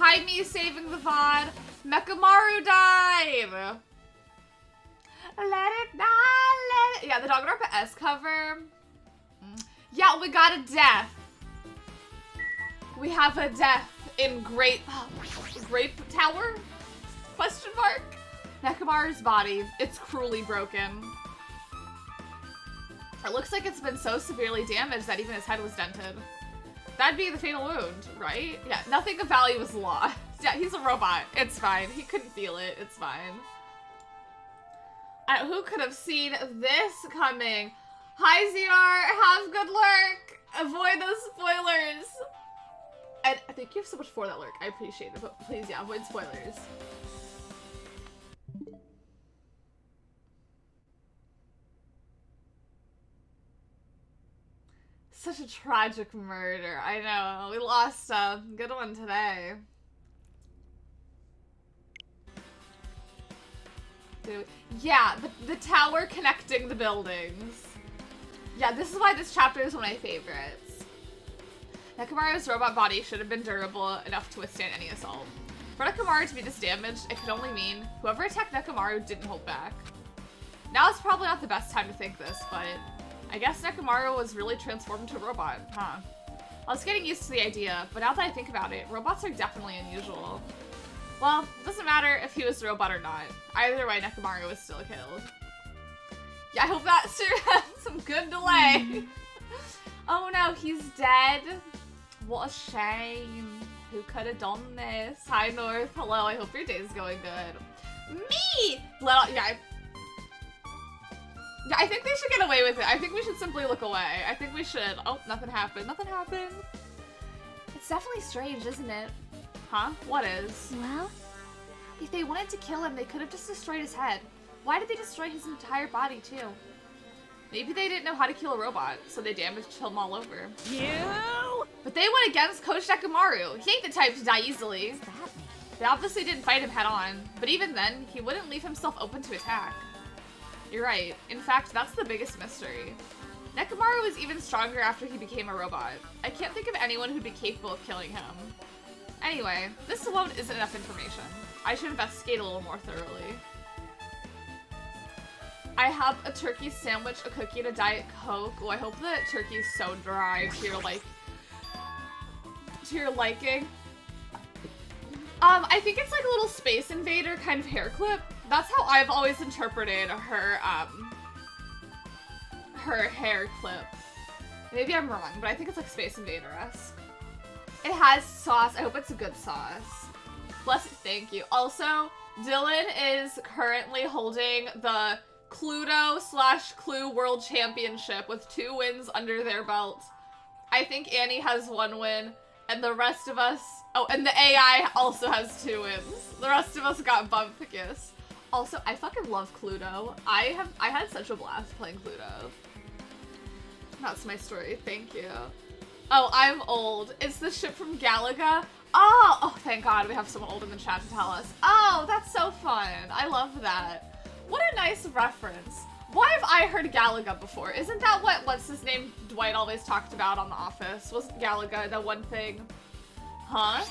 behind me saving the VOD. Mechamaru dive! Let it die, let it... Yeah, the Danganronpa S cover. Yeah, we got a death. We have a death in Grape Tower? Question mark? Nekamaru's body. It's cruelly broken. It looks like it's been so severely damaged that even his head was dented. That'd be the fatal wound, right? Yeah, nothing of value was lost. Yeah, he's a robot. It's fine. He couldn't feel it. It's fine. Who could have seen this coming? Hi, ZR. Have good lurk. Avoid those spoilers. And thank you so much for that lurk. I appreciate it. But please, yeah, avoid spoilers. Such a tragic murder. I know. We lost a good one today. Dude. Yeah, the tower connecting the buildings. Yeah, this is why this chapter is one of my favorites. Nekamaru's robot body should have been durable enough to withstand any assault. For Nekamaru to be this damaged, it could only mean whoever attacked Nekamaru didn't hold back. Now is probably not the best time to think this, but I guess Nekamaru was really transformed into a robot, huh? I was getting used to the idea, but now that I think about it, robots are definitely unusual. Well, it doesn't matter if he was a robot or not. Either way, Nekamaru was still killed. Yeah, I hope that had some good delay. Oh no, he's dead. What a shame. Who could have done this? Hi, North. Hello, I hope your day's going good. Me! Yeah, I think they should get away with it. I think we should simply look away. I think we should. Oh, nothing happened. Nothing happened. It's definitely strange, isn't it? Huh? What is? Well, if they wanted to kill him, they could have just destroyed his head. Why did they destroy his entire body, too? Maybe they didn't know how to kill a robot, so they damaged him all over. You? But they went against Coach Nekamaru. He ain't the type to die easily. What's that mean? They obviously didn't fight him head on, but even then, he wouldn't leave himself open to attack. You're right. In fact, that's the biggest mystery. Nekamaru was even stronger after he became a robot. I can't think of anyone who'd be capable of killing him. Anyway, this alone isn't enough information. I should investigate a little more thoroughly. I have a turkey sandwich, a cookie, and a Diet Coke. Oh, I hope the turkey's so dry to your liking. I think it's like a little Space Invader kind of hair clip. That's how I've always interpreted her hair clip. Maybe I'm wrong, but I think it's like Space Invader-esque. It has sauce. I hope it's a good sauce. Bless it. Thank you. Also, Dylan is currently holding the Cluedo/Clue World Championship with 2 wins under their belt. I think Annie has 1 win, and the rest of us... Oh, and the AI also has 2 wins. The rest of us got bump-kiss. Also, I fucking love Cluedo. I had such a blast playing Cluedo. That's my story. Thank you. Oh, I'm old. It's the ship from Galaga. Oh, thank God we have someone old in the chat to tell us. Oh, that's so fun. I love that. What a nice reference. Why have I heard Galaga before? Isn't that what's his name Dwight always talked about on The Office? Wasn't Galaga the one thing? Huh?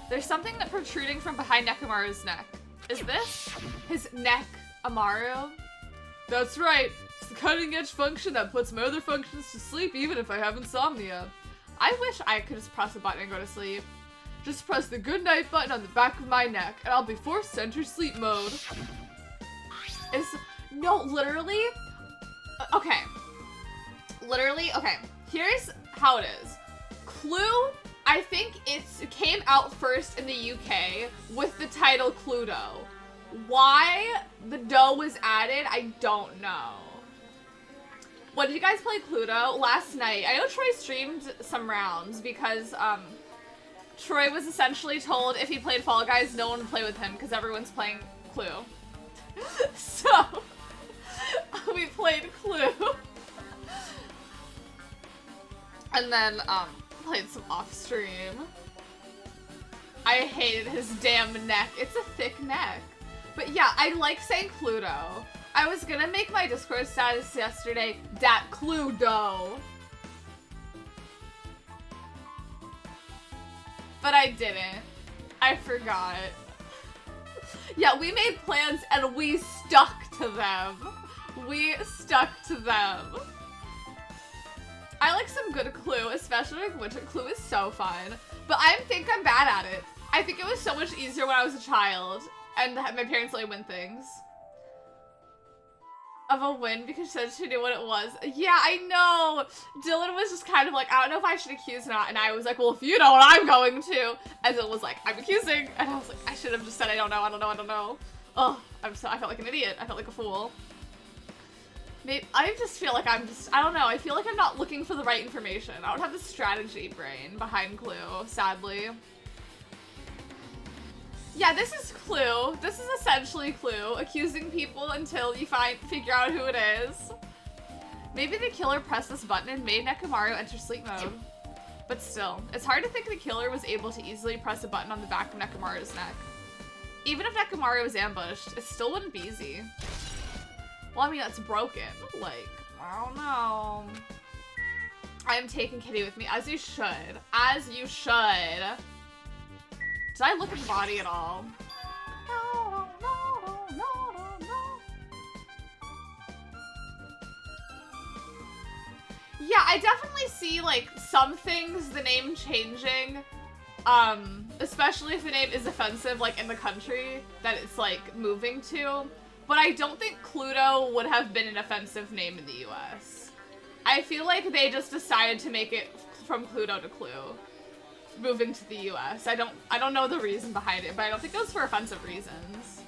There's something that protruding from behind Nekamaru's neck. Is this his neck, Amaru? That's right. It's the cutting-edge function that puts my other functions to sleep even if I have insomnia. I wish I could just press a button and go to sleep. Just press the good night button on the back of my neck and I'll be forced to enter sleep mode. No, literally? Okay. Literally, okay. Here's how it is. Clue, I think it came out first in the UK with the title Cluedo. Why the dough was added, I don't know. What did you guys play Cluedo last night? I know Troy streamed some rounds because Troy was essentially told if he played Fall Guys, no one would play with him because everyone's playing Clue. So we played Clue. And then played some off stream. I hated his damn neck. It's a thick neck. But yeah, I like saying Cluedo. I was gonna make my Discord status yesterday dat Cluedo. But I didn't. I forgot. Yeah, we made plans and we stuck to them. We stuck to them. I like some good Clue, especially like Winter. Clue is so fun. But I think I'm bad at it. I think it was so much easier when I was a child and my parents let me win things. Of a win because she said she knew what it was. Yeah, I know. Dylan was just kind of like, I don't know if I should accuse or not. And I was like, well, if you know, I'm going to. And Dylan was like, I'm accusing. And I was like, I should have just said, I don't know, I don't know, I don't know. Oh, I felt like an idiot. I felt like a fool. Maybe, I just feel like I don't know. I feel like I'm not looking for the right information. I don't have the strategy brain behind Clue, sadly. Yeah, this is Clue. This is essentially Clue, accusing people until you figure out who it is. Maybe the killer pressed this button and made Nekomaru enter sleep mode. But still, it's hard to think the killer was able to easily press a button on the back of Nekomaru's neck. Even if Nekomaru was ambushed, it still wouldn't be easy. Well, I mean, that's broken. Like, I don't know. I am taking Kitty with me, as you should. As you should. Did I look at the body at all? Yeah, I definitely see, like, some things, the name changing, especially if the name is offensive, like, in the country that it's, like, moving to. But I don't think Cluedo would have been an offensive name in the US. I feel like they just decided to make it from Cluedo to Clue. Moving to the US. I don't know the reason behind it, but I don't think it was for offensive reasons.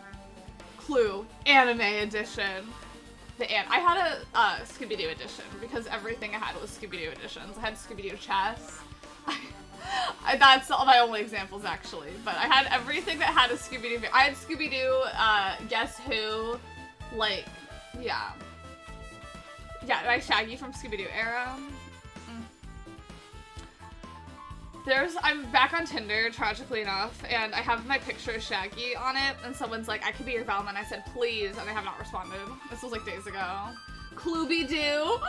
Clue, anime edition. I had a Scooby-Doo edition because everything I had was Scooby-Doo editions. I had Scooby-Doo chess. That's all my only examples actually, but I had everything that had a Scooby-Doo. I had Scooby-Doo, Guess Who, like, yeah. Yeah, my Shaggy from Scooby-Doo era. I'm back on Tinder, tragically enough, and I have my picture of Shaggy on it, and someone's like, I could be your Velma, and I said, please, and they have not responded. This was like days ago. Cluby-Doo!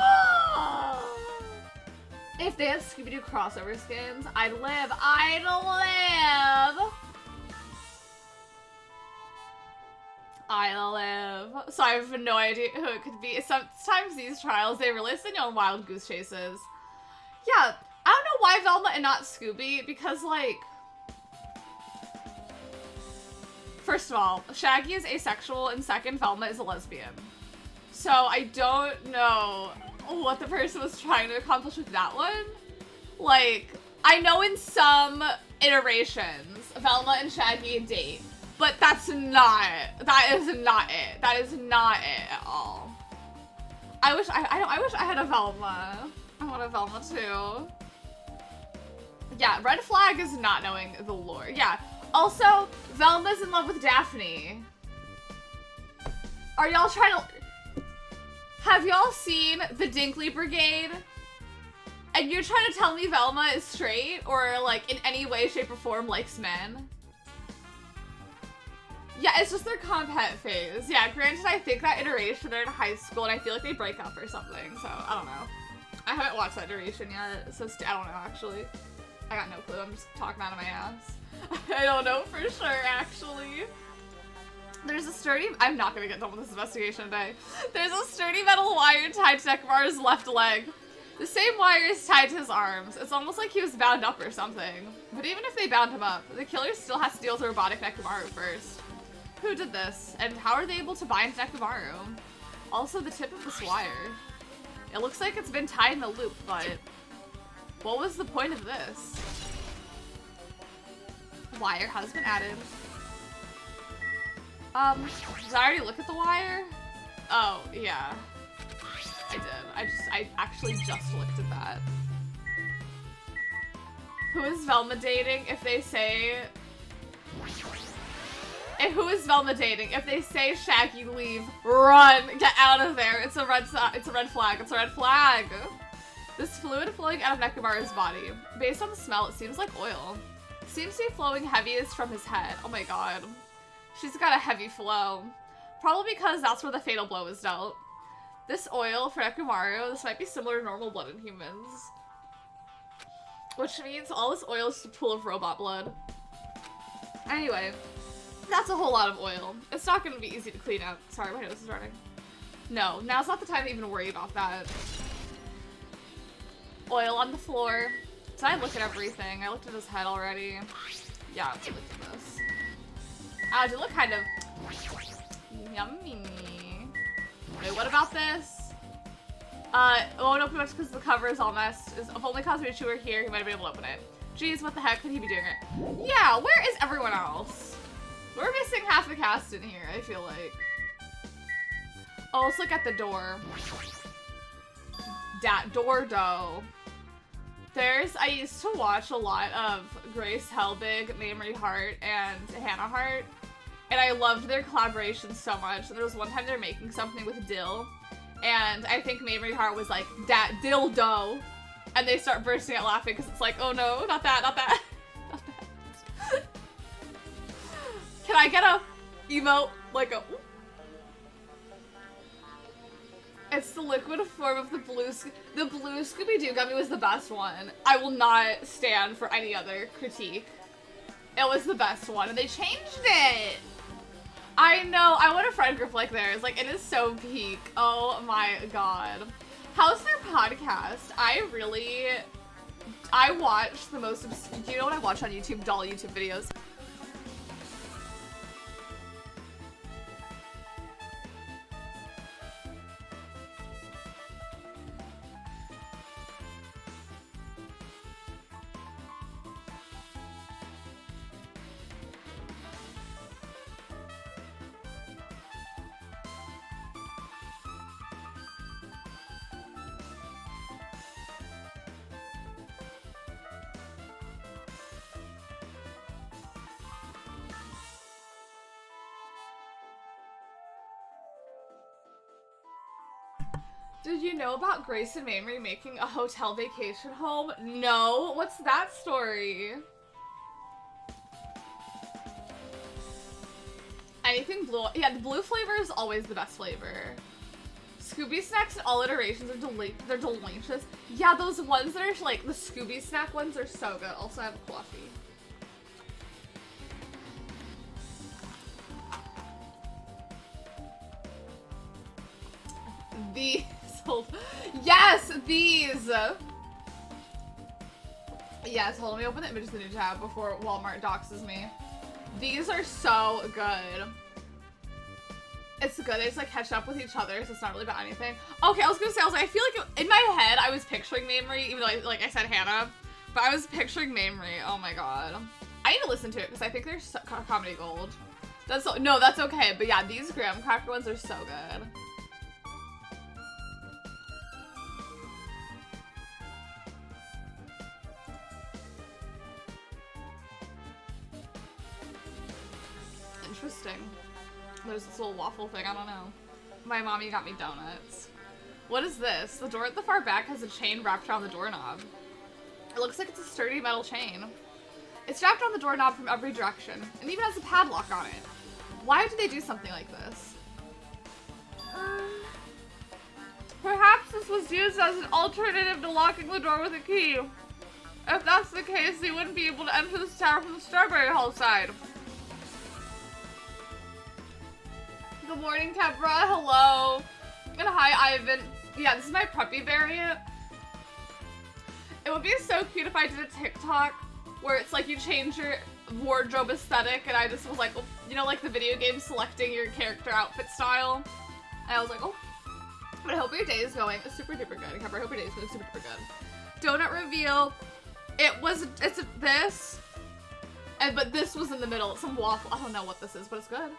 If they had Scooby-Doo crossover skins, I'd live. So I have no idea who it could be. Sometimes these trials, they release in on wild goose chases. Yeah. I don't know why Velma and not Scooby, because, like, first of all, Shaggy is asexual, and second, Velma is a lesbian. So I don't know what the person was trying to accomplish with that one. Like, I know in some iterations, Velma and Shaggy date, but that is not it. That is not it at all. I wish I had a Velma. I want a Velma too. Yeah, red flag is not knowing the lore. Yeah. Also, Velma's in love with Daphne. Are y'all trying to... Have y'all seen the Dinkley Brigade? And you're trying to tell me Velma is straight or, like, in any way, shape, or form likes men? Yeah, it's just their compet phase. Yeah, granted, I think that iteration, they're in high school, and I feel like they break up or something, so I don't know. I haven't watched that iteration yet, so I don't know, actually. I got no clue. I'm just talking out of my ass. I don't know for sure, actually. There's a sturdy... I'm not gonna get done with this investigation today. There's a sturdy metal wire tied to Nekomaru's left leg. The same wire is tied to his arms. It's almost like he was bound up or something. But even if they bound him up, the killer still has to deal with the robotic Nekomaru first. Who did this? And how are they able to bind Nekomaru? Also, the tip of this wire. It looks like it's been tied in a loop, but... what was the point of this? Wire has been added. Did I already look at the wire? Oh, yeah. I did. I actually just looked at that. Who is Velma dating if they say... who is Velma dating? If they say Shaggy, leave, run, get out of there. It's a red flag. It's a red flag. This fluid flowing out of Nekomaru's body. Based on the smell, it seems like oil. Seems to be flowing heaviest from his head. Oh my god. She's got a heavy flow. Probably because that's where the fatal blow was dealt. This oil for Nekomaru, this might be similar to normal blood in humans. Which means all this oil is a pool of robot blood. Anyway, that's a whole lot of oil. It's not gonna be easy to clean up. Sorry, my nose is running. No, now's not the time to even worry about that. Oil on the floor. Did I look at everything? I looked at his head already. Yeah, let's look at this. Does it look kind of yummy? Wait, what about this? It won't open much because the cover is all messed. If only Kazuichi were here, he might have been able to open it. Jeez, what the heck could he be doing it? Yeah, where is everyone else? We're missing half the cast in here, I feel like. Oh, let's look at the door. Door. I used to watch a lot of Grace Helbig, Mamrie Hart, and Hannah Hart. And I loved their collaboration so much. And there was one time they were making something with dill. And I think Mamrie Hart was like, dat dildo. And they start bursting out laughing because it's like, oh no, not that, not that. Not that. Can I get a emote? Like a... It's the liquid form of the blue Scooby-Doo gummy was the best one. I will not stand for any other critique. It was the best one, and they changed it! I know, I want a friend group like theirs. Like, it is so peak. Oh my god. How's their podcast? I watch the most, do you know what I watch on YouTube? Doll YouTube videos. Did you know about Grace and Mamrie making a hotel vacation home? No, what's that story? Anything blue, yeah, the blue flavor is always the best flavor. Scooby snacks in all iterations are they're delicious. Yeah, those ones that are like, the Scooby snack ones are so good. Also, I have a coffee. These. Yes, these! Yes, hold on, let me open the images in the new tab before Walmart doxes me. These are so good. It's good, they just like catch up with each other, so it's not really about anything. Okay, I was gonna say, I feel like in my head, I was picturing Mamrie, even though I said Hannah, but I was picturing Mamrie. Oh my god. I need to listen to it, because I think they're comedy gold. No, that's okay, but yeah, these graham cracker ones are so good. Interesting. There's this little waffle thing, I don't know. My mommy got me donuts. What is this? The door at the far back has a chain wrapped around the doorknob. It looks like it's a sturdy metal chain. It's wrapped on the doorknob from every direction, and even has a padlock on it. Why did they do something like this? Perhaps this was used as an alternative to locking the door with a key. If that's the case, they wouldn't be able to enter this tower from the Strawberry Hall side. Good morning, Kebra. Hello. And hi, Ivan. Yeah, this is my preppy variant. It would be so cute if I did a TikTok where it's like you change your wardrobe aesthetic, and I just was like, oh, you know, like the video game selecting your character outfit style. And I was like, oh. But I hope your day is going super duper good. Kebra, I hope your day is going super duper good. Donut reveal. It's this. But this was in the middle. It's some waffle. I don't know what this is, but it's good.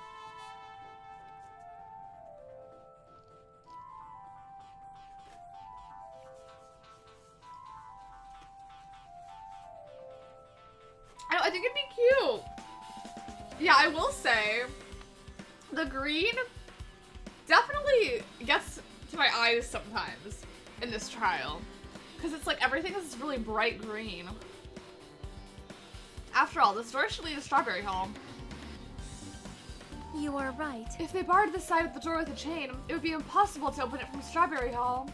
I think it'd be cute. Yeah, I will say, the green definitely gets to my eyes sometimes in this trial. Because it's like everything is really bright green. After all, this door should lead to Strawberry Hall. You are right. If they barred the side of the door with a chain, it would be impossible to open it from Strawberry Hall.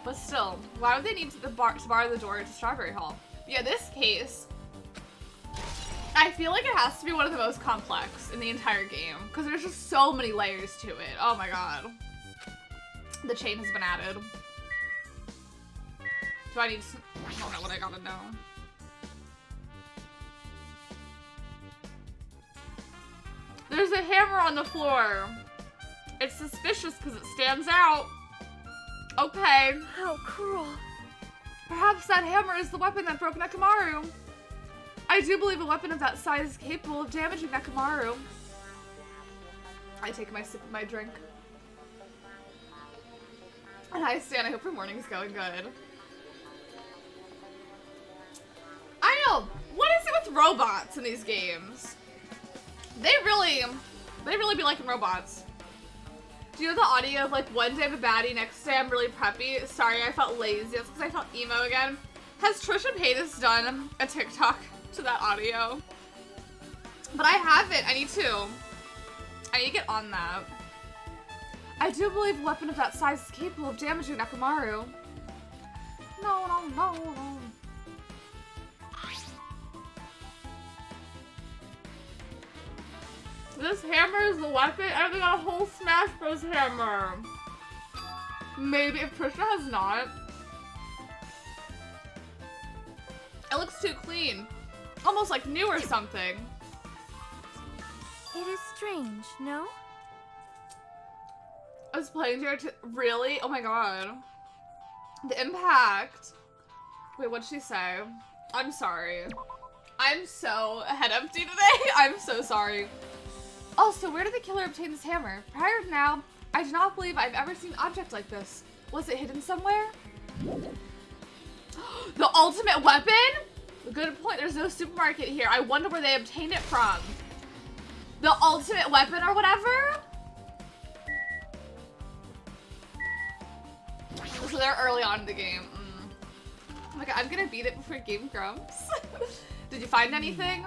But still, why would they need to bar the door to Strawberry Hall? Yeah, this case... I feel like it has to be one of the most complex in the entire game because there's just so many layers to it. Oh my god. The chain has been added. Do I need to... I don't know what I gotta know. There's a hammer on the floor. It's suspicious because it stands out. Okay. How cruel. Perhaps that hammer is the weapon that broke Nekomaru. I do believe a weapon of that size is capable of damaging Nekomaru. I take my sip of my drink. And hi, Stan. I hope your morning's going good. I know. What is it with robots in these games? They really be liking robots. Do you know the audio of like one day I'm a baddie, next day I'm really preppy? Sorry, I felt lazy. That's because I felt emo again. Has Trisha Paytas done a TikTok to that audio? But I haven't. I need to get on that. I do believe a weapon of that size is capable of damaging Nekomaru. No. This hammer is the weapon? I don't got a whole Smash Bros. Hammer. Maybe if Trisha has not. It looks too clean. Almost like new or something. It is strange, no? I was playing here to really? Oh my god. The impact. Wait, what'd she say? I'm sorry. I'm so head empty today. I'm so sorry. Also, where did the killer obtain this hammer? Prior to now, I do not believe I've ever seen an object like this. Was it hidden somewhere? The ultimate weapon? Good point. There's no supermarket here. I wonder where they obtained it from. The ultimate weapon or whatever? So they're early on in the game. Oh my god, I'm gonna beat it before Game Grumps. Did you find anything?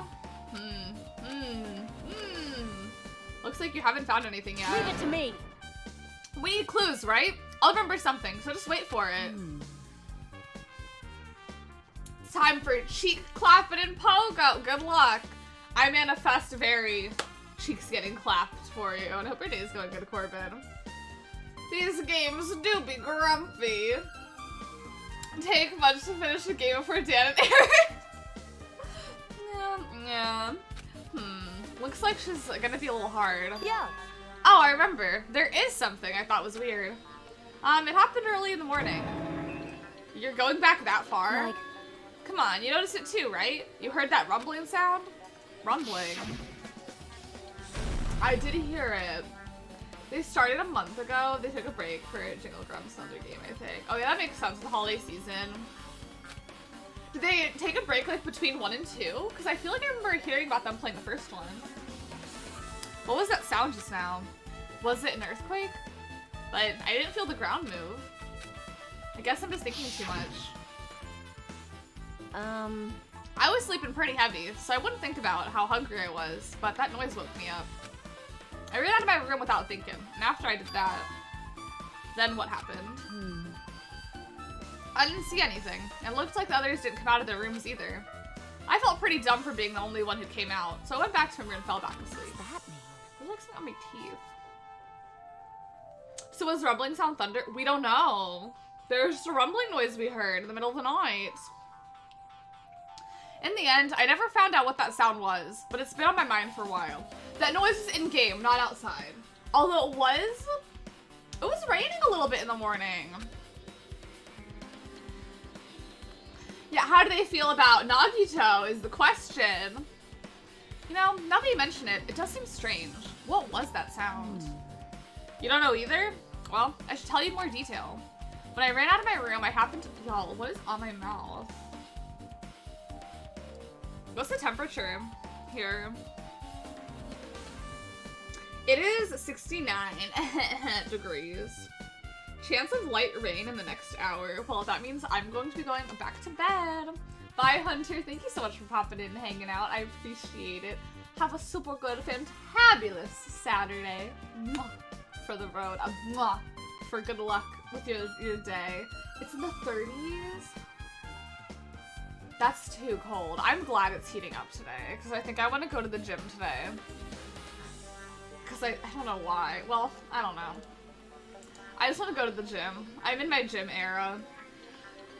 Looks like you haven't found anything yet. Leave it to me. We need clues, right? I'll remember something, so just wait for it. It's time for cheek clapping and pogo. Good luck. I manifest very cheeks getting clapped for you, and I hope your day is going good, Corbin. These games do be grumpy. Take much to finish a game before Dan and Eric. Yeah. Looks like she's gonna be a little hard. Yeah. Oh, I remember. There is something I thought was weird. It happened early in the morning. You're going back that far? Like... Come on, you noticed it too, right? You heard that rumbling sound? Rumbling. I did hear it. They started a month ago. They took a break for Jingle Grumps, another game, I think. Oh yeah, that makes sense. The holiday season. Did they take a break like between 1 and 2? Because I feel like I remember hearing about them playing the first one. What was that sound just now? Was it an earthquake? But I didn't feel the ground move. I guess I'm just thinking too much. I was sleeping pretty heavy, so I wouldn't think about how hungry I was, but that noise woke me up. I ran out of my room without thinking, and after I did that, then what happened? I didn't see anything. It looked like the others didn't come out of their rooms either. I felt pretty dumb for being the only one who came out, so I went back to my room and fell back asleep. What's that mean? There's like something on my teeth. So was rumbling sound thunder? We don't know. There's just a rumbling noise we heard in the middle of the night. In the end, I never found out what that sound was, but it's been on my mind for a while. That noise is in-game, not outside. Although it was raining a little bit in the morning. Yeah, how do they feel about Nagito is the question. You know, now that you mention it, it does seem strange. What was that sound? You don't know either? Well, I should tell you more detail. When I ran out of my room, I happened to... Y'all, what is on my mouth? What's the temperature here? It is 69 degrees. Chance of light rain in the next hour. Well, that means I'm going to be going back to bed. Bye, Hunter. Thank you so much for popping in and hanging out. I appreciate it. Have a super good, fantabulous Saturday. Mwah. For the road. Mwah. For good luck with your day. It's in the 30s. That's too cold. I'm glad it's heating up today, because I think I want to go to the gym today. Because I don't know why. Well, I don't know. I just want to go to the gym. I'm in my gym era.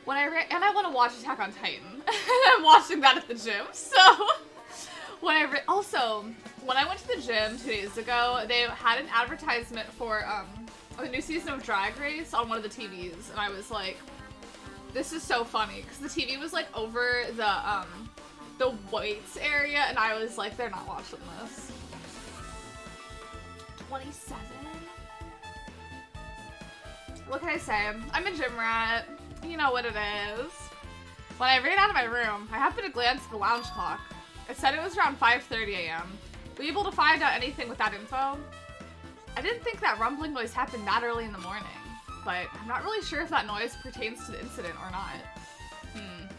And I want to watch Attack on Titan. I'm watching that at the gym, so... Also, when I went to the gym 2 days ago, they had an advertisement for the new season of Drag Race on one of the TVs, and I was like, this is so funny, because the TV was like over the weights area, and I was like, they're not watching this. 27? What can I say? I'm a gym rat. You know what it is. When I ran out of my room, I happened to glance at the lounge clock. It said it was around 5:30 a.m. Were you able to find out anything with that info? I didn't think that rumbling noise happened that early in the morning, but I'm not really sure if that noise pertains to the incident or not.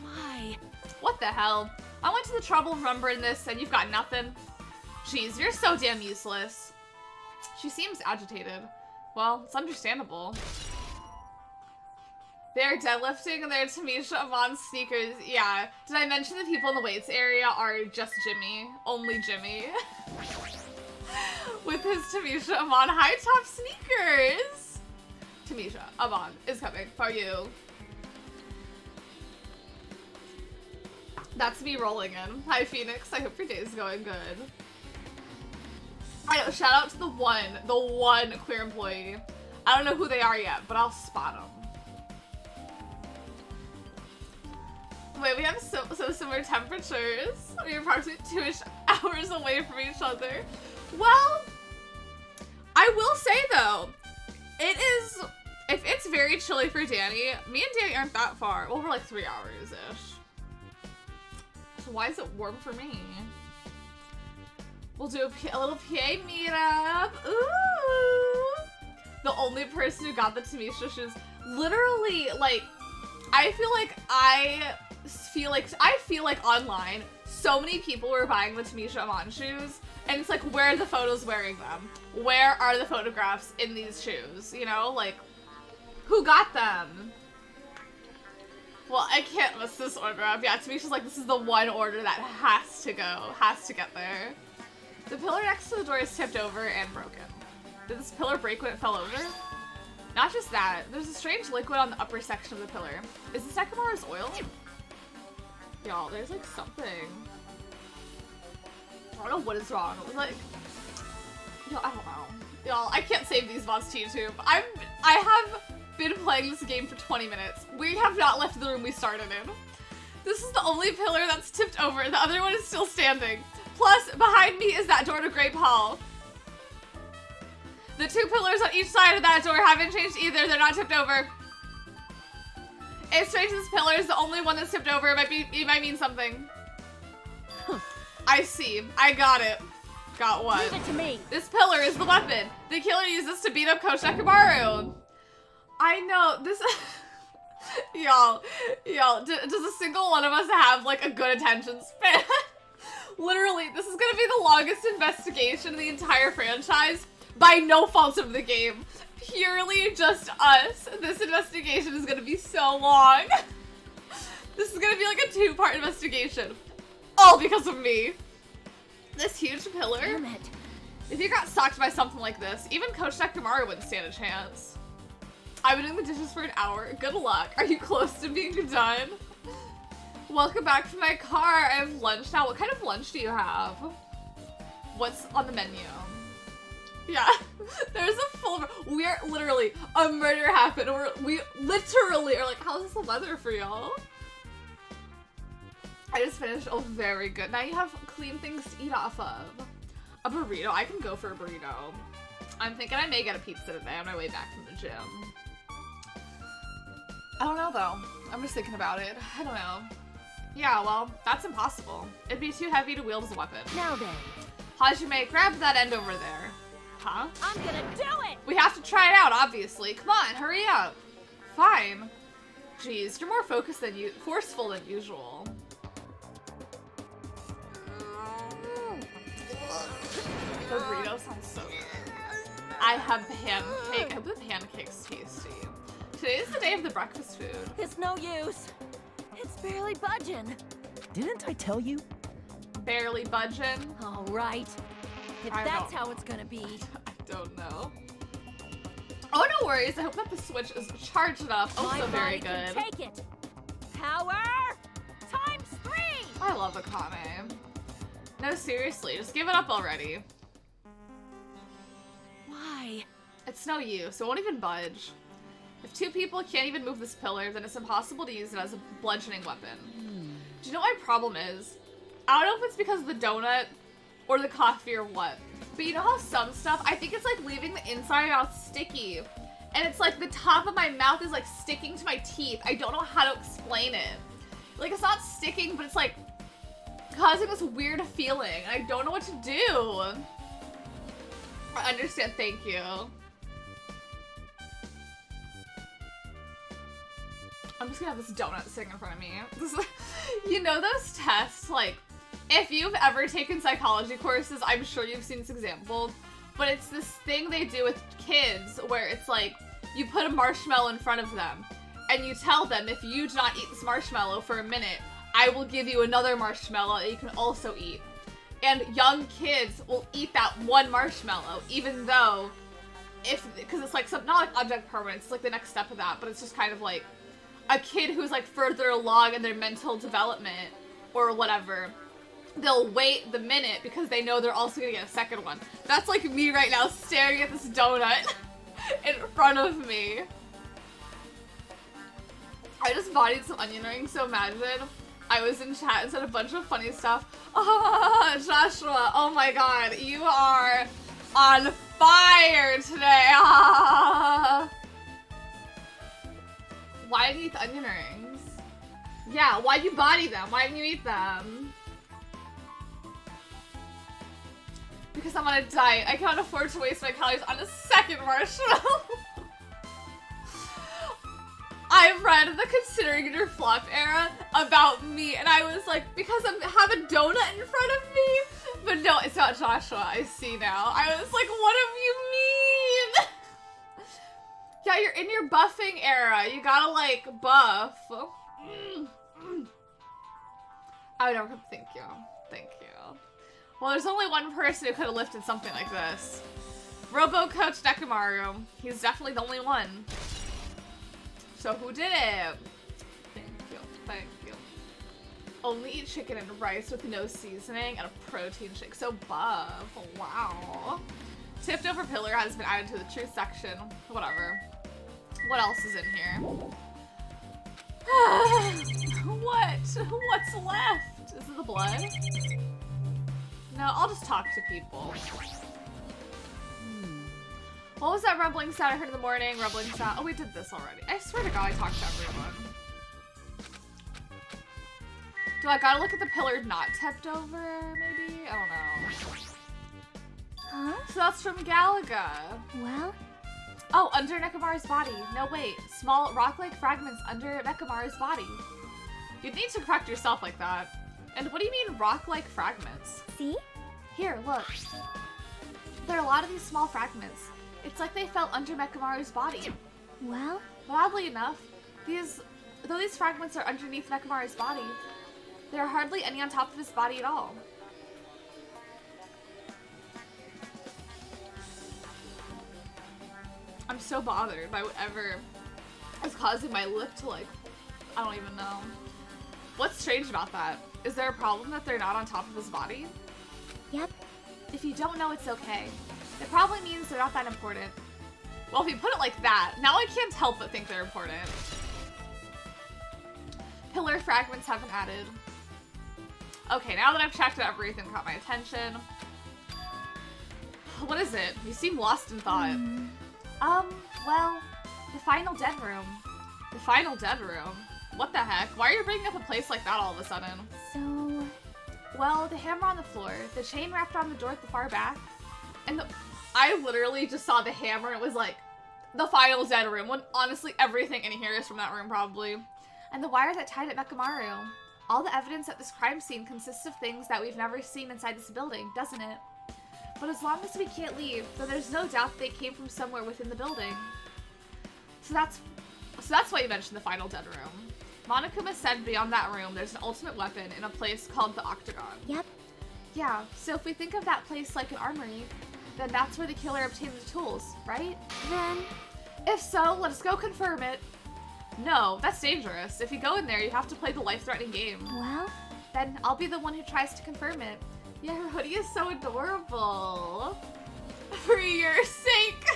Why? What the hell? I went to the trouble of remembering this and you've got nothing? Jeez, you're so damn useless. She seems agitated. Well, it's understandable. They're deadlifting and they're Tamisha Avon's sneakers. Yeah. Did I mention the people in the weights area are just Jimmy? Only Jimmy. With his Tamisha Avon high top sneakers. Tamisha Avon is coming for you. That's me rolling in. Hi Phoenix, I hope your day is going good. I know, shout out to the one queer employee. I don't know who they are yet, but I'll spot them. Wait, we have so similar temperatures. We're approximately 2-ish hours away from each other. Well, I will say though, if it's very chilly for Danny, me and Danny aren't that far. Well, we're like 3 hours-ish. So why is it warm for me? We'll do a little PA meetup. Ooh! The only person who got the Tamisha shoes. Literally, like, I feel like online, so many people were buying the Tamisha Amon shoes, and it's like, where are the photos wearing them? Where are the photographs in these shoes? You know, like, who got them? Well, I can't mess this order up. Yeah, Tamisha's like, this is the one order that has to go, has to get there. The pillar next to the door is tipped over and broken. Did this pillar break when it fell over? Not just that, there's a strange liquid on the upper section of the pillar. Is this Ekamaru's oil? Y'all, there's like something. I don't know what is wrong. It was like, y'all, I don't know. Y'all, I can't save these mods to YouTube. I have been playing this game for 20 minutes. We have not left the room we started in. This is the only pillar that's tipped over. The other one is still standing. Plus, behind me is that door to Grape Hall. The 2 pillars on each side of that door haven't changed either. They're not tipped over. If Strange's pillar is the only one that's tipped over, it might mean something. I see. I got it. Got what? Leave it to me. This pillar is the weapon. The killer used this to beat up Coach Ekamaru. I know. This... Y'all, does a single one of us have, like, a good attention span? Literally, this is gonna be the longest investigation in the entire franchise by no fault of the game. Purely just us. This investigation is gonna be so long. This is gonna be like a 2-part investigation. All because of me. This huge pillar. Damn it. If you got stalked by something like this, even Coach Ekamaru wouldn't stand a chance. I've been doing the dishes for an hour. Good luck. Are you close to being done? Welcome back from my car. I have lunch now. What kind of lunch do you have? What's on the menu? Yeah, there's a full... We're literally... A murder happened. We literally are like, how's the weather for y'all? I just finished. Oh, very good. Now you have clean things to eat off of. A burrito. I can go for a burrito. I'm thinking I may get a pizza today on my way back from the gym. I don't know, though. I'm just thinking about it. I don't know. Yeah, well, that's impossible. It'd be too heavy to wield as a weapon. Now then. Hajime, grab that end over there. Huh? I'm gonna do it! We have to try it out, obviously. Come on, hurry up. Fine. Jeez, you're more forceful than usual. The burrito sounds so good. I have pancake. I hope the pancake's tasty. Today is the day of the breakfast food. It's no use. It's barely budging. Didn't I tell you? Barely budging? All right. If that's how it's gonna be. I don't know. Oh, no worries. I hope that the Switch is charged up. Also very good. Can take it. Power times 3. I love Akane. No, seriously, just give it up already. Why? It's no use. It won't even budge. If 2 people can't even move this pillar, then it's impossible to use it as a bludgeoning weapon. Do you know what my problem is? I don't know if it's because of the donut or the coffee or what. But you know how some stuff, I think it's like leaving the inside of my mouth sticky. And it's like the top of my mouth is like sticking to my teeth. I don't know how to explain it. Like it's not sticking, but it's like causing this weird feeling. And I don't know what to do. I understand, thank you. I'm just gonna have this donut sitting in front of me. You know those tests, like, if you've ever taken psychology courses, I'm sure you've seen this example, but it's this thing they do with kids where it's like, you put a marshmallow in front of them, and you tell them, if you do not eat this marshmallow for a minute, I will give you another marshmallow that you can also eat. And young kids will eat that one marshmallow, even though, because it's like, not like object permanence, it's like the next step of that, but it's just kind of like, a kid who's like further along in their mental development or whatever, they'll wait the minute because they know they're also gonna get a second one. That's like me right now staring at this donut in front of me. I just bodied some onion rings, so imagine I was in chat and said a bunch of funny stuff. Oh, Joshua, oh my god, you are on fire today. Ah. Why did you eat the onion rings? Yeah, why'd you body them? Why didn't you eat them? Because I'm on a diet. I can't afford to waste my calories on a second marshmallow. I've read the Considering Your Flop era about me, and I was like, because I have a donut in front of me? But no, it's not Joshua, I see now. I was like, what do you mean? Yeah, you're in your buffing era. You gotta, like, buff. I would never, thank you. Thank you. Well, there's only one person who could have lifted something like this. Robo Coach Nekomaru. He's definitely the only one. So who did it? Thank you. Thank you. Only eat chicken and rice with no seasoning and a protein shake. So buff. Wow. Tipped over pillar has been added to the truth section. Whatever. What else is in here? What? What's left? Is it the blood? No, I'll just talk to people. What was that rumbling sound I heard in the morning? Rumbling sound. Oh, we did this already. I swear to God, I talked to everyone. Do I gotta look at the pillar not tipped over, maybe? I don't know. Huh? So that's from Galaga. Well? Oh, under Nekomaru's body. No, wait. Small rock-like fragments under Nekomaru's body. You'd need to correct yourself like that. And what do you mean rock-like fragments? See? Here, look. There are a lot of these small fragments. It's like they fell under Nekomaru's body. Well? But oddly enough, though these fragments are underneath Nekomaru's body, there are hardly any on top of his body at all. I'm so bothered by whatever is causing my lip to, like, I don't even know. What's strange about that? Is there a problem that they're not on top of his body? Yep. If you don't know, it's okay. It probably means they're not that important. Well, if you put it like that, now I can't help but think they're important. Pillar fragments have been added. Okay, now that I've checked everything, caught my attention. What is it? You seem lost in thought. Well, the final dead room. The final dead room? What the heck? Why are you bringing up a place like that all of a sudden? So... Well, the hammer on the floor, the chain wrapped on the door at the far back, and I literally just saw the hammer and it was like, the final dead room, when honestly everything in here is from that room probably. And the wire that tied up Nekomaru. All the evidence at this crime scene consists of things that we've never seen inside this building, doesn't it? But as long as we can't leave, then there's no doubt they came from somewhere within the building. So that's why you mentioned the final dead room. Monokuma said beyond that room, there's an ultimate weapon in a place called the Octagon. Yep. Yeah, so if we think of that place like an armory, then that's where the killer obtains the tools, right? Then... If so, let's go confirm it. No, that's dangerous. If you go in there, you have to play the life-threatening game. Well? Then I'll be the one who tries to confirm it. Yeah, her hoodie is so adorable. For your sake.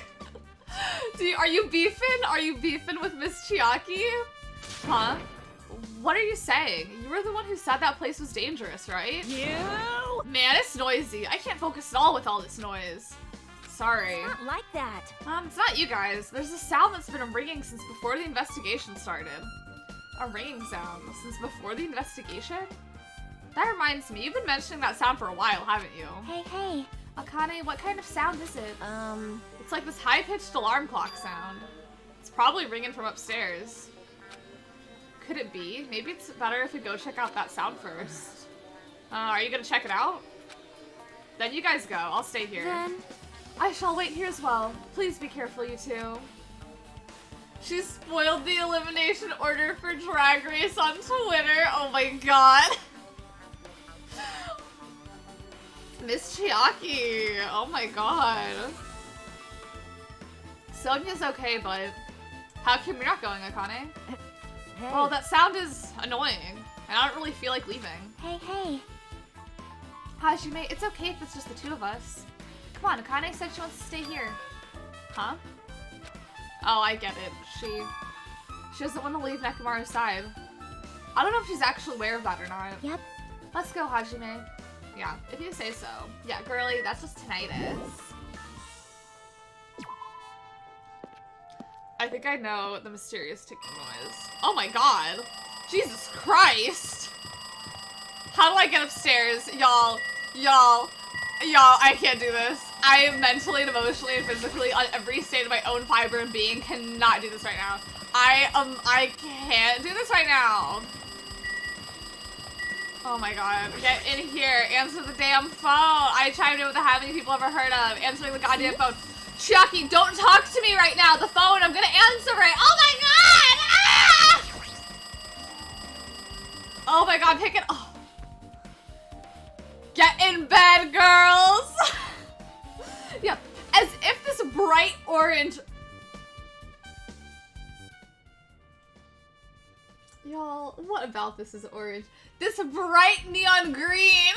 Are you beefing? Are you beefing with Miss Chiaki? Huh? What are you saying? You were the one who said that place was dangerous, right? You! Man, it's noisy. I can't focus at all with all this noise. Sorry. It's not like that. It's not you guys. There's a sound that's been ringing since before the investigation started. A ringing sound since before the investigation? That reminds me, you've been mentioning that sound for a while, haven't you? Hey. Akane, what kind of sound is it? It's like this high-pitched alarm clock sound. It's probably ringing from upstairs. Could it be? Maybe it's better if we go check out that sound first. Are you gonna check it out? Then you guys go. I'll stay here. Then... I shall wait here as well. Please be careful, you two. She spoiled the elimination order for Drag Race on Twitter. Oh my god. Miss Chiaki. Oh my god. Sonia's okay, but how come you're not going, Akane? Hey. Well, that sound is annoying, and I don't really feel like leaving. Hey. Hajime, it's okay if it's just the two of us. Come on, Akane said she wants to stay here. Huh? Oh, I get it. She doesn't want to leave Nekomaru's side. I don't know if she's actually aware of that or not. Yep. Let's go, Hajime. Yeah, if you say so. Yeah, girly, that's just tinnitus. I think I know the mysterious ticking noise. Oh my god. Jesus Christ. How do I get upstairs? Y'all, I can't do this. I am mentally and emotionally and physically on every state of my own fiber and being cannot do this right now. I can't do this right now. Oh my god. Get in here. Answer the damn phone. I chimed in with the how many people ever heard of. Answering the goddamn phone. Chiaki, don't talk to me right now. The phone, I'm gonna answer it. Oh my god! Ah! Oh my god, pick it. Oh. Get in bed, girls! Yep, as if this bright orange... Y'all, what about this is orange? This bright neon green!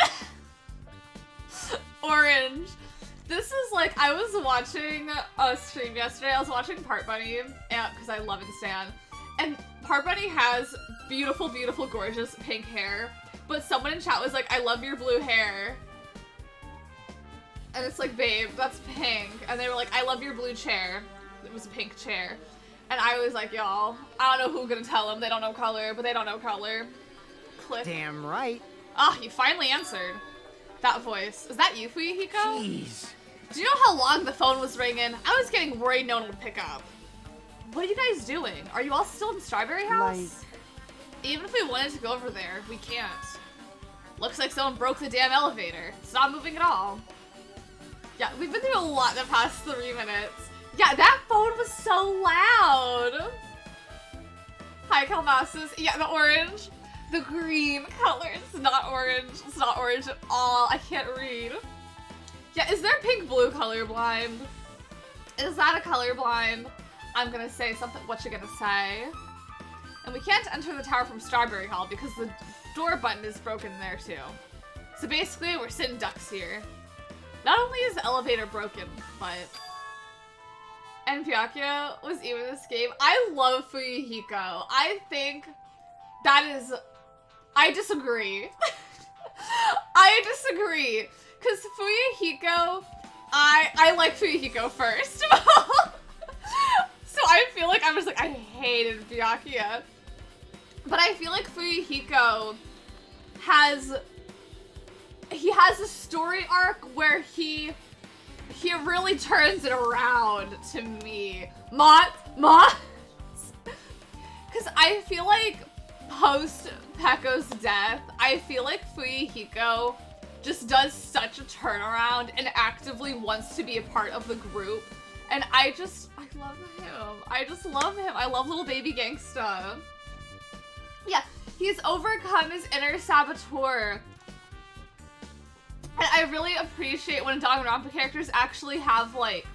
Orange. This is like, I was watching a stream yesterday. I was watching Part Bunny, because I love Stan. And Part Bunny has beautiful, beautiful, gorgeous pink hair. But someone in chat was like, I love your blue hair. And it's like, babe, that's pink. And they were like, I love your blue chair. It was a pink chair. And I was like, y'all, I don't know who's gonna tell them. They don't know color, but they don't know color. Click. Damn right. Ah, you finally answered. That voice. Is that you, Fuyuhiko? Jeez. Do you know how long the phone was ringing? I was getting worried no one would pick up. What are you guys doing? Are you all still in Strawberry House? Even if we wanted to go over there, we can't. Looks like someone broke the damn elevator. It's not moving at all. Yeah, we've been through a lot the past 3 minutes. Yeah, that phone was so loud. Hi, Kalmasas. Yeah, the orange. The green color. It's not orange. It's not orange at all. I can't read. Yeah, is there pink-blue colorblind? Is that a colorblind? I'm gonna say something. What you gonna say? And we can't enter the tower from Strawberry Hall because the door button is broken there too. So basically, we're sitting ducks here. Not only is the elevator broken, but... And Pyakyo was even in this game. I love Fuyuhiko. I think that is... I disagree. I disagree. Because Fuyuhiko... I like Fuyuhiko first of all. So I feel like I'm just like, I hated Byakuya. But I feel like Fuyuhiko has a story arc where he really turns it around to me. Because I feel like post Pekko's death, I feel like Fuyuhiko just does such a turnaround and actively wants to be a part of the group. And I love him. I just love him. I love little baby gangsta. Yeah, he's overcome his inner saboteur. And I really appreciate when Danganronpa characters actually have, like,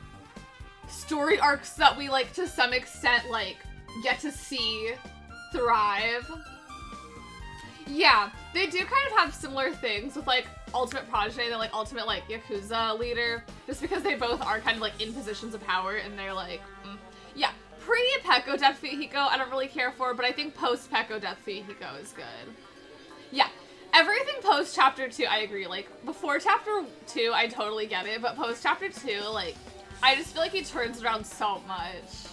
story arcs that we, like, to some extent, like, get to see thrive. Yeah, they do kind of have similar things with, like, Ultimate Protege and, like, Ultimate, like, Yakuza leader. Just because they both are kind of, like, in positions of power and they're, like, Yeah, pre-Peko Death Fujihiko, I don't really care for, but I think post-Peko Death Fujihiko is good. Yeah. Everything post Chapter 2, I agree. Like, before Chapter 2, I totally get it, but post Chapter 2, like, I just feel like he turns around so much.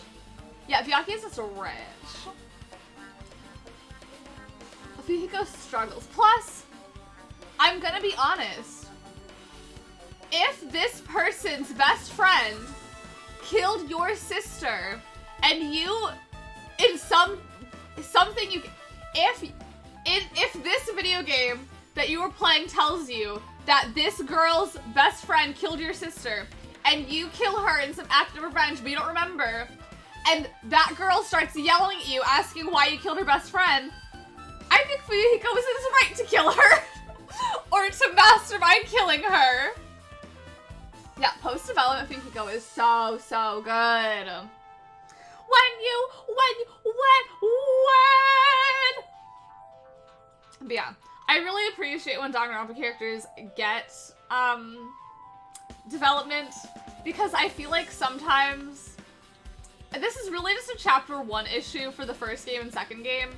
Yeah, Vyaki is just rich. Fujihiko struggles. Plus, I'm gonna be honest. If this person's best friend killed your sister, and you, in something you, if this video game that you were playing tells you that this girl's best friend killed your sister, and you kill her in some act of revenge, but you don't remember, and that girl starts yelling at you, asking why you killed her best friend, I think Fujihiko was in his right to kill her, or to mastermind killing her. Yeah, post-development Fujihiko is so, so good. But yeah, I really appreciate when Danganronpa characters get, development, because I feel like sometimes, and this is really just a Chapter 1 issue for the first game and second game,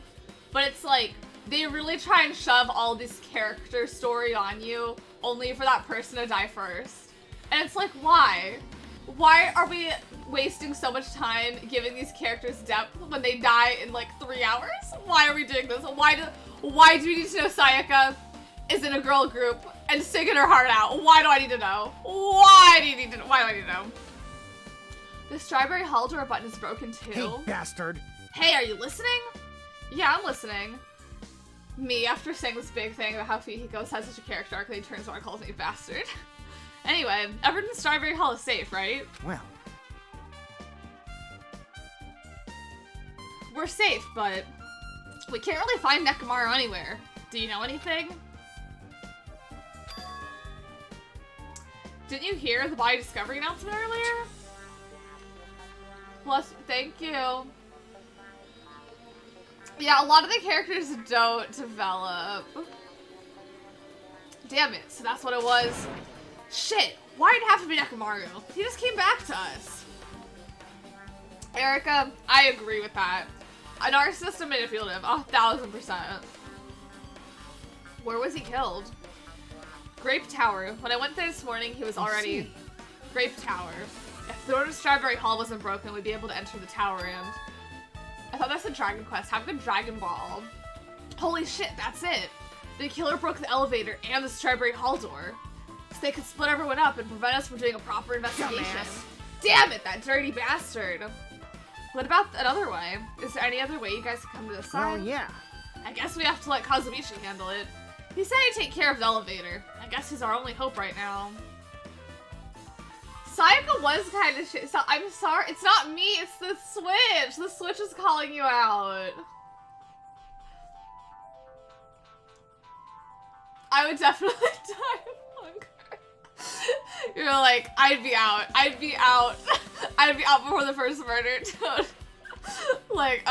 but it's like, they really try and shove all this character story on you, only for that person to die first. And it's like, why? Why are we wasting so much time giving these characters depth when they die in like 3 hours? Why are we doing this? Why do we need to know Sayaka is in a girl group and singing her heart out? Why do I need to know? Why do I need to know? The Strawberry Hall door button is broken too. Hey, bastard. Hey, are you listening? Yeah, I'm listening. Me, after saying this big thing about how Fujihiko has such a character arc, he turns around and calls me bastard. Anyway, everyone in Strawberry Hall is safe, right? Well. We're safe, but we can't really find Nekomaru anywhere. Do you know anything? Didn't you hear the body discovery announcement earlier? Plus, thank you. Yeah, a lot of the characters don't develop. Damn it, so that's what it was. Shit, why did it have to be Nekomaru? He just came back to us. Erica, I agree with that. A narcissist and manipulative, 1000%. Where was he killed? Grape Tower. When I went there this morning, he was already... Grape Tower. If the door to Strawberry Hall wasn't broken, we'd be able to enter the tower and... I thought that's a Dragon Quest. Have a good Dragon Ball. Holy shit, that's it. The killer broke the elevator and the Strawberry Hall door. So they could split everyone up and prevent us from doing a proper investigation. Damn it, that dirty bastard. What about another way? Is there any other way you guys can come to this side? Oh, yeah. I guess we have to let Kazumichi handle it. He said he'd take care of the elevator. I guess he's our only hope right now. Sayaka was kind of shit. So I'm sorry. It's not me. It's the Switch. The Switch is calling you out. I would definitely die of hunger. You're like, I'd be out. I'd be out. I'd be out before the first murder. Like,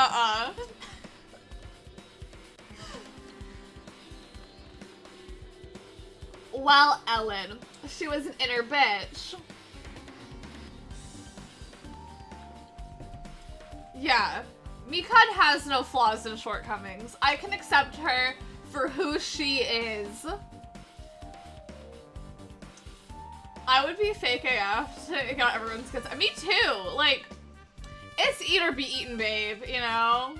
Well, Ellen, she was an inner bitch. Yeah, Mikon has no flaws and shortcomings. I can accept her for who she is. I would be fake AF to get everyone's kids. Me too. Like, it's eat or be eaten, babe, you know?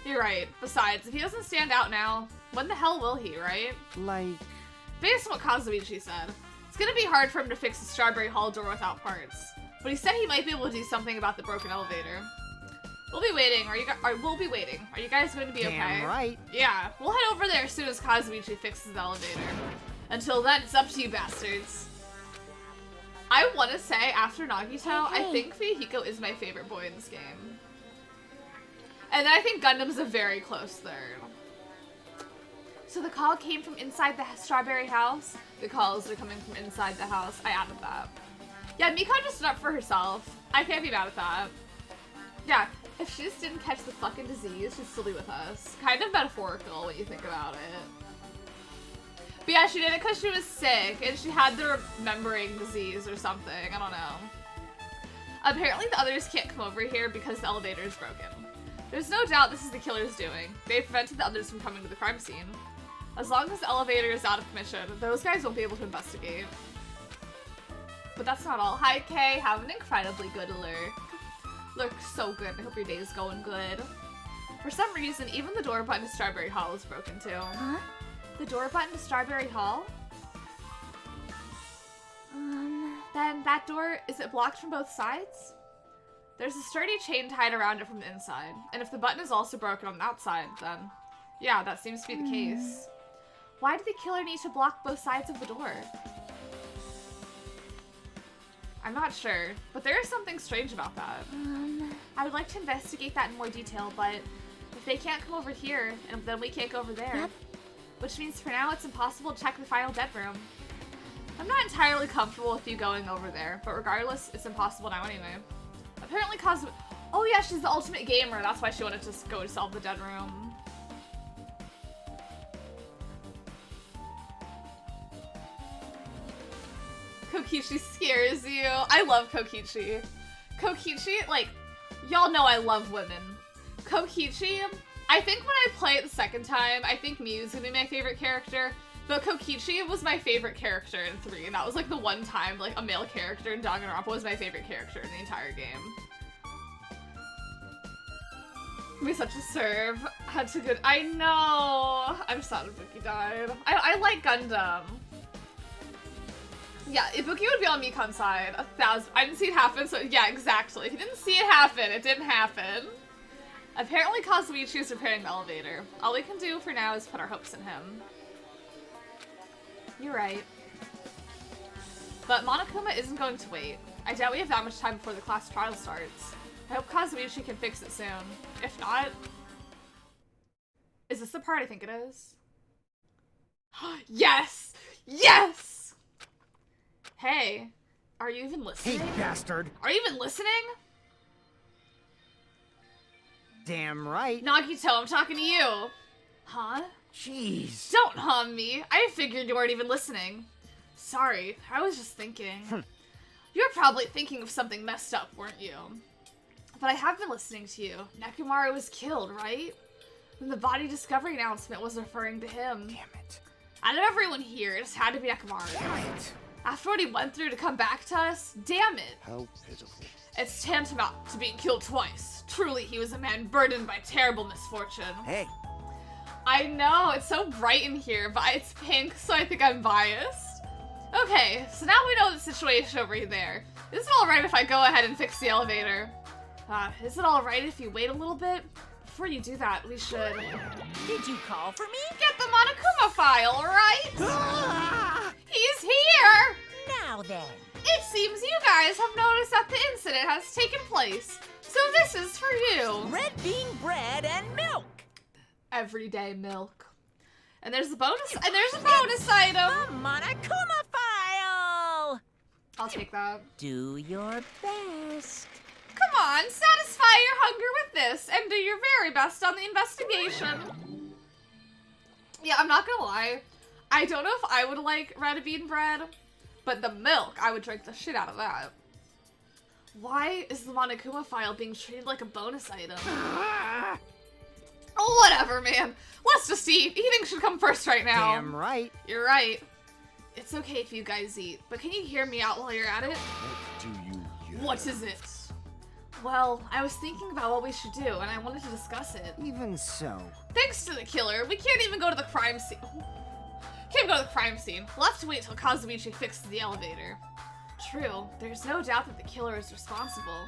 You're right. Besides, if he doesn't stand out now, when the hell will he, right? Like... Based on what Kazumichi said, it's gonna be hard for him to fix the Strawberry Hall door without parts. But he said he might be able to do something about the broken elevator. We'll be waiting. We'll be waiting. Are you guys going to be okay? Damn right. Yeah, we'll head over there as soon as Kazumichi fixes the elevator. Until then, it's up to you bastards. I want to say, after Nagito, I think Fujihiko is my favorite boy in this game. And then I think Gundam's a very close third. So the call came from inside the strawberry house? The calls are coming from inside the house. I added that. Yeah, Miko just stood up for herself. I can't be mad at that. Yeah, if she just didn't catch the fucking disease, she'd still be with us. Kind of metaphorical when you think about it. But yeah, she did it because she was sick, and she had the remembering disease or something. I don't know. Apparently the others can't come over here because the elevator is broken. There's no doubt this is the killer's doing. They prevented the others from coming to the crime scene. As long as the elevator is out of commission, those guys won't be able to investigate. But that's not all. Hi, Kay. Have an incredibly good lurk. Looks so good. I hope your day's going good. For some reason, even the door button to Strawberry Hall is broken too. Huh? The door button to Strawberry Hall? Then that door, is it blocked from both sides? There's a sturdy chain tied around it from the inside. And if the button is also broken on the outside, then yeah, that seems to be the case. Why did the killer need to block both sides of the door? I'm not sure, but there is something strange about that. I would like to investigate that in more detail, but if they can't come over here, and then we can't go over there. Yep. Which means for now it's impossible to check the final dead room. I'm not entirely comfortable with you going over there, but regardless, it's impossible now anyway. Apparently oh yeah, she's the ultimate gamer, that's why she wanted to just go to solve the dead room. Kokichi scares you. I love Kokichi. Kokichi, like, y'all know I love women. Kokichi, I think when I play it the second time, I think Miu's gonna be my favorite character, but Kokichi was my favorite character in 3, and that was like the one time like a male character in Danganronpa was my favorite character in the entire game. Be such a serve. Had to good. I know. I'm sad Ibuki died. I like Gundam. Yeah, Ibuki would be on Mikan's side. 1,000. I didn't see it happen, so yeah, exactly. If you didn't see it happen, it didn't happen. Apparently Kazuichi is repairing the elevator. All we can do for now is put our hopes in him. You're right. But Monokuma isn't going to wait. I doubt we have that much time before the class trial starts. I hope Kazuichi can fix it soon. If not... Is this the part I think it is? Yes! Yes! Hey, are you even listening? Hey, bastard! Are you even listening? Damn right. Nagito, I'm talking to you. Huh? Jeez. Don't hum me. I figured you weren't even listening. Sorry, I was just thinking. You were probably thinking of something messed up, weren't you? But I have been listening to you. Nekomaru was killed, right? And the body discovery announcement was referring to him. Damn it. Out of everyone here, it just had to be Nekomaru. Damn it. After what he went through to come back to us, damn it. How pitiful. It's tantamount to being killed twice. Truly, he was a man burdened by terrible misfortune. Hey. I know, it's so bright in here, but it's pink, so I think I'm biased. Okay, so now we know the situation over there. Is it alright if I go ahead and fix the elevator? Is it alright if you wait a little bit? Before you do that, we should... Did you call for me? Get the Monokuma file, right? He's here! Now then. It seems you guys have noticed that the incident has taken place, so this is for you. Red bean bread and milk. Everyday milk. And there's a bonus, item! The Monokuma file! I'll take that. Do your best. Come on, satisfy your hunger with this, and do your very best on the investigation. Yeah, I'm not gonna lie. I don't know if I would like red bean bread, but the milk, I would drink the shit out of that. Why is the Monokuma file being treated like a bonus item? Oh, whatever, man. Let's just eat. Eating should come first right now. Damn right. You're right. It's okay if you guys eat, but can you hear me out while you're at it? What do you hear? What is it? Well, I was thinking about what we should do, and I wanted to discuss it. Even so. Thanks to the killer, we can't even go to the crime scene. Can't go to the crime scene. We'll have to wait till Kazuichi fixes the elevator. True, there's no doubt that the killer is responsible,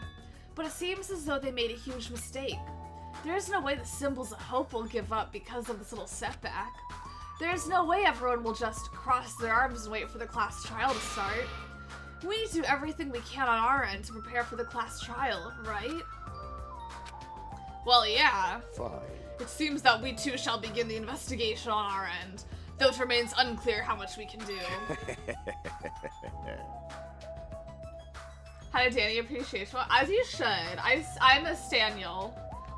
but it seems as though they made a huge mistake. There is no way the symbols of hope will give up because of this little setback. There is no way everyone will just cross their arms and wait for the class trial to start. We need to do everything we can on our end to prepare for the class trial, right? Well, yeah. Fine. It seems that we too shall begin the investigation on our end, though it remains unclear how much we can do. Hi, Danny Appreciation. Well, as you should. I'm a Staniel.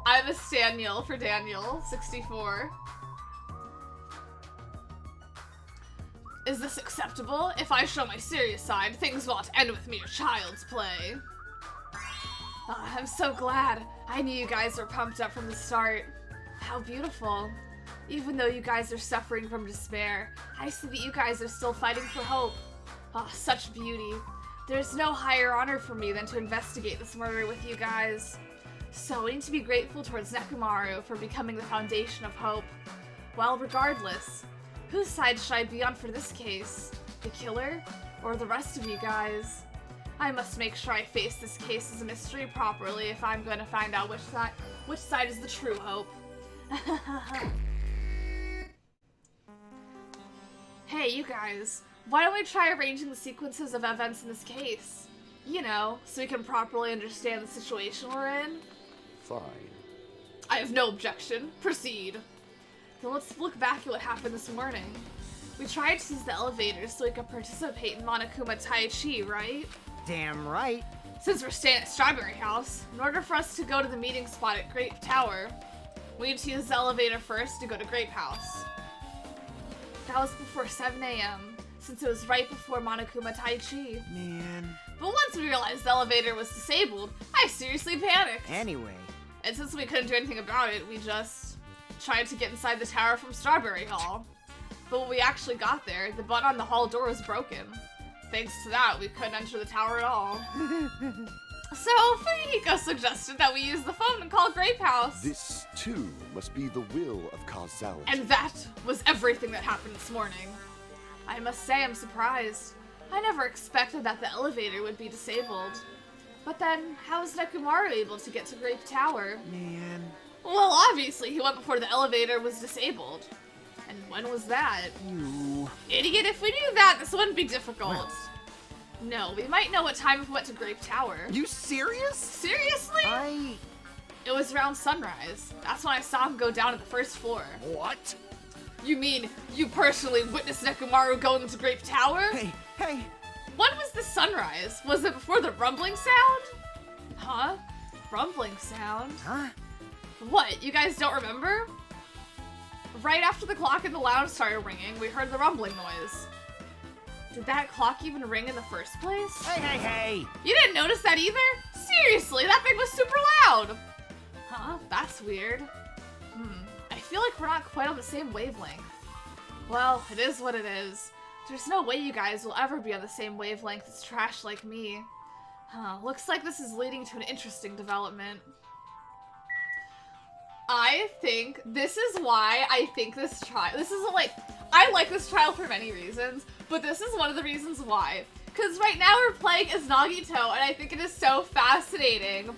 I'm a Staniel for Daniel, 64. Is this acceptable? If I show my serious side, things will not end with mere child's play. Oh, I'm so glad. I knew you guys were pumped up from the start. How beautiful. Even though you guys are suffering from despair, I see that you guys are still fighting for hope. Oh, such beauty. There's no higher honor for me than to investigate this murder with you guys. So we need to be grateful towards Nekomaru for becoming the foundation of hope. Well, regardless, whose side should I be on for this case? The killer? Or the rest of you guys? I must make sure I face this case as a mystery properly if I'm going to find out which side is the true hope. Hey, you guys. Why don't we try arranging the sequences of events in this case? You know, so we can properly understand the situation we're in? Fine. I have no objection. Proceed. Then let's look back at what happened this morning. We tried to use the elevator so we could participate in Monokuma Tai Chi, right? Damn right. Since we're staying at Strawberry House, in order for us to go to the meeting spot at Grape Tower, we need to use the elevator first to go to Grape House. That was before 7 a.m., since it was right before Monokuma Tai Chi. Man. But once we realized the elevator was disabled, I seriously panicked. Anyway. And since we couldn't do anything about it, we just tried to get inside the tower from Strawberry Hall. But when we actually got there, the button on the hall door was broken. Thanks to that, we couldn't enter the tower at all. So, Fuyuhiko suggested that we use the phone and call Grape House. This, too, must be the will of causality. And that was everything that happened this morning. I must say I'm surprised. I never expected that the elevator would be disabled. But then, how was Nekomaru able to get to Grape Tower? Man. Well, obviously, he went before the elevator was disabled. And when was that? You. Idiot, if we knew that, this wouldn't be difficult. No, we might know what time we went to Grape Tower. You serious? Seriously? It was around sunrise. That's when I saw him go down to the first floor. What? You mean you personally witnessed Nekomaru going to Grape Tower? Hey. When was the sunrise? Was it before the rumbling sound? Huh? Rumbling sound? Huh? What, you guys don't remember? Right after the clock in the lounge started ringing, we heard the rumbling noise. Did that clock even ring in the first place? Hey! You didn't notice that either? Seriously, that thing was super loud! Huh? That's weird. I feel like we're not quite on the same wavelength. Well, it is what it is. There's no way you guys will ever be on the same wavelength as trash like me. Looks like this is leading to an interesting development. I think this is why I think this trial, I like this trial for many reasons, but this is one of the reasons why. Because right now we're playing as Nagito, and I think it is so fascinating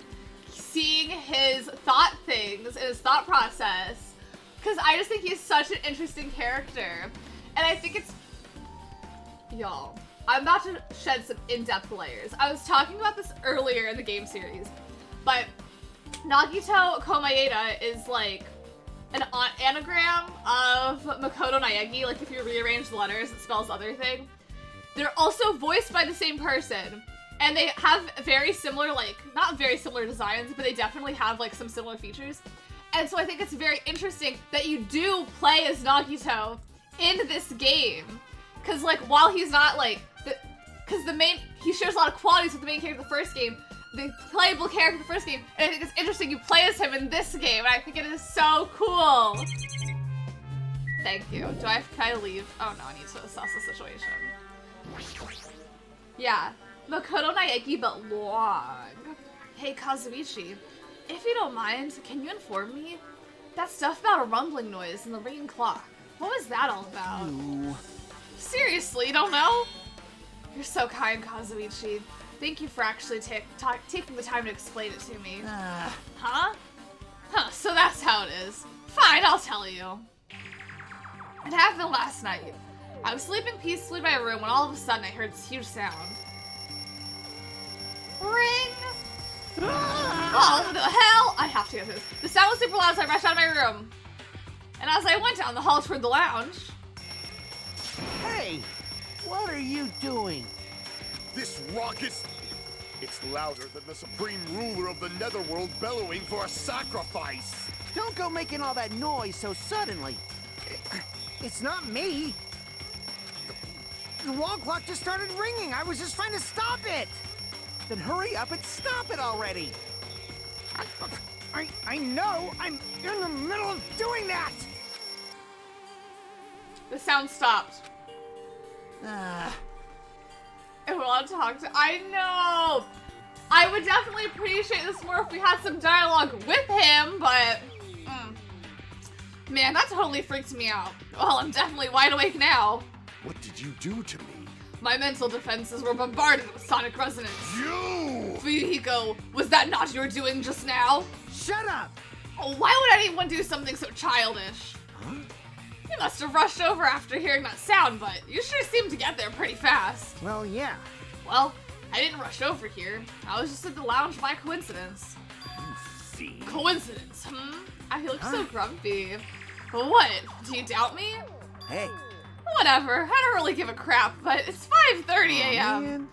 seeing his thought things and his thought process. Because I just think he's such an interesting character. And I think it's... Y'all, I'm about to shed some in-depth layers. I was talking about this earlier in the game series, but Nagito Komaeda is like an anagram of Makoto Naegi. Like if you rearrange the letters, it spells other thing. They're also voiced by the same person, and they have very similar, like, not very similar designs, but they definitely have like some similar features. And so I think it's very interesting that you do play as Nagito in this game. Cause like while he's not like, he shares a lot of qualities with the main character of the first game, the playable character of the first game, and I think it's interesting you play as him in this game, and I think it is so cool. Thank you. Can I leave? Oh no, I need to assess the situation. Yeah, Makoto Naegi, but long. Hey Kazuichi, if you don't mind, can you inform me? That stuff about a rumbling noise and the ringing clock, what was that all about? You. Seriously, you don't know? You're so kind, Kazuichi. Thank you for actually taking the time to explain it to me. Huh? Huh, so that's how it is. Fine, I'll tell you. It happened last night. I was sleeping peacefully in my room when all of a sudden I heard this huge sound. Ring! Oh, what the hell? I have to get this. The sound was super loud, so I rushed out of my room. And as I went down the hall toward the lounge... Hey, what are you doing? This raucous... It's louder than the supreme ruler of the netherworld bellowing for a sacrifice. Don't go making all that noise so suddenly. It's not me. The wall clock just started ringing. I was just trying to stop it. Then hurry up and stop it already. I know. I'm in the middle of doing that. The sound stopped. Ah. And we're allowed to talk to... I know! I would definitely appreciate this more if we had some dialogue with him, but... Man, that totally freaked me out. Well, I'm definitely wide awake now. What did you do to me? My mental defenses were bombarded with sonic resonance. You! Fuyuhiko, was that not your doing just now? Shut up. Oh, why would anyone do something so childish? Huh? You must have rushed over after hearing that sound, but you sure seemed to get there pretty fast. Well, yeah. Well, I didn't rush over here. I was just at the lounge by coincidence. See? Coincidence, I look so grumpy. What? Do you doubt me? Hey. Whatever. I don't really give a crap, but it's 5:30 a.m.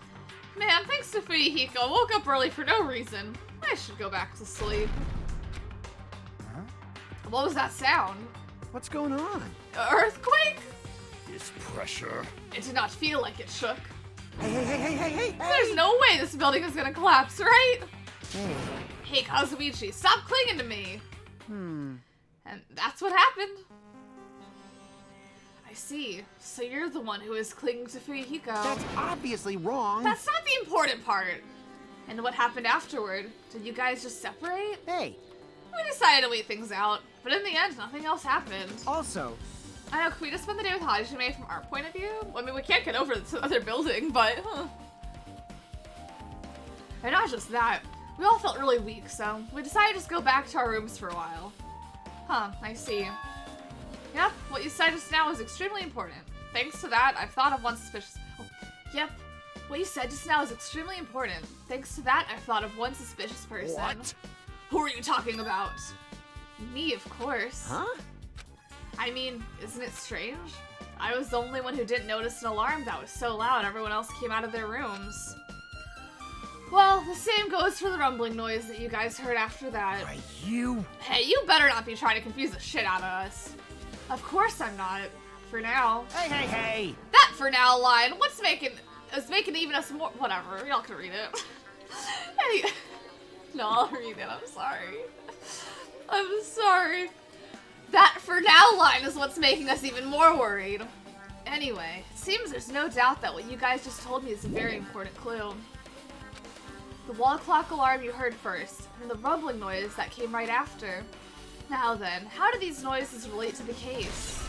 Man, thanks to Fuyuhiko, I woke up early for no reason. I should go back to sleep. Huh? What was that sound? What's going on? Earthquake? This pressure. It did not feel like it shook. Hey. There's no way this building is gonna collapse, right? Hey, Kazuichi, stop clinging to me. And that's what happened. I see. So you're the one who is clinging to Fuyuhiko. That's obviously wrong. That's not the important part. And what happened afterward? Did you guys just separate? Hey, We decided to wait things out, but in the end, nothing else happened. Also, I know, can we just spend the day with Hajime from our point of view? I mean, we can't get over to the other building, but... And not just that, we all felt really weak, so we decided to just go back to our rooms for a while. Huh, I see. Yep, what you said just now is extremely important. Thanks to that, I've thought of one suspicious... Oh, yep, what you said just now is extremely important. Thanks to that, I've thought of one suspicious person. What? Who are you talking about? Me, of course. huh? I mean, isn't it strange? I was the only one who didn't notice an alarm that was so loud everyone else came out of their rooms. Well, the same goes for the rumbling noise that you guys heard after that. Are you? Hey, you better not be trying to confuse the shit out of us. Of course I'm not. For now. Hey! That for now line, what's making even us more... Whatever, y'all can read it. Anyway, no, I'll read it, I'm sorry. I'm sorry. That for now line is what's making us even more worried. Anyway, it seems there's no doubt that what you guys just told me is a very important clue. The wall clock alarm you heard first, and the rumbling noise that came right after. Now then, how do these noises relate to the case?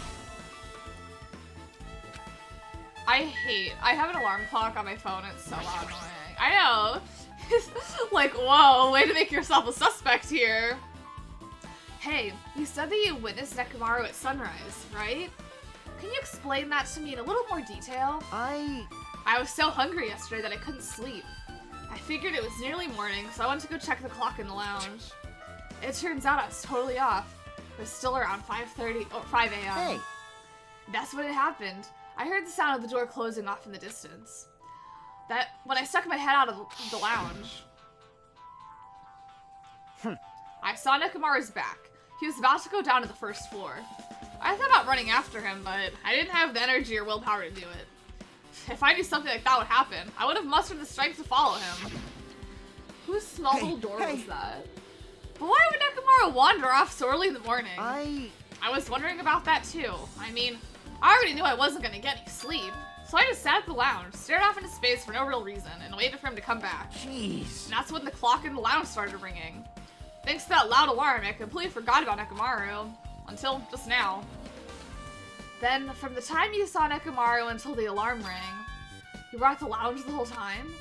I have an alarm clock on my phone, it's so loud and annoying. I know! Like, whoa, way to make yourself a suspect here. Hey, you said that you witnessed Nekomaru at sunrise, right? Can you explain that to me in a little more detail? I was so hungry yesterday that I couldn't sleep. I figured it was nearly morning, so I went to go check the clock in the lounge. It turns out I was totally off. It was still around 5:30 or 5 a.m. Hey! That's when it happened. I heard the sound of the door closing off in the distance. When I stuck my head out of the lounge. I saw Nekomaru's back. He was about to go down to the first floor. I thought about running after him, but I didn't have the energy or willpower to do it. If I knew something like that would happen, I would have mustered the strength to follow him. Whose small little door was that? But why would Nekomaru wander off so early in the morning? I was wondering about that too. I mean, I already knew I wasn't gonna get any sleep, so I just sat at the lounge, stared off into space for no real reason, and waited for him to come back. Jeez. And that's when the clock in the lounge started ringing. Thanks to that loud alarm, I completely forgot about Nekomaru. Until just now. Then, from the time you saw Nekomaru until the alarm rang, you were at the lounge the whole time?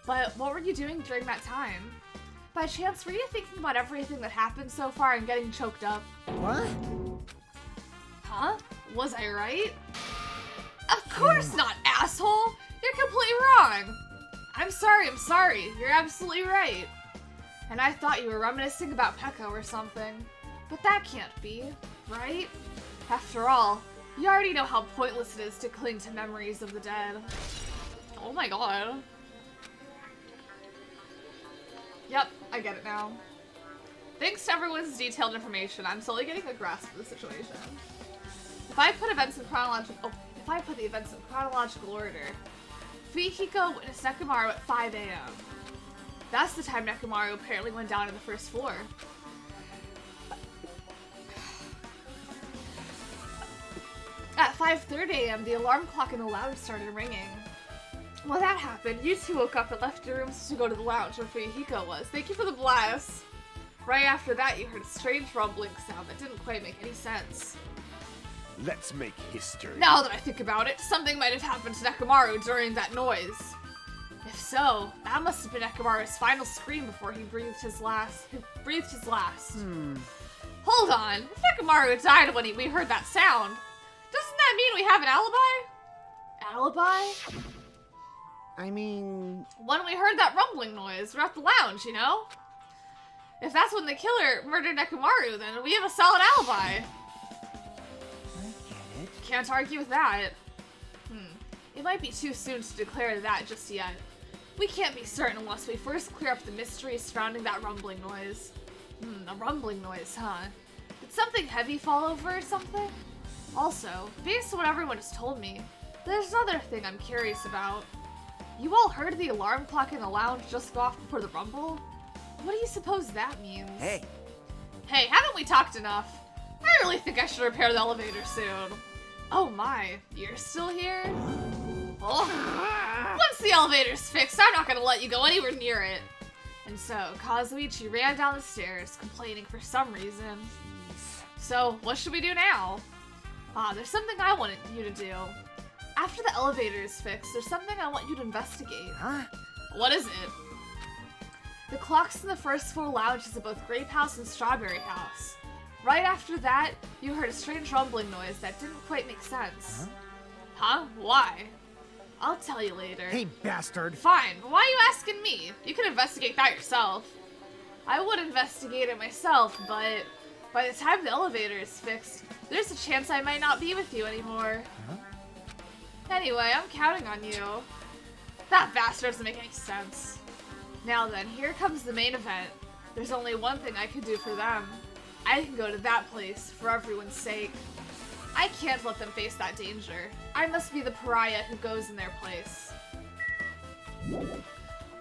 But what were you doing during that time? By chance, were you thinking about everything that happened so far and getting choked up? What? Huh? Was I right? Of course not, asshole! You're completely wrong! I'm sorry, you're absolutely right. And I thought you were reminiscing about Pekka or something. But that can't be, right? After all, you already know how pointless it is to cling to memories of the dead. Oh my god. Yep, I get it now. Thanks to everyone's detailed information, I'm slowly getting a grasp of the situation. If I put the events in chronological order, Fuyuhiko witnessed Nekomaru at 5 a.m. That's the time Nekomaru apparently went down to the first floor. At 5:30 a.m., the alarm clock in the lounge started ringing. When that happened, you two woke up and left your rooms to go to the lounge where Fuyuhiko was. Thank you for the blast. Right after that, you heard a strange rumbling sound that didn't quite make any sense. Let's make history. Now that I think about it, something might have happened to Nekomaru during that noise. If so, that must have been Nekomaru's final scream before he breathed his last. Hold on, if Nekomaru died when we heard that sound, doesn't that mean we have an alibi? Alibi? I mean... When we heard that rumbling noise, we're at the lounge, you know? If that's when the killer murdered Nekomaru, then we have a solid alibi. I get it. Can't argue with that. It might be too soon to declare that just yet. We can't be certain unless we first clear up the mystery surrounding that rumbling noise. A rumbling noise, huh? Did something heavy fall over or something? Also, based on what everyone has told me, there's another thing I'm curious about. You all heard the alarm clock in the lounge just go off before the rumble? What do you suppose that means? Hey. Hey, haven't we talked enough? I really think I should repair the elevator soon. Oh my, you're still here? Oh. Once the elevator's fixed, I'm not gonna let you go anywhere near it. And so, Kazuichi ran down the stairs, complaining for some reason. So, what should we do now? There's something I want you to do. After the elevator is fixed, there's something I want you to investigate. Huh? What is it? The clocks in the first floor lounges of both Grape House and Strawberry House. Right after that, you heard a strange rumbling noise that didn't quite make sense. Huh? Why? I'll tell you later. Hey, bastard. Fine, but why are you asking me? You can investigate that yourself. I would investigate it myself, but by the time the elevator is fixed, there's a chance I might not be with you anymore. Anyway, I'm counting on you. That bastard doesn't make any sense. Now then, here comes the main event. There's only one thing I can do for them. I can go to that place for everyone's sake. I can't let them face that danger. I must be the pariah who goes in their place.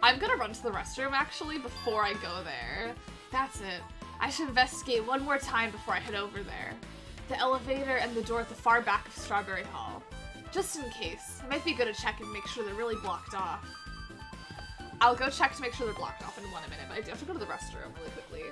I'm gonna run to the restroom actually before I go there. That's it. I should investigate one more time before I head over there. The elevator and the door at the far back of Strawberry Hall. Just in case. It might be good to check and make sure they're really blocked off. I'll go check to make sure they're blocked off in 1 minute, but I do have to go to the restroom really quickly.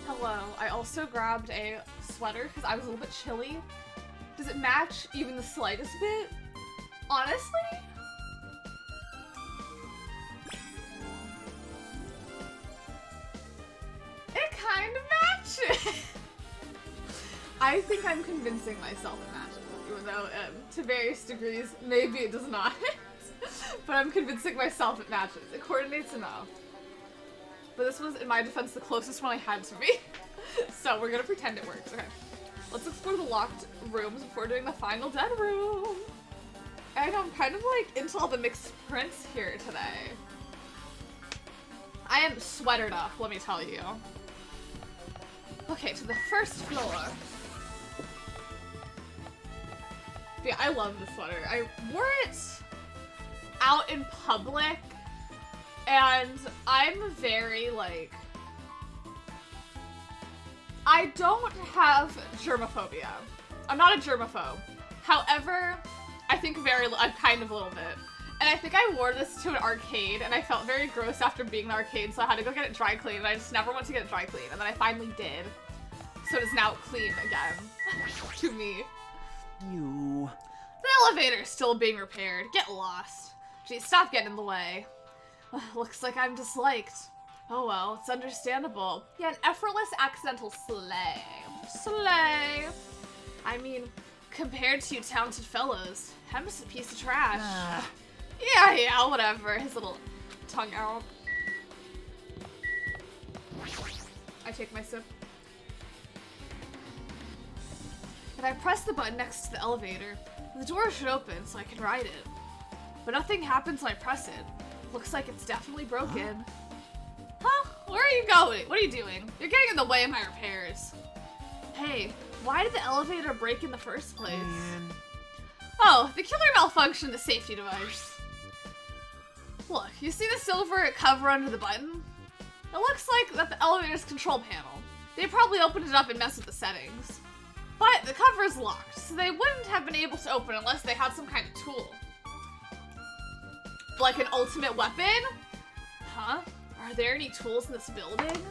Hello. I also grabbed a sweater because I was a little bit chilly. Does it match even the slightest bit? Honestly? It kind of matches. I think I'm convincing myself it matches, even though to various degrees, maybe it does not. But I'm convincing myself it matches. It coordinates enough. But this was, in my defense, the closest one I had to me. So we're gonna pretend it works. Okay. Let's explore the locked rooms before doing the final dead room. And I'm kind of like into all the mixed prints here today. I am sweatered up, let me tell you. Okay, to the first floor. Yeah, I love this sweater. I wore it out in public, and I'm very, like, I don't have germophobia. I'm not a germaphobe. However, I think I'm kind of a little bit. And I think I wore this to an arcade, and I felt very gross after being in the arcade, so I had to go get it dry cleaned, and I just never went to get it dry cleaned, and then I finally did. So it is now clean again. To me. You... The elevator is still being repaired. Get lost. Geez, stop getting in the way. Looks like I'm disliked. Oh well, it's understandable. Yeah, an effortless accidental slay. Slay! I mean, compared to you talented fellows, I'm just a piece of trash. Yeah, whatever. His little tongue out. I take my sip. And I press the button next to the elevator. The door should open so I can ride it. But nothing happens when I press it. Looks like it's definitely broken. Huh? Where are you going? What are you doing? You're getting in the way of my repairs. Hey, why did the elevator break in the first place? Oh, the killer malfunctioned the safety device. Look, you see the silver cover under the button? It looks like that the elevator's control panel. They probably opened it up and messed with the settings. But the cover is locked, so they wouldn't have been able to open unless they had some kind of tool. Like an ultimate weapon? Huh? Are there any tools in this building?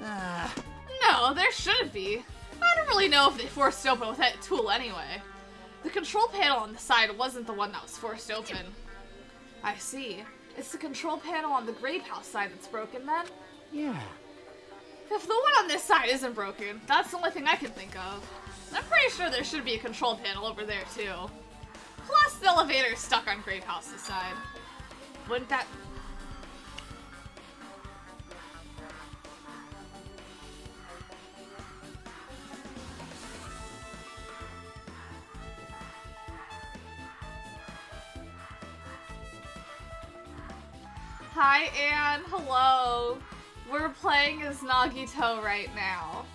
No, there shouldn't be. I don't really know if they forced it open with that tool anyway. The control panel on the side wasn't the one that was forced open. I see. It's the control panel on the grape house side that's broken then? Yeah. If the one on this side isn't broken, that's the only thing I can think of. I'm pretty sure there should be a control panel over there too. Plus the elevator is stuck on grape house's side. Wouldn't that... Hi, Anne. Hello. We're playing as Nagito right now.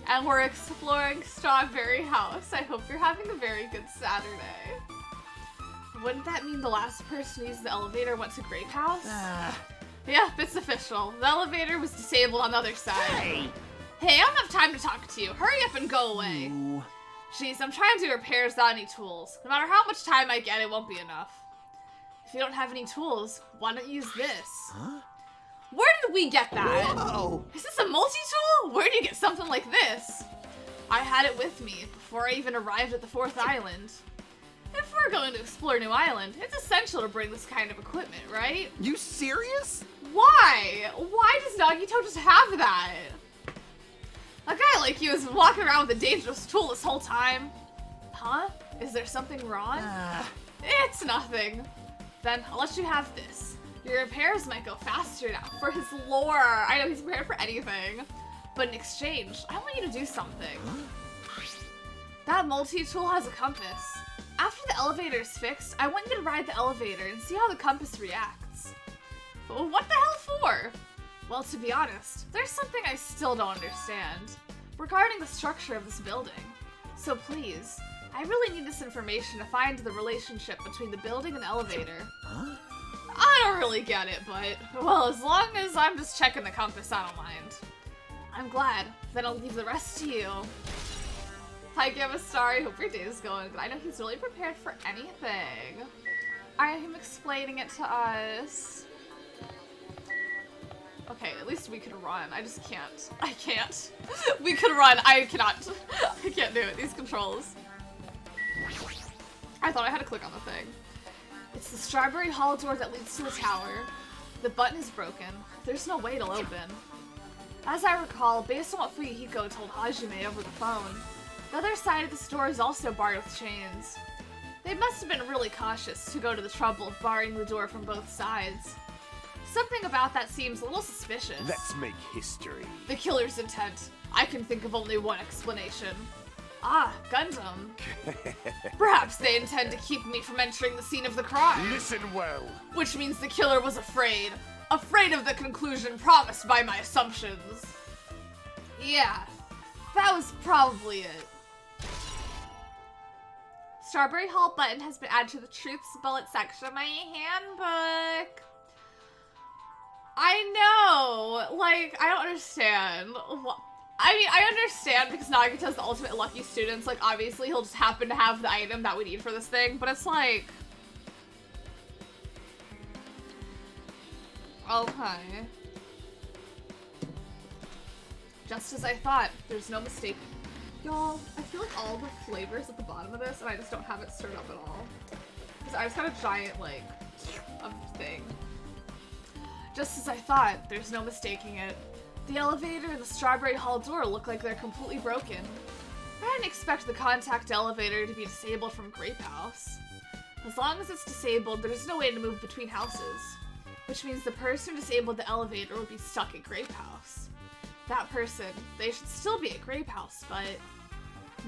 And we're exploring Strawberry House. I hope you're having a very good Saturday. Wouldn't that mean the last person who used the elevator went to Grape House? Yeah, it's official. The elevator was disabled on the other side. Hey, I don't have time to talk to you. Hurry up and go away. Ooh. Jeez, I'm trying to do repairs without any tools. No matter how much time I get, it won't be enough. If you don't have any tools, why don't you use this? Huh? Where did we get that? Whoa! Is this a multi-tool? Where do you get something like this? I had it with me before I even arrived at the 4th island. If we're going to explore a new island, it's essential to bring this kind of equipment, right? You serious? Why? Why does Nagito just have that? A guy like you is walking around with a dangerous tool this whole time. Huh? Is there something wrong? It's nothing. Then I'll let you have this. Your repairs might go faster now. For his lore, I know he's prepared for anything. But in exchange, I want you to do something. That multi-tool has a compass. After the elevator is fixed, I want you to ride the elevator and see how the compass reacts. But what the hell for? Well, to be honest, there's something I still don't understand regarding the structure of this building. So please, I really need this information to find the relationship between the building and the elevator. Huh? I don't really get it, but, well, as long as I'm just checking the compass, I don't mind. I'm glad. Then I'll leave the rest to you. Hi, Give a Star. I hope your day is going good. I know he's really prepared for anything. I am explaining it to us. Okay, at least we can run. I just can't. I can't. We can run. I cannot. I can't do it. These controls. I thought I had to click on the thing. It's the Strawberry Hall door that leads to the tower. The button is broken. There's no way it'll open. As I recall, based on what Fuyuhiko told Hajime over the phone, the other side of this door is also barred with chains. They must have been really cautious to go to the trouble of barring the door from both sides. Something about that seems a little suspicious. Let's make history. The killer's intent. I can think of only one explanation. Ah, Gundam. Perhaps they intend to keep me from entering the scene of the crime. Listen well. Which means the killer was afraid. Afraid of the conclusion promised by my assumptions. Yeah, that was probably it. Strawberry Hall button has been added to the Truths Bullet section of my handbook. I know, like, I don't understand. I mean, I understand because Nagita's the ultimate lucky student, so, like, obviously he'll just happen to have the item that we need for this thing, but it's like... Okay. Just as I thought, there's no mistake. Y'all, I feel like all the flavors at the bottom of this, and I just don't have it stirred up at all. Because I just got a giant, like, of thing. Just as I thought, there's no mistaking it. The elevator and the Strawberry Hall door look like they're completely broken. I didn't expect the contact elevator to be disabled from Grape House. As long as it's disabled, there's no way to move between houses. Which means the person who disabled the elevator would be stuck at Grape House. That person, they should still be at Grape House, but...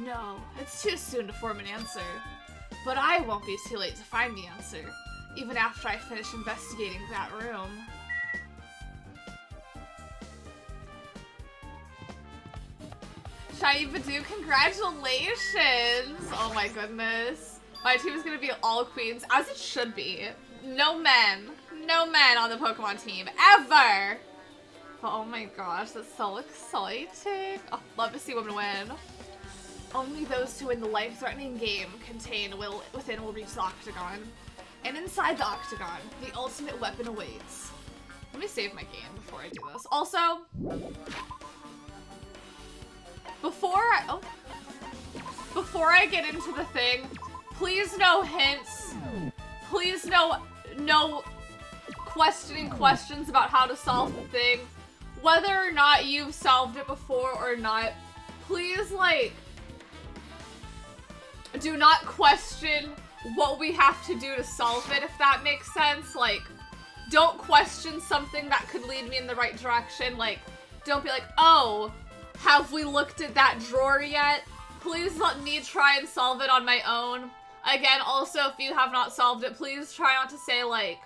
No, it's too soon to form an answer. But I won't be too late to find the answer, even after I finish investigating that room. Shiny Badoo, congratulations! Oh my goodness. My team is gonna be all queens, as it should be. No men. No men on the Pokemon team, ever! But oh my gosh, that's so exciting. Oh, love to see women win. Only those who win the life-threatening game contained within will reach the Octagon. And inside the Octagon, the ultimate weapon awaits. Let me save my game before I do this. Also, before I get into the thing, please no hints. Please no questioning questions about how to solve the thing. Whether or not you've solved it before or not, please, like, do not question what we have to do to solve it, if that makes sense. Like, don't question something that could lead me in the right direction. Like, don't be like, oh, have we looked at that drawer yet? Please let me try and solve it on my own. Again, also, if you have not solved it, please try not to say, like,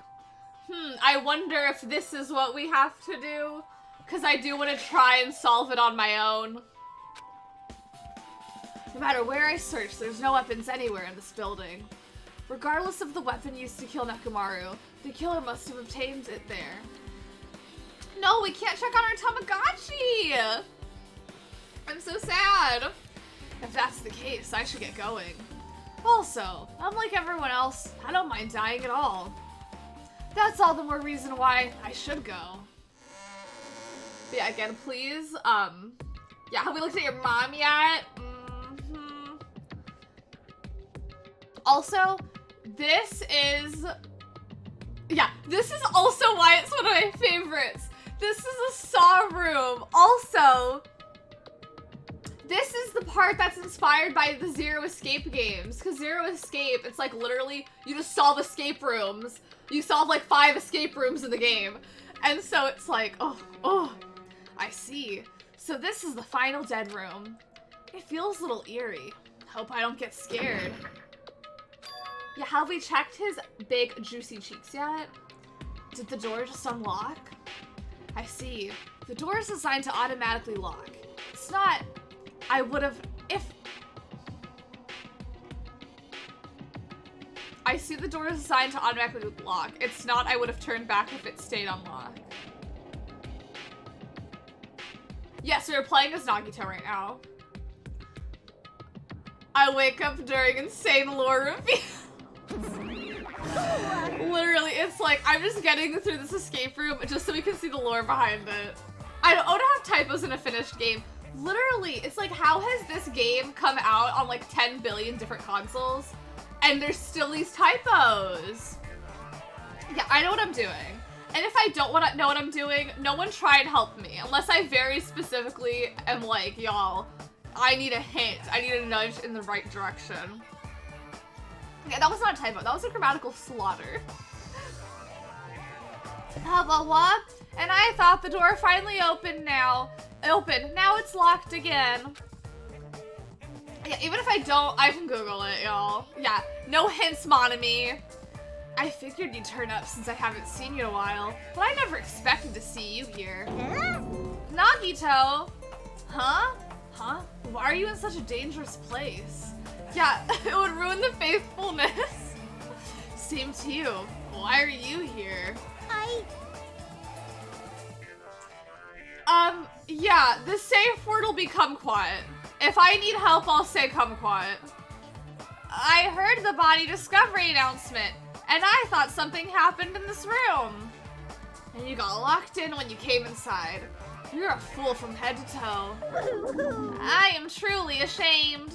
I wonder if this is what we have to do. Because I do want to try and solve it on my own. No matter where I search, there's no weapons anywhere in this building. Regardless of the weapon used to kill Nekomaru, the killer must have obtained it there. No, we can't check on our Tamagotchi! I'm so sad. If that's the case, I should get going. Also, unlike everyone else, I don't mind dying at all. That's all the more reason why I should go. But yeah, again, please, yeah, have we looked at your mom yet? Also, this is also why it's one of my favorites. This is a Saw room. Also, this is the part that's inspired by the Zero Escape games. Because Zero Escape, it's like literally, you just solve escape rooms. You solve like 5 escape rooms in the game. And so it's like, oh, I see. So this is the final dead room. It feels a little eerie. Hope I don't get scared. Yeah, have we checked his big juicy cheeks yet? Did the door just unlock? I see. The door is designed to automatically lock. It's not... I would have... If... I see the door is designed to automatically lock. It's not I would have turned back if it stayed unlocked. Yes, we're playing as Nagito right now. I wake up during insane lore reveal. Literally, it's like, I'm just getting through this escape room just so we can see the lore behind it. I don't have typos in a finished game. Literally, it's like, how has this game come out on like 10 billion different consoles and there's still these typos? Yeah, I know what I'm doing. And if I don't know what I'm doing, no one try and help me. Unless I very specifically am like, y'all, I need a hint. I need a nudge in the right direction. Yeah, that was not a typo. That was a grammatical slaughter. Blah, blah, blah. And I thought the door finally opened now. Now it's locked again. Yeah, even if I don't, I can Google it, y'all. Yeah, no hints, Monami. I figured you'd turn up since I haven't seen you in a while, but I never expected to see you here. Nagito! Huh? Huh? Why are you in such a dangerous place? Yeah, it would ruin the faithfulness. Same to you. Why are you here? Yeah, the safe word will be come quiet. If I need help, I'll say come quiet. I heard the body discovery announcement, and I thought something happened in this room. And you got locked in when you came inside. You're a fool from head to toe. I am truly ashamed.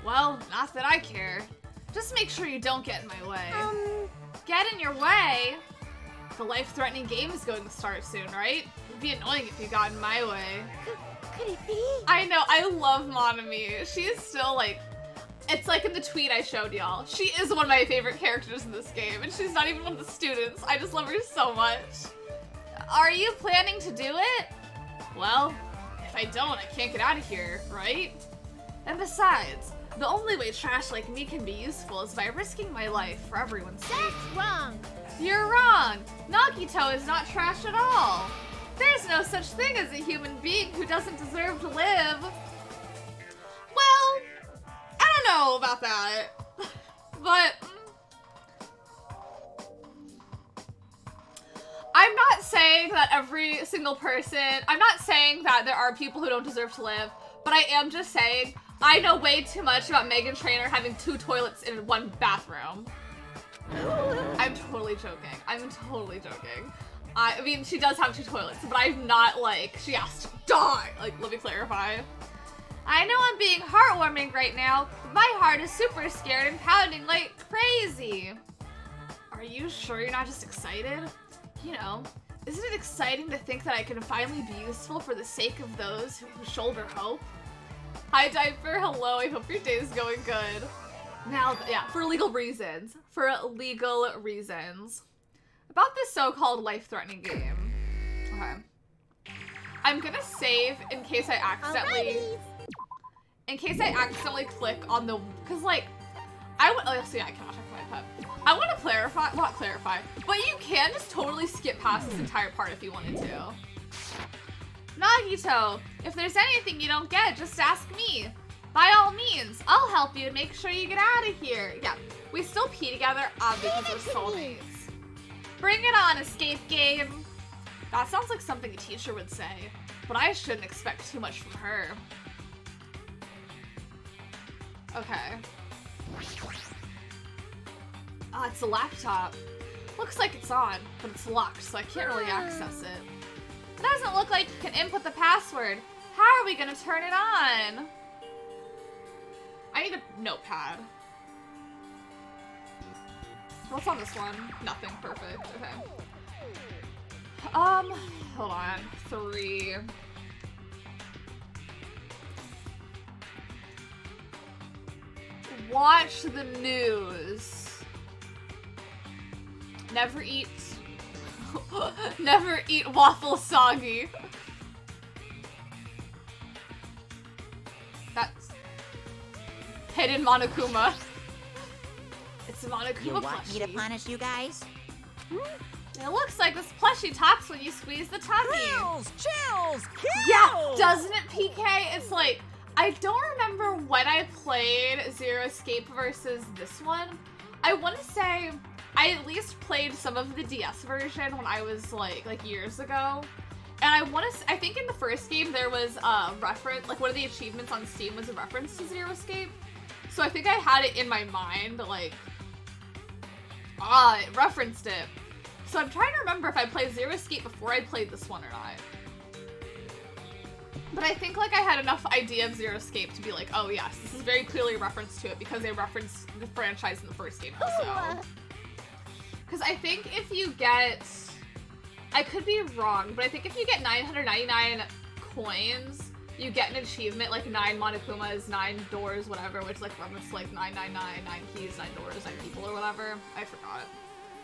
Well, not that I care. Just make sure you don't get in my way. Get in your way? The life-threatening game is going to start soon, right? It'd be annoying if you got in my way. Could it be? I know, I love Monami. She is still like, it's like in the tweet I showed y'all. She is one of my favorite characters in this game, and she's not even one of the students. I just love her so much. Are you planning to do it? Well, if I don't, I can't get out of here, right? And besides, the only way trash like me can be useful is by risking my life for everyone's sake. That's wrong. You're wrong. Nagito is not trash at all. There's no such thing as a human being who doesn't deserve to live. Well, I don't know about that. But I'm not saying that every single person, I'm not saying that there are people who don't deserve to live, but I am just saying I know way too much about Meghan Trainor having 2 toilets in one bathroom. I'm totally joking. I'm totally joking. I mean, she does have 2 toilets, but I'm not like, she has to die. Like, let me clarify. I know I'm being heartwarming right now, but my heart is super scared and pounding like crazy. Are you sure you're not just excited? You know, isn't it exciting to think that I can finally be useful for the sake of those who shoulder hope? Hi, Diaper. Hello. I hope your day is going good. Now, yeah, for legal reasons. For legal reasons. About this so-called life-threatening game. Okay. I'm gonna save in case I accidentally click on the, cause like, let's see, I cannot check my pet. I want to clarify, well, not clarify, but you can just totally skip past this entire part if you wanted to. Nagito, if there's anything you don't get, just ask me. By all means, I'll help you and make sure you get out of here. Yeah, we still pee together, because we're soulmates. Bring it on, escape game. That sounds like something a teacher would say, but I shouldn't expect too much from her. Okay. Oh, it's a laptop. Looks like it's on, but it's locked, so I can't really access it. It doesn't look like you can input the password. How are we gonna turn it on? I need a notepad. What's on this one? Nothing. Perfect. Okay. Hold on. 3. Watch the news. Never eat. Never eat waffle soggy. That's hidden Monokuma. It's a Monokuma You want plushie. me to punish you guys? It looks like this plushie talks when you squeeze the tummy. Chills! Chills! Yeah, doesn't it, PK? It's like, I don't remember when I played Zero Escape versus this one. I want to say I at least played some of the DS version when I was like years ago. And I want to, I think in the first game there was a reference, like one of the achievements on Steam was a reference to Zero Escape. So I think I had it in my mind, like, Ah, it referenced it. So I'm trying to remember if I played Zero Escape before I played this one or not. But I think like I had enough idea of Zero Escape to be like, oh yes, this is very clearly a reference to it because they referenced the franchise in the first game also. Because I think if you get, I could be wrong, but I think if you get 999 coins, you get an achievement like 9 Monokumas, 9 doors, whatever, which like reference like 999, 9 keys, 9 doors, 9 people or whatever. I forgot.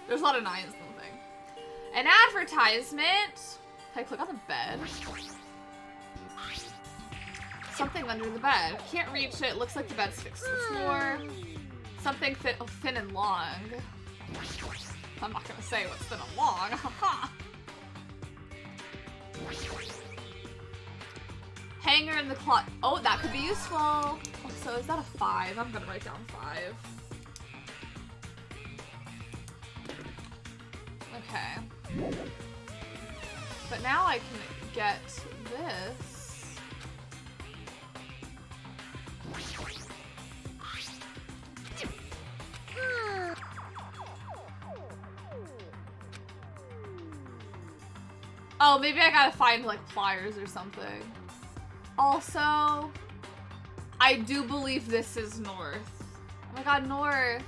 There's a lot of 9s in the thing. An advertisement. Can I click on the bed? Something under the bed. Can't reach it. Looks like the bed's fixed to the floor. Something thin and long. I'm not gonna say what's thin and long. Haha. Hanger in the closet. Oh, that could be useful. Oh, so is that a 5? I'm gonna write down 5. Okay. But now I can get this. Oh, maybe I gotta find like pliers or something. Also, I do believe this is north. Oh my god, north.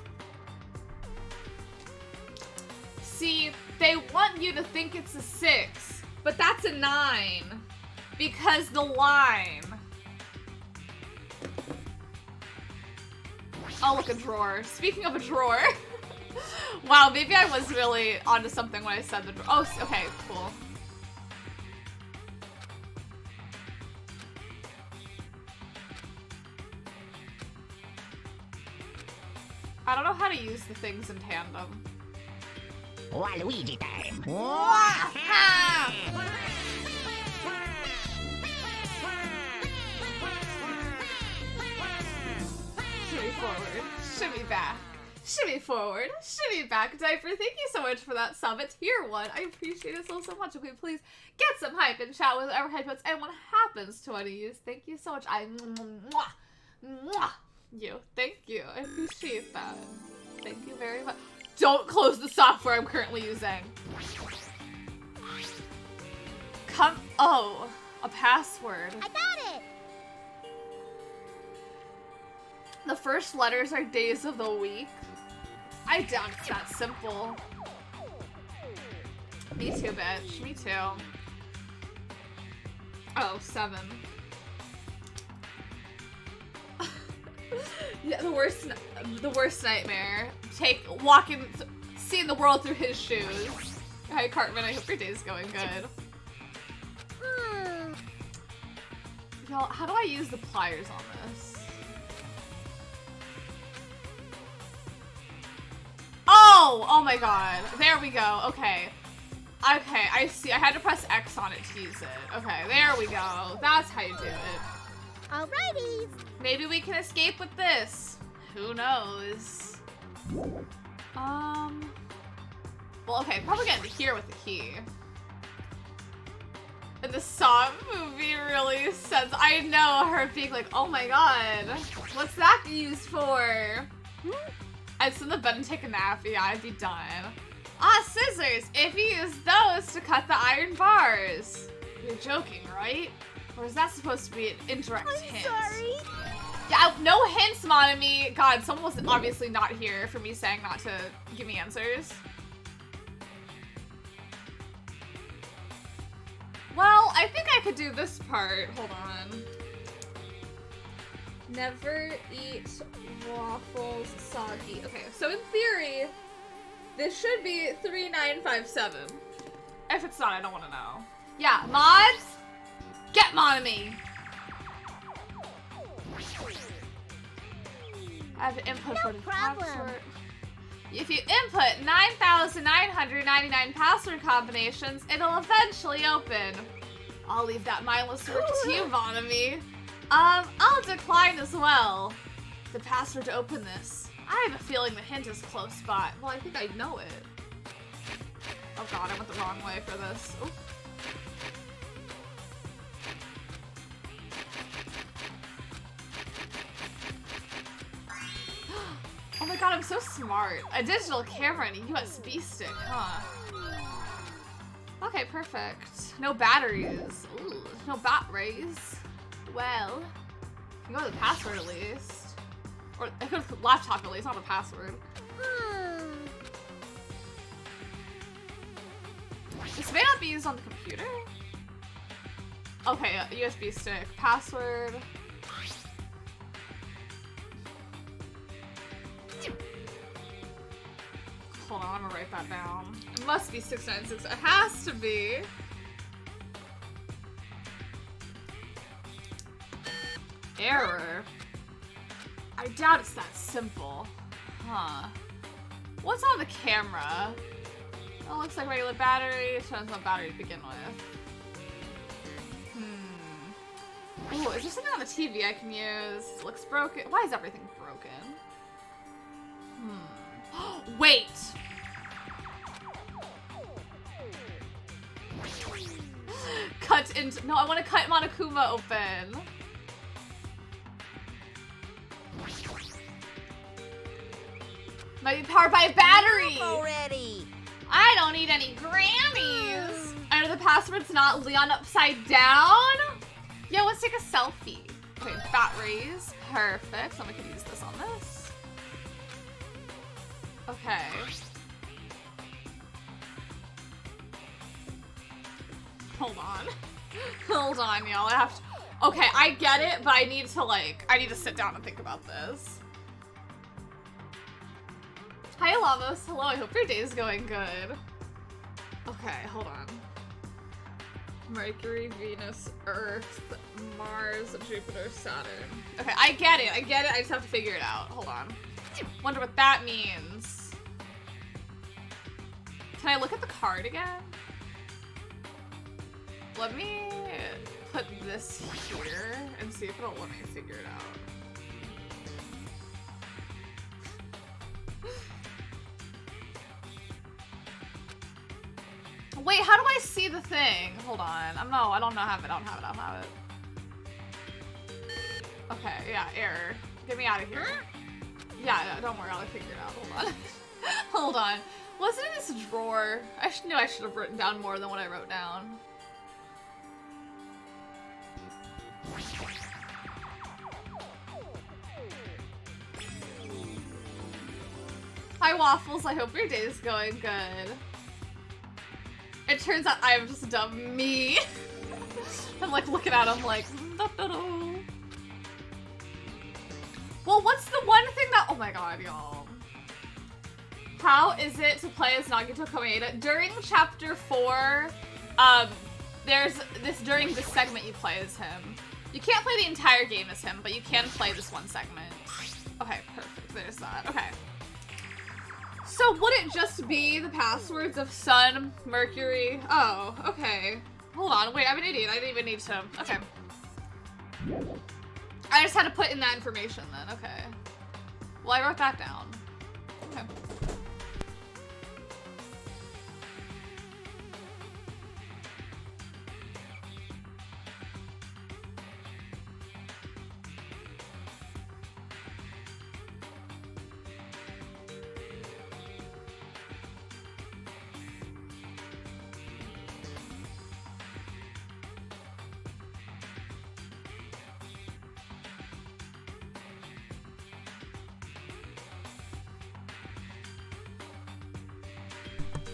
See, they want you to think it's a 6, but that's a 9 because the line. Oh, look, a drawer. Speaking of a drawer. Wow, maybe I was really onto something when I said the drawer. Oh, okay, cool. I don't know how to use the things in tandem. Waluigi time. Shimmy forward, shimmy back, shimmy forward, shimmy back. Diaper, thank you so much for that sub. It's tier 1. I appreciate it so much. Okay, please get some hype and chat with our headphones and what happens to one of you. Thank you so much. I mwah you. Thank you. I appreciate that. Thank you very much. Don't close the software I'm currently using. Oh, a password. I got it. The first letters are days of the week. I doubt it's that simple. Me too, bitch. Me too. Oh, 7. Yeah, the worst nightmare. Seeing the world through his shoes. Hi, Cartman. I hope your day's going good. Y'all, how do I use the pliers on this? Oh my god. There we go. Okay. Okay, I see. I had to press X on it to use it. Okay, there we go. That's how you do it. Alrighty. Maybe we can escape with this. Who knows? Well, okay, probably get into here with the key. And the Saw movie really says, I know, her being like, oh my god, what's that used for? I'd sit in the bed and take a nap. Yeah, I'd be done. Ah, scissors! If you use those to cut the iron bars. You're joking, right? Or is that supposed to be an indirect hint? Sorry. Yeah, no hints, Monami. God, someone was obviously not here for me saying not to give me answers. Well, I think I could do this part. Hold on. Never eat waffles soggy. Okay, so in theory, this should be 3957. If it's not, I don't want to know. Yeah, mods, get Monami. I have to input for the password. If you input 9,999 password combinations, it'll eventually open. I'll leave that mindless work to you, Monami. I'll decline as well. The password to open this. I have a feeling the hint is close by. Well, I think I know it. Oh god, I went the wrong way for this. Oop. Oh my god, I'm so smart. A digital camera and a USB stick, huh? Okay, perfect. No batteries. Ooh, no batteries. Well, you can go to the password at least. Or I go to the laptop at least, not the password. This may not be used on the computer. Okay, USB stick. Password. Hold on, I'm gonna write that down. It must be 696. It has to be. Error. I doubt it's that simple. Huh. What's on the camera? It looks like regular battery. It shows no battery to begin with. Oh, is there something on the TV I can use? It looks broken. Why is everything broken? Wait! Cut into- no, I want to cut Monokuma open. Might be powered by a battery! Already. I don't need any Grammys! Under the password's not Leon upside down? Yo, let's take a selfie. Okay, batteries. Perfect. Someone could use this on this. Okay. Hold on. Hold on, y'all. I have to... Okay, I get it, but I need to sit down and think about this. Hi, Alamos. Hello, I hope your day is going good. Okay, hold on. Mercury, Venus, Earth, Mars, Jupiter, Saturn. Okay, I get it, I just have to figure it out. Hold on. Wonder what that means. Can I look at the card again? Let me put this here and see if it'll let me figure it out. Wait, how do I see the thing? Hold on. I don't have it. Okay, yeah, error. Get me out of here. Yeah, no, don't worry, I'll figure it out. Hold on. Hold on. What's in this drawer? I knew I should have written down more than what I wrote down. Hi, Waffles. I hope your day is going good. It turns out I'm just dumb me. I'm like looking at him like, Well, what's the one thing that, oh my god, y'all. How is it to play as Nagito Komaeda? During chapter 4, during this segment you play as him. You can't play the entire game as him, but you can play this one segment. Okay, perfect, there's that, okay. So would it just be the passwords of Sun, Mercury? Oh, okay. Hold on, wait, I'm an idiot. I didn't even need to. Okay. I just had to put in that information then, okay. Well, I wrote that down. Okay.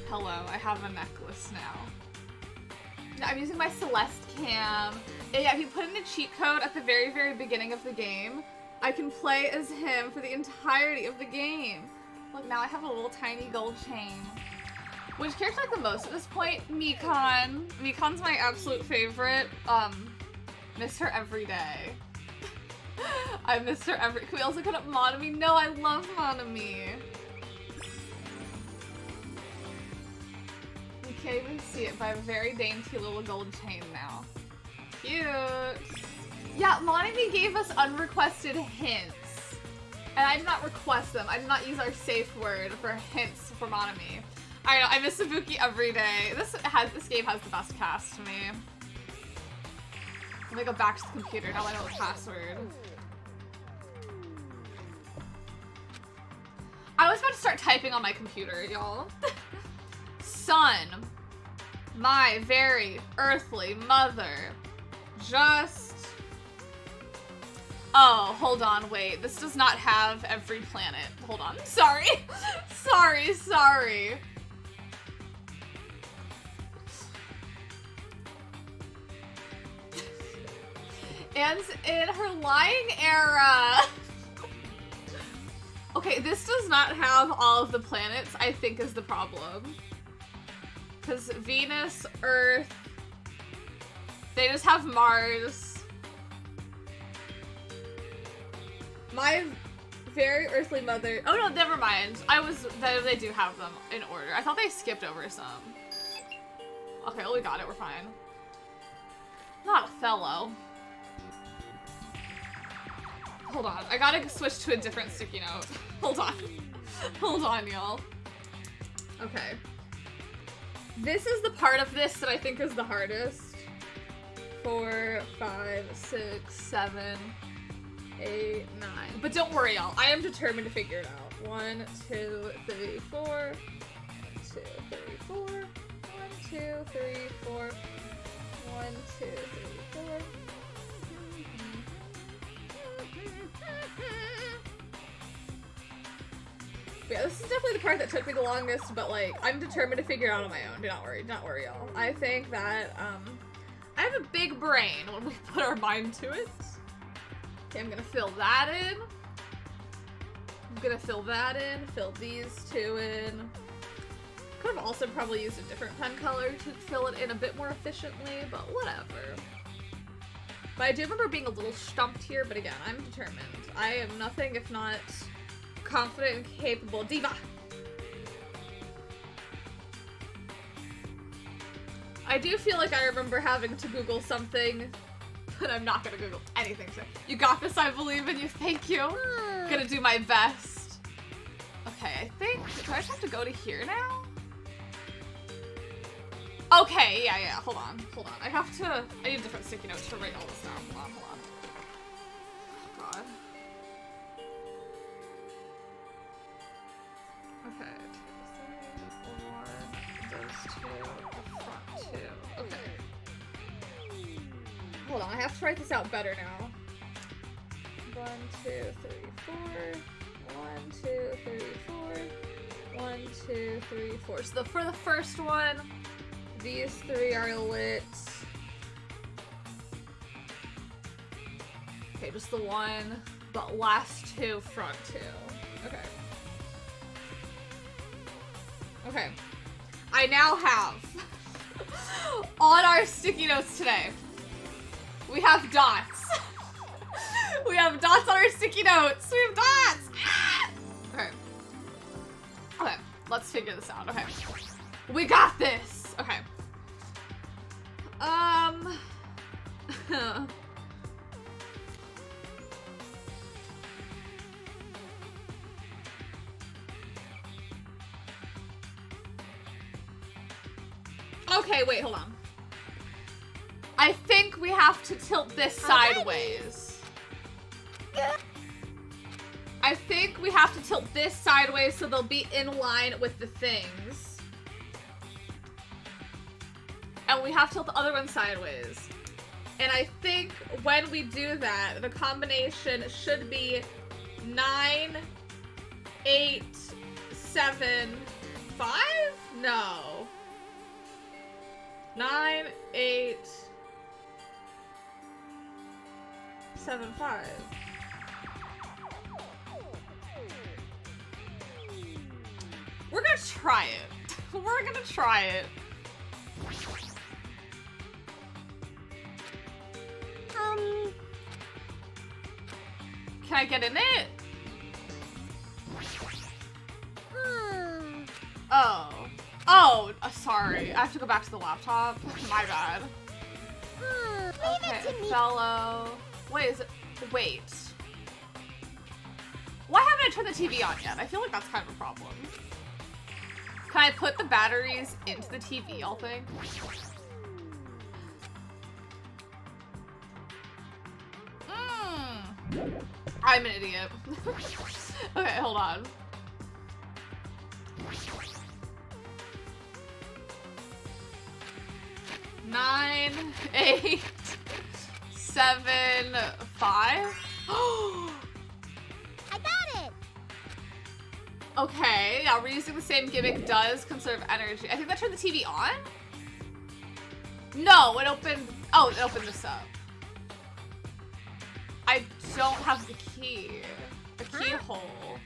Hello, I have a necklace now. I'm using my Celeste cam. Yeah, if you put in a cheat code at the very, very beginning of the game, I can play as him for the entirety of the game. Look, now I have a little tiny gold chain. Which character I like the most at this point? Mikan. Mikan's my absolute favorite. Miss her every day. I miss her every- Can we also cut up Monami? No, I love Monami. You can't even see it, but I have a very dainty little gold chain now. Cute. Yeah, Monami gave us unrequested hints. And I did not request them. I did not use our safe word for hints for Monami. I know, I miss Ibuki every day. This game has the best cast to me. Let me go back to the computer, now I know the password. I was about to start typing on my computer, y'all. Sun, my very earthly mother, just... Oh, hold on, wait. This does not have every planet. Hold on. Sorry. Sorry. And in her lying era. Okay, this does not have all of the planets, I think is the problem. Because Venus, Earth, they just have Mars. My very earthly mother. Oh no, never mind. They do have them in order. I thought they skipped over some. Okay, well, we got it. We're fine. Not Othello. Hold on. I gotta switch to a different sticky note. Hold on. Hold on, y'all. Okay. This is the part of this that I think is the hardest. 4, 5, 6, 7, 8, 9. But don't worry, y'all. I am determined to figure it out. 1, 2, 3, 4. 1, 2, 3, 4. 1, 2, 3, 4. 1, 2, 3, 4. Yeah, this is definitely the part that took me the longest, but like, I'm determined to figure it out on my own. Do not worry, y'all. I think that, I have a big brain when we put our mind to it. Okay, I'm gonna fill that in. I'm gonna fill that in, fill these two in. Could have also probably used a different pen color to fill it in a bit more efficiently, but whatever. But I do remember being a little stumped here, but again, I'm determined. I am nothing if not confident and capable. Diva! I do feel like I remember having to Google something, but I'm not gonna Google anything today. You got this, I believe in you, thank you. Gonna do my best. Okay, I think, do I just have to go to here now? Okay, yeah, hold on. I need a different sticky note to write all this down. Hold on. Oh, God. Okay, 2, 3, 4, those two, the front two. Okay. Hold on, I have to write this out better now. 1, 2, 3, 4. 1, 2, 3, 4. 1, 2, 3, 4. So for the first one, these three are lit. Okay, just the one, but last two, front two. Okay. Okay. I now have, on our sticky notes today, we have dots. We have dots on our sticky notes. We have dots. Okay. Okay, let's figure this out. Okay. We got this. Okay. Okay, wait, hold on. I think we have to tilt this sideways. I think we have to tilt this sideways so they'll be in line with the things. And we have to tilt the other one sideways. And I think when we do that, the combination should be 9, 8, 7, 5? No. 9, 8, 7, 5. We're gonna try it. We're gonna try it. Can I get in it? Oh, sorry. I have to go back to the laptop. My bad. Okay, Othello. Wait. Why haven't I turned the TV on yet? I feel like that's kind of a problem. Can I put the batteries into the TV, y'all think? I'm an idiot. Okay, hold on. Nine, 8, 7, 5. I got it! Okay, yeah, reusing the same gimmick does conserve energy. I think that turned the TV on? No, it opened. Oh, it opened this up. I don't have the key. The keyhole.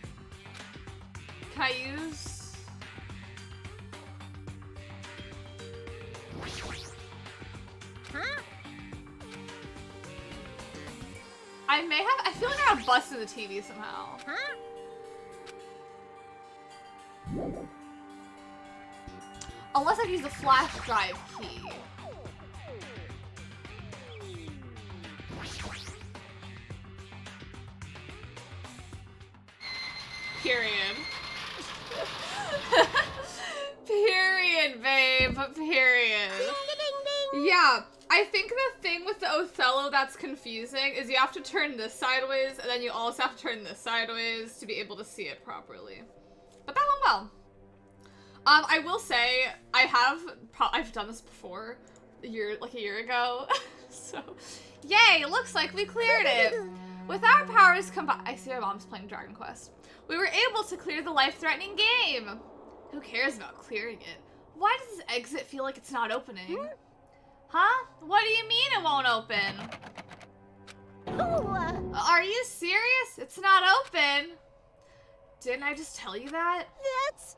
Can I use? Huh? I may have. I feel like I have busted the TV somehow. Huh? Unless I've used the flash drive key. Period. Period, babe. Period. Ding, ding, ding. Yeah, I think the thing with the Othello that's confusing is you have to turn this sideways, and then you also have to turn this sideways to be able to see it properly. But that went well. I will say, I've done this before, like a year ago, so, yay, looks like we cleared it. With our powers combined, I see my mom's playing Dragon Quest. We were able to clear the life-threatening game. Who cares about clearing it? Why does this exit feel like it's not opening? Huh? What do you mean it won't open? Ooh, Are you serious? It's not open. Didn't I just tell you that? that's...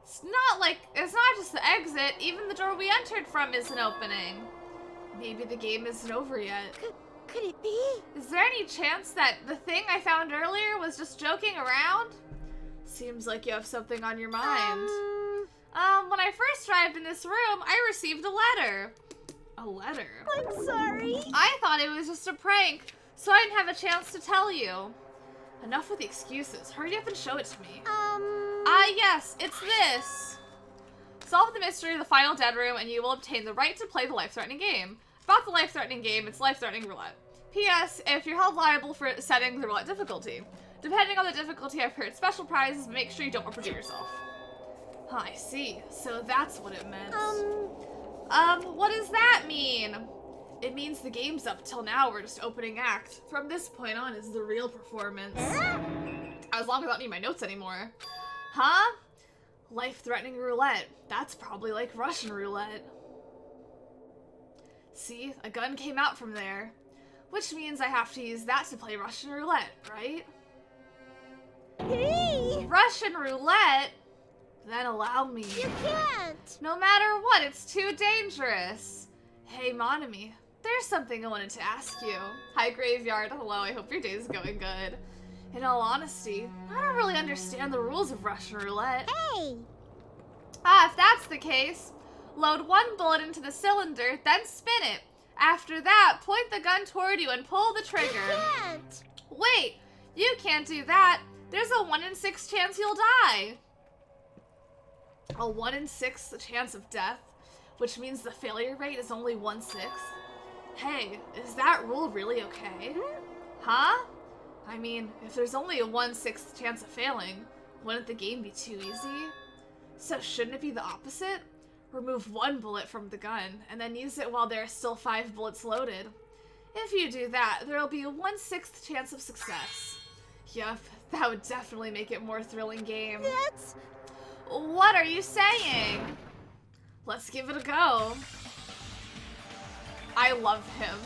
It's not just the exit, even the door we entered from isn't opening. Maybe the game isn't over yet. Could it be? Is there any chance that the thing I found earlier was just joking around? Seems like you have something on your mind. When I first arrived in this room, I received a letter. A letter? I'm sorry. I thought it was just a prank, so I didn't have a chance to tell you. Enough with the excuses. Hurry up and show it to me. Yes, it's this. Solve the mystery of the final dead room and you will obtain the right to play the life-threatening game. About the life-threatening game, it's life-threatening roulette. P.S. If you're held liable for setting the roulette difficulty. Depending on the difficulty, I've heard special prizes, but make sure you don't overdo yourself. Huh, I see. So that's what it meant. What does that mean? It means the game's up till now, we're just opening act. From this point on is the real performance. As long as I don't need my notes anymore. Huh? Life-threatening roulette. That's probably like Russian roulette. See, a gun came out from there. Which means I have to use that to play Russian roulette, right? Hey! Russian roulette? Then allow me. You can't! No matter what, it's too dangerous. Hey, Monami, there's something I wanted to ask you. Hi, Graveyard. Hello, I hope your day's going good. In all honesty, I don't really understand the rules of Russian roulette. Hey! If that's the case, load one bullet into the cylinder, then spin it. After that, point the gun toward you and pull the trigger. You can't! Wait, you can't do that. There's a 1 in 6 chance you'll die. A 1 in 6 chance of death, which means the failure rate is only 1/6. Hey, is that rule really okay? Huh? I mean, if there's only a 1/6 chance of failing, wouldn't the game be too easy? So shouldn't it be the opposite? Remove 1 bullet from the gun, and then use it while there are still 5 bullets loaded. If you do that, there'll be a 1/6 chance of success. Yup, that would definitely make it a more thrilling game. That's... What are you saying? Let's give it a go. I love him.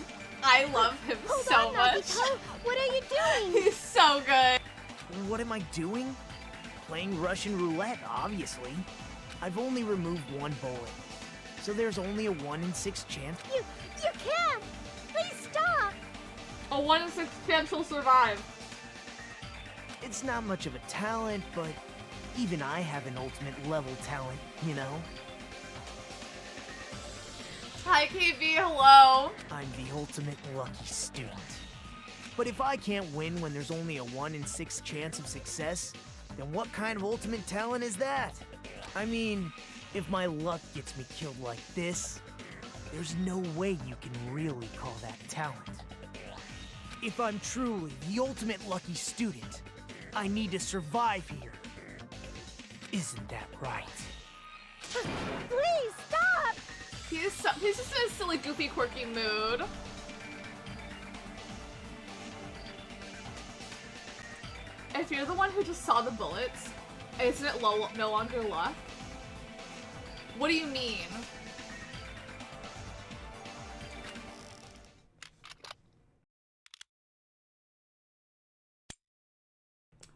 I love him Hold so on, much. Nagito. What are you doing? He's so good. What am I doing? Playing Russian roulette, obviously. I've only removed 1 bullet, so there's only a 1 in 6 chance. You can't! Please stop! A 1 in 6 chance he'll survive. It's not much of a talent, but even I have an ultimate level talent, you know? Hi, KB. Hello. I'm the ultimate lucky student. But if I can't win when there's only a 1 in 6 chance of success, then what kind of ultimate talent is that? I mean, if my luck gets me killed like this, there's no way you can really call that talent. If I'm truly the ultimate lucky student, I need to survive here. Isn't that right? Please stop! He's just in a silly, goofy, quirky mood. If you're the one who just saw the bullets, isn't it no longer luck? What do you mean?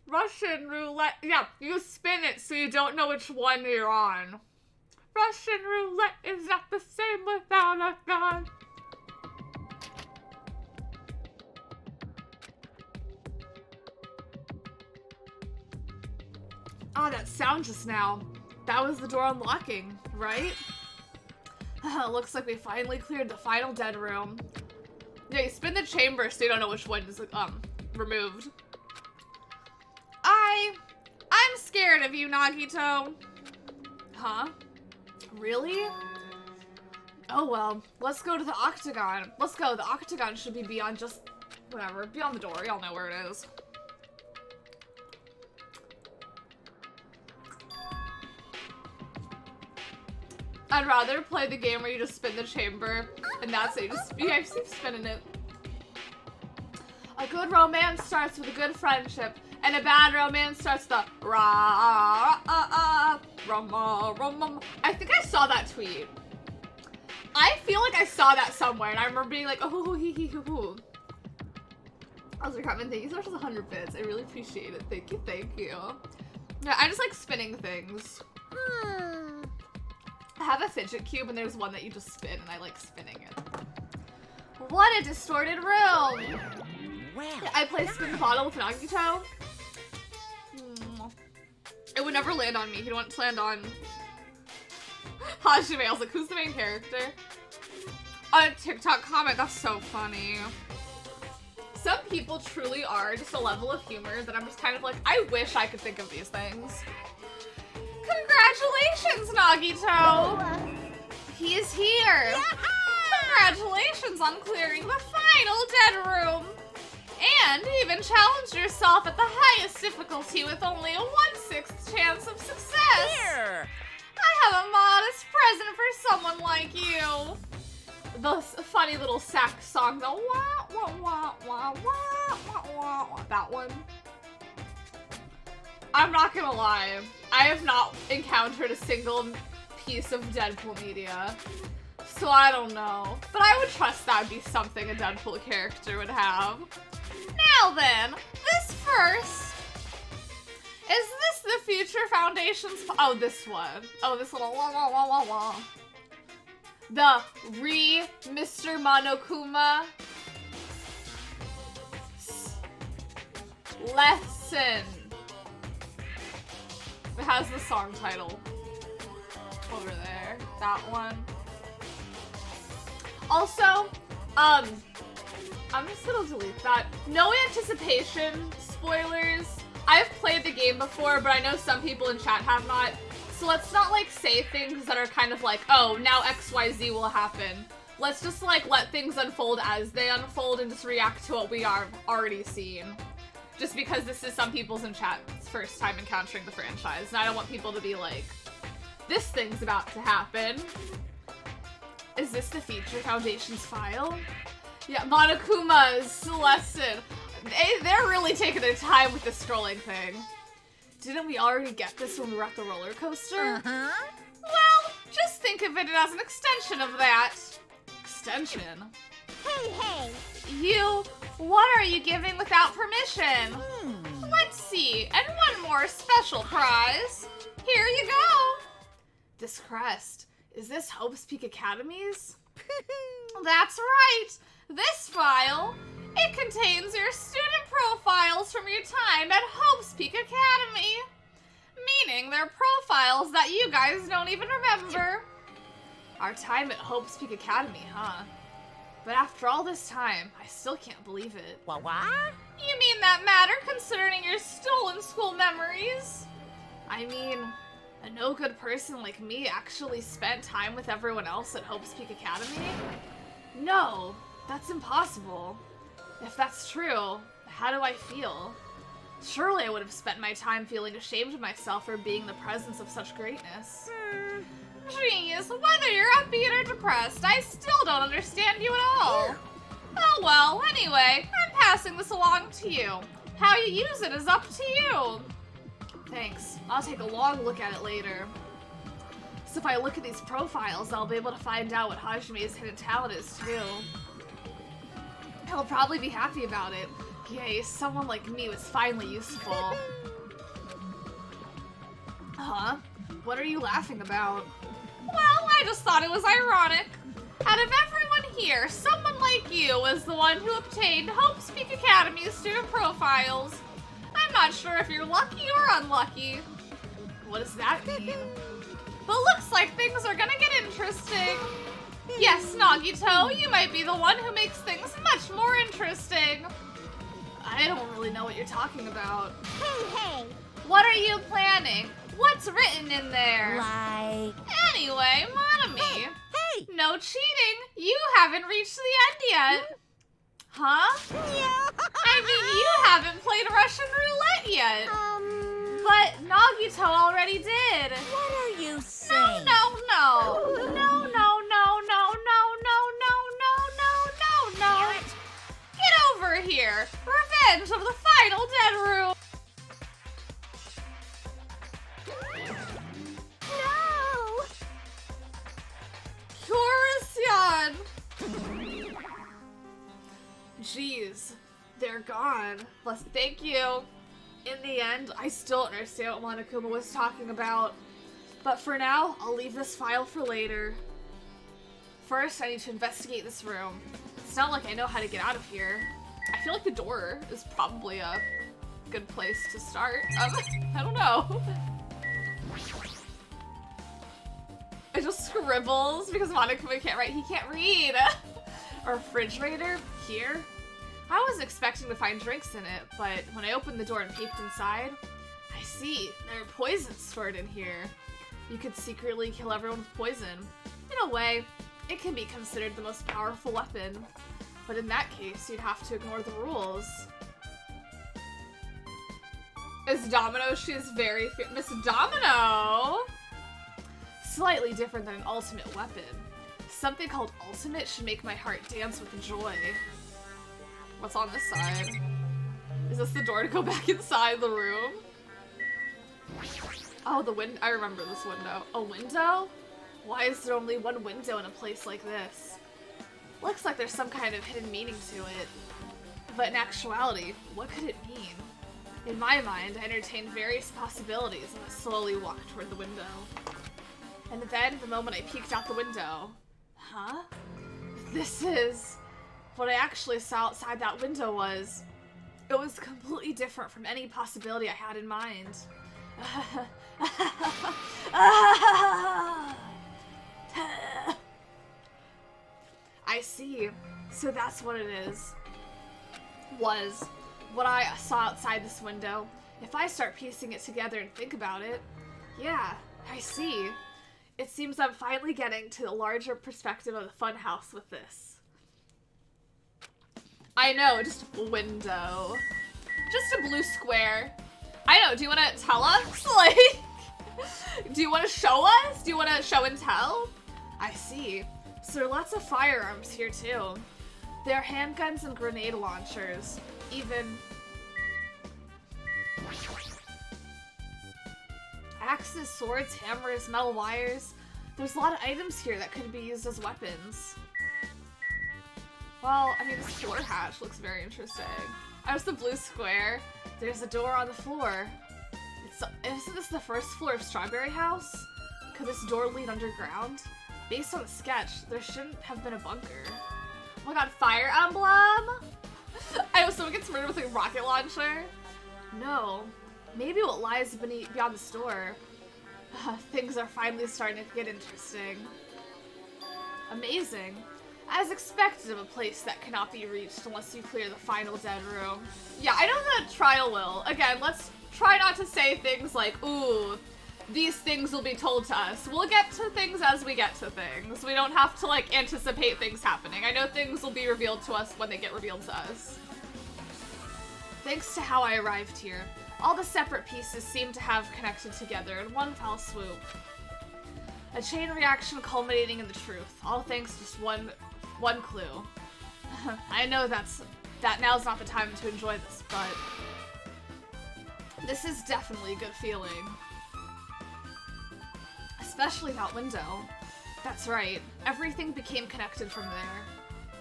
Russian roulette. Yeah, you spin it so you don't know which one you're on. Russian roulette is not the same without a gun. Ah, that sound just now. That was the door unlocking, right? Looks like we finally cleared the final dead room. Yeah, you spin the chamber so you don't know which one is removed. I'm scared of you, Nagito. Huh? Really? Oh well, let's go to the octagon. Let's go, the octagon should be beyond just, whatever, beyond the door, y'all know where it is. I'd rather play the game where you just spin the chamber, and that's it, you guys keep spinning it. A good romance starts with a good friendship, and a bad romance starts the I think I saw that tweet. I feel like I saw that somewhere, and I remember being like, oh, hee hee hoo hoo. I was like, Cartman, thank you so much for the 100 bits. I really appreciate it. Thank you, thank you. Yeah, I just like spinning things. I have a fidget cube, and there's one that you just spin, and I like spinning it. What a distorted room! Well, I play spin the bottle with Nagito. It would never land on me. He'd want to land on Hajime. I was like, who's the main character? A TikTok comment. That's so funny. Some people truly are just a level of humor that I'm just kind of like, I wish I could think of these things. Congratulations, Nagito! He is here! Congratulations on clearing the final dead room! And even challenged yourself at the highest difficulty with only a 1/6 chance of success! here! I have a modest present for someone like you! The funny little sax song, the wah wah wah wah wah wah wah wah, that one. I'm not gonna lie, I have not encountered a single piece of Deadpool media, so I don't know. But I would trust that would be something a Deadpool character would have. Now then, this first. Is this the Future Foundation's? Oh, this one. Oh, this little wah wah wah wah wah. The Mr. Monokuma lesson. It has the song title over there. That one. Also, I'm just gonna delete that. No anticipation spoilers. I've played the game before, but I know some people in chat have not. So let's not like say things that are kind of like, oh, now XYZ will happen. Let's just like let things unfold as they unfold and just react to what we are already seeing. Just because this is some people's in chat's first time encountering the franchise, and I don't want people to be like, this thing's about to happen. Is this the Future Foundation's file? Yeah, Monokuma's lesson. They're really taking their time with the scrolling thing. Didn't we already get this when we were at the roller coaster? Well, just think of it as an extension of that. Extension? Hey! What are you giving without permission? Let's see, and one more special prize. Here you go. This crest, is this Hope's Peak Academy's? That's right. This file, it contains your student profiles from your time at Hope's Peak Academy. Meaning they're profiles that you guys don't even remember. Our time at Hope's Peak Academy, huh? But after all this time, I still can't believe it. What? You mean that matter concerning your stolen school memories? I mean, a no-good person like me actually spent time with everyone else at Hope's Peak Academy? No, that's impossible. If that's true, how do I feel? Surely I would have spent my time feeling ashamed of myself for being in the presence of such greatness. Jeez, whether you're upbeat or depressed, I still don't understand you at all. Oh well, anyway, I'm passing this along to you. How you use it is up to you. Thanks. I'll take a long look at it later. So if I look at these profiles, I'll be able to find out what Hajime's hidden talent is too. He'll probably be happy about it. Yay, someone like me was finally useful. Huh? What are you laughing about? Well, I just thought it was ironic. Out of everyone here, someone like you was the one who obtained Hope Speak Academy student profiles. I'm not sure if you're lucky or unlucky. What does that mean? But looks like things are gonna get interesting. Yes, Nagito, you might be the one who makes things much more interesting. I don't really know what you're talking about. Hey! What are you planning? What's written in there? Like... Anyway, Monami. Hey! No cheating. You haven't reached the end yet. Huh? Yeah. I mean, you haven't played Russian roulette yet. But Nagito already did. What are you saying? No. Get over here. Revenge of the final dead room. No! Curious. Jeez, they're gone. Thank you. In the end, I still don't understand what Monokuma was talking about. But for now, I'll leave this file for later. First, I need to investigate this room. It's not like I know how to get out of here. I feel like the door is probably a good place to start. I don't know. It just scribbles because Monokuma can't write. He can't read. A refrigerator here? I was expecting to find drinks in it, but when I opened the door and peeked inside, I see there are poisons stored in here. You could secretly kill everyone with poison. In a way, it can be considered the most powerful weapon. But in that case, you'd have to ignore the rules. As Domino, she is very Miss Domino! Slightly different than an ultimate weapon. Something called ultimate should make my heart dance with joy. What's on this side? Is this the door to go back inside the room? Oh, the window. I remember this window. A window? Why is there only one window in a place like this? Looks like there's some kind of hidden meaning to it. But in actuality, what could it mean? In my mind, I entertained various possibilities and I slowly walked toward the window. And then, the moment I peeked out the window, huh? This is... What I actually saw outside that window was... It was completely different from any possibility I had in mind. I see. So that's what it is. Was what I saw outside this window. If I start piecing it together and think about it, yeah, I see. It seems I'm finally getting to the larger perspective of the funhouse with this. I know, just window. Just a blue square. I know, do you want to tell us? Like, do you want to show us? Do you want to show and tell? I see. So there are lots of firearms here too. There are handguns and grenade launchers. Even axes, swords, hammers, metal wires. There's a lot of items here that could be used as weapons. Well, I mean, this floor hatch looks very interesting. There's the blue square. There's a door on the floor. Isn't this the first floor of Strawberry House? Could this door lead underground? Based on the sketch, there shouldn't have been a bunker. Oh my god, Fire Emblem? I hope someone gets murdered with a rocket launcher. No. Maybe what lies beyond the store. Things are finally starting to get interesting. Amazing. As expected of a place that cannot be reached unless you clear the final dead room. Yeah, I know the trial will. Again, let's try not to say things like, ooh, these things will be told to us. We'll get to things as we get to things. We don't have to, like, anticipate things happening. I know things will be revealed to us when they get revealed to us. Thanks to how I arrived here, all the separate pieces seem to have connected together in one foul swoop. A chain reaction culminating in the truth, all thanks to just one clue. I know that now's not the time to enjoy this, but this is definitely a good feeling. Especially that window. That's right, everything became connected from there.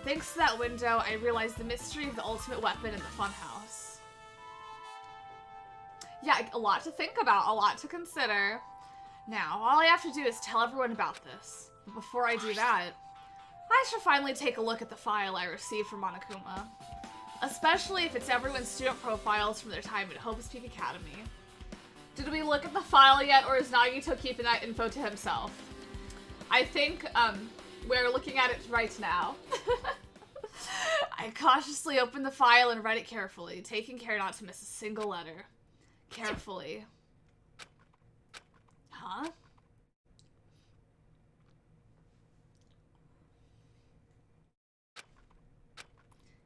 Thanks to that window, I realized the mystery of the ultimate weapon in the funhouse. Yeah, a lot to think about, a lot to consider. Now, all I have to do is tell everyone about this. But before I do that, I should finally take a look at the file I received from Monokuma. Especially if it's everyone's student profiles from their time at Hope's Peak Academy. Did we look at the file yet, or is Nagito keeping that info to himself? I think, we're looking at it right now. I cautiously opened the file and read it carefully, taking care not to miss a single letter. Carefully. Huh?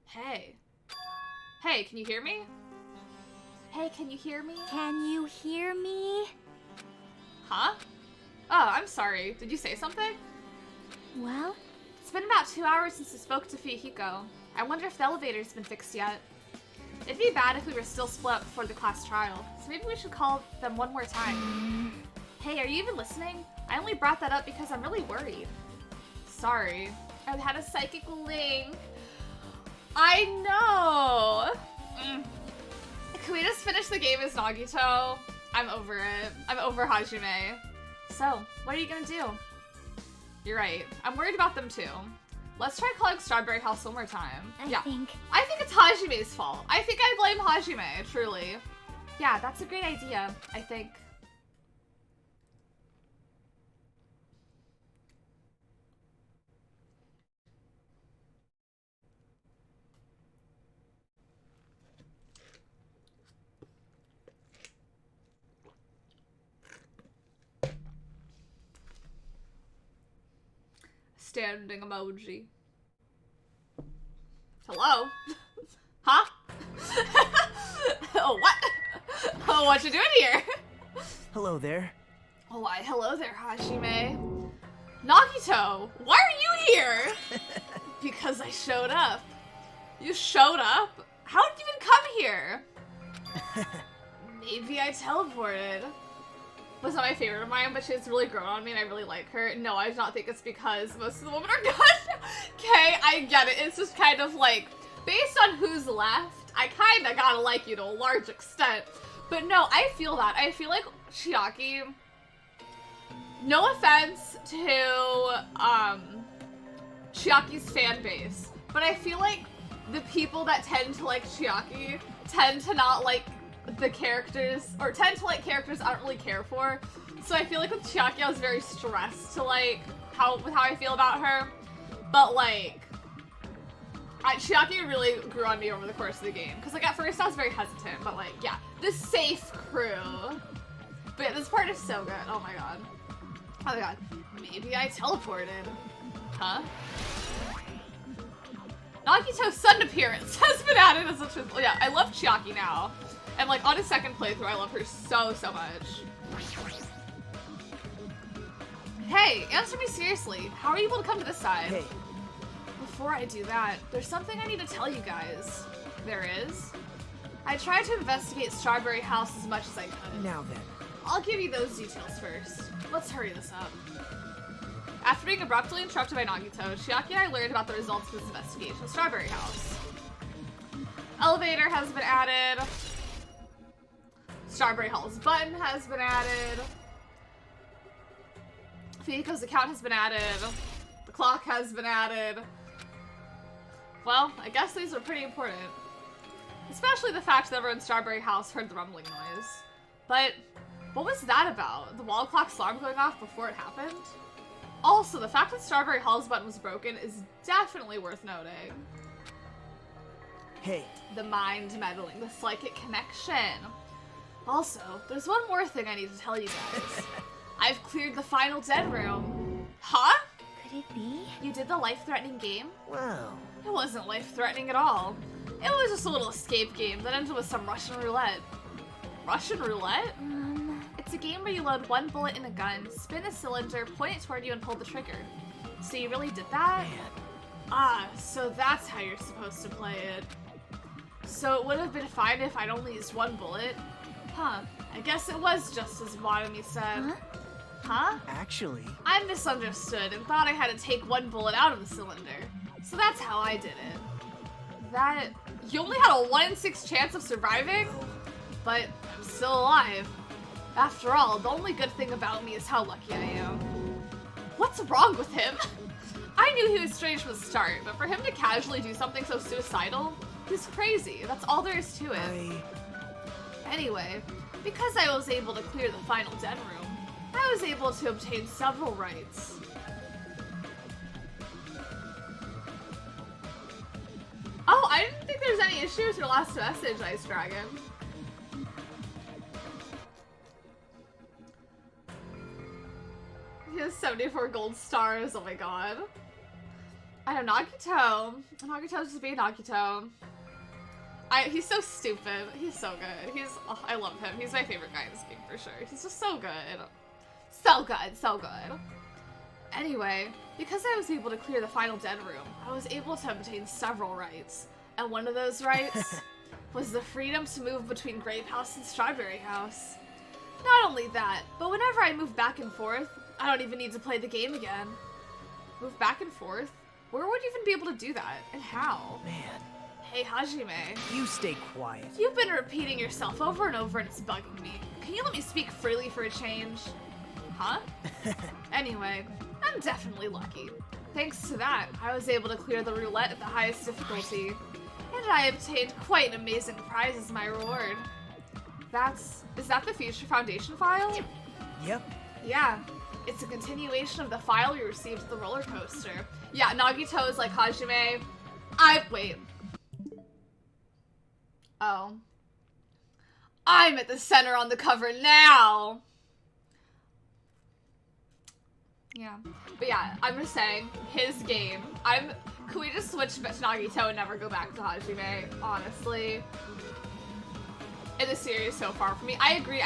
Hey. Hey, can you hear me? Hey, can you hear me? Can you hear me? Huh? Oh, I'm sorry. Did you say something? Well, It's been about 2 hours since I spoke to Fuyuhiko. I wonder if the elevator's been fixed yet. It'd be bad if we were still split up before the class trial, so maybe we should call them one more time. Hey, are you even listening? I only brought that up because I'm really worried. Sorry. I had a psychic link. I know! Can we just finish the game as Nagito? I'm over it. I'm over Hajime. So, what are you gonna do? You're right. I'm worried about them too. Let's try calling Strawberry House one more time. I think it's Hajime's fault. I think I blame Hajime, truly. Yeah, that's a great idea, I think. Standing emoji. Hello? Huh? Oh, what? Oh, what you doing here? Hello there. Oh, why, hello there, Hajime. Nagito, why are you here? Because I showed up. You showed up? How did you even come here? Maybe I teleported. Was not my favorite of mine, but she's really grown on me and I really like her. No, I do not think it's because most of the women are gone. Okay, I get it. It's just kind of like, based on who's left, I kind of gotta like you to a large extent. But no, I feel that. I feel like Chiaki, no offense to Chiaki's fan base, but I feel like the people that tend to like Chiaki tend to not like the characters, or tend to like characters I don't really care for. So I feel like with Chiaki I was very stressed to like with how I feel about her. But like Chiaki really grew on me over the course of the game. Because like at first I was very hesitant, but like yeah, the safe crew. But yeah, this part is so good. Oh my god. Oh my god. Maybe I teleported. Huh? Nagito's sudden appearance has been added as a truthful. Yeah, I love Chiaki now. And like on his second playthrough, I love her so much. Hey, answer me seriously. How are you able to come to this side? Hey. Before I do that, there's something I need to tell you guys. There is? I tried to investigate Strawberry House as much as I could. Now then. I'll give you those details first. Let's hurry this up. After being abruptly interrupted by Nagito, Chiaki and I learned about the results of this investigation of Strawberry House. Elevator has been added. Strawberry Hall's button has been added. Fuyuhiko's account has been added. The clock has been added. Well, I guess these are pretty important. Especially the fact that everyone in Strawberry House heard the rumbling noise. But what was that about? The wall clock's alarm going off before it happened? Also, the fact that Strawberry Hall's button was broken is definitely worth noting. Hey. The mind meddling, the psychic connection. Also, there's one more thing I need to tell you guys. I've cleared the final dead room. Huh? could it be? You did the life-threatening game? Well. It wasn't life-threatening at all. It was just a little escape game that ended with some Russian roulette. Russian roulette? It's a game where you load one bullet in a gun, spin a cylinder, point it toward you, and pull the trigger. So you really did that? Man. Ah, so that's how you're supposed to play it. So it would have been fine if I'd only used one bullet? Huh. I guess it was just as Wadami said. Huh? Actually, I misunderstood and thought I had to take one bullet out of the cylinder. So that's how I did it. That... You only had a 1 in 6 chance of surviving? But I'm still alive. After all, the only good thing about me is how lucky I am. What's wrong with him? I knew he was strange from the start, but for him to casually do something so suicidal, he's crazy. That's all there is to it. Anyway, because I was able to clear the final den room, I was able to obtain several rights. Oh, I didn't think there's any issue with your last message, Ice Dragon. He has 74 gold stars, oh my god. I know, Nagito. Nagito's just being Nagito. He's so stupid. He's so good. I love him. He's my favorite guy in this game for sure. He's just so good. So good, so good. Anyway, because I was able to clear the final den room, I was able to obtain several rights. And one of those rights was the freedom to move between Grape House and Strawberry House. Not only that, but whenever I move back and forth, I don't even need to play the game again. Move back and forth? Where would you even be able to do that? And how? man, Hey, Hajime. you stay quiet. You've been repeating yourself over and over and it's bugging me. Can you let me speak freely for a change? Huh? Anyway, I'm definitely lucky. Thanks to that, I was able to clear the roulette at the highest difficulty. And I obtained quite an amazing prize as my reward. Is that the Future Foundation file? Yep. Yeah. It's a continuation of the file you received at the roller coaster. Yeah, Nagito is like, Hajime, wait. Oh. I'm at the center on the cover now! Yeah. But yeah, I'm just saying, his game. Could we just switch to Nagito and never go back to Hajime? Honestly. In the series so far for me. I agree.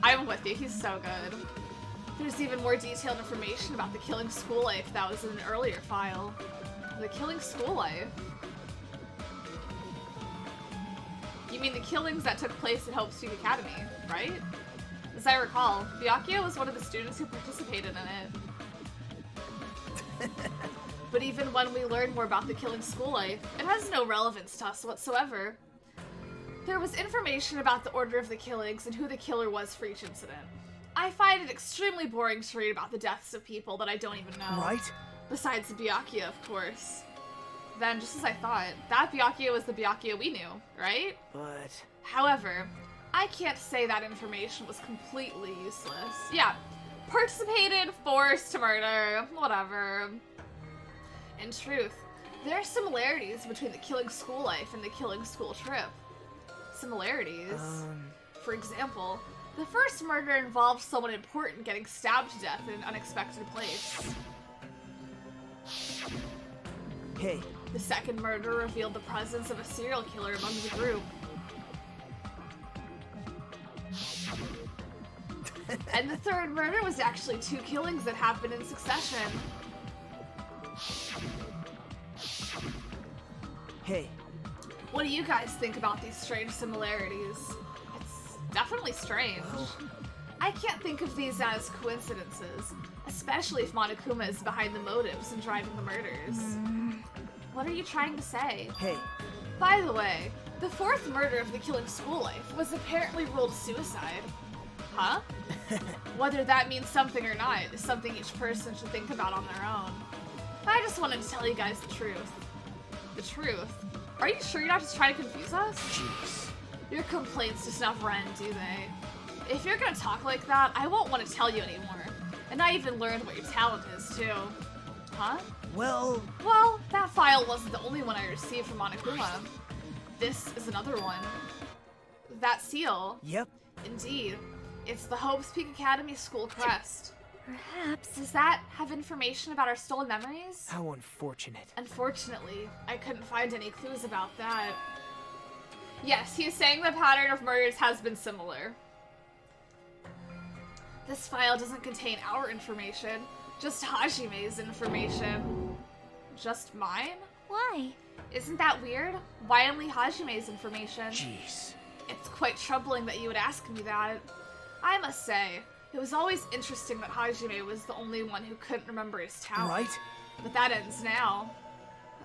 I'm with you, he's so good. There's even more detailed information about the Killing School Life that was in an earlier file. The Killing School Life? You mean the killings that took place at Hope Street Academy, right? As I recall, Byakuya was one of the students who participated in it. But even when we learn more about the Killing School Life, it has no relevance to us whatsoever. There was information about the order of the killings and who the killer was for each incident. I find it extremely boring to read about the deaths of people that I don't even know. Right? Besides Byakuya, of course. Then, just as I thought, that Byakuya was the Byakuya we knew, right? But... However, I can't say that information was completely useless. Yeah, participated, forced to murder, whatever. In truth, there are similarities between the Killing School Life and the Killing School Trip. Similarities? For example, the first murder involved someone important getting stabbed to death in an unexpected place. Hey. The second murder revealed the presence of a serial killer among the group. And the third murder was actually 2 killings that happened in succession. Hey. What do you guys think about these strange similarities? It's definitely strange. I can't think of these as coincidences, especially if Monokuma is behind the motives and driving the murders. What are you trying to say? Hey. By the way, the fourth murder of the Killing School Life was apparently ruled suicide. Huh? Whether that means something or not is something each person should think about on their own. I just wanted to tell you guys the truth. The truth? Are you sure you're not just trying to confuse us? Jeez. Your complaints just never end, do they? If you're gonna talk like that, I won't want to tell you anymore. And I even learned what your talent is, too. Huh? Well, that file wasn't the only one I received from Monokuma. This is another one. That seal. Yep. Indeed. It's the Hope's Peak Academy School crest. Perhaps. Does that have information about our stolen memories? How unfortunate. Unfortunately, I couldn't find any clues about that. Yes, he is saying the pattern of murders has been similar. This file doesn't contain our information, just Hajime's information. Just mine? Why? Isn't that weird? Why only Hajime's information? Jeez. It's quite troubling that you would ask me that. I must say, it was always interesting that Hajime was the only one who couldn't remember his talent. Right? But that ends now.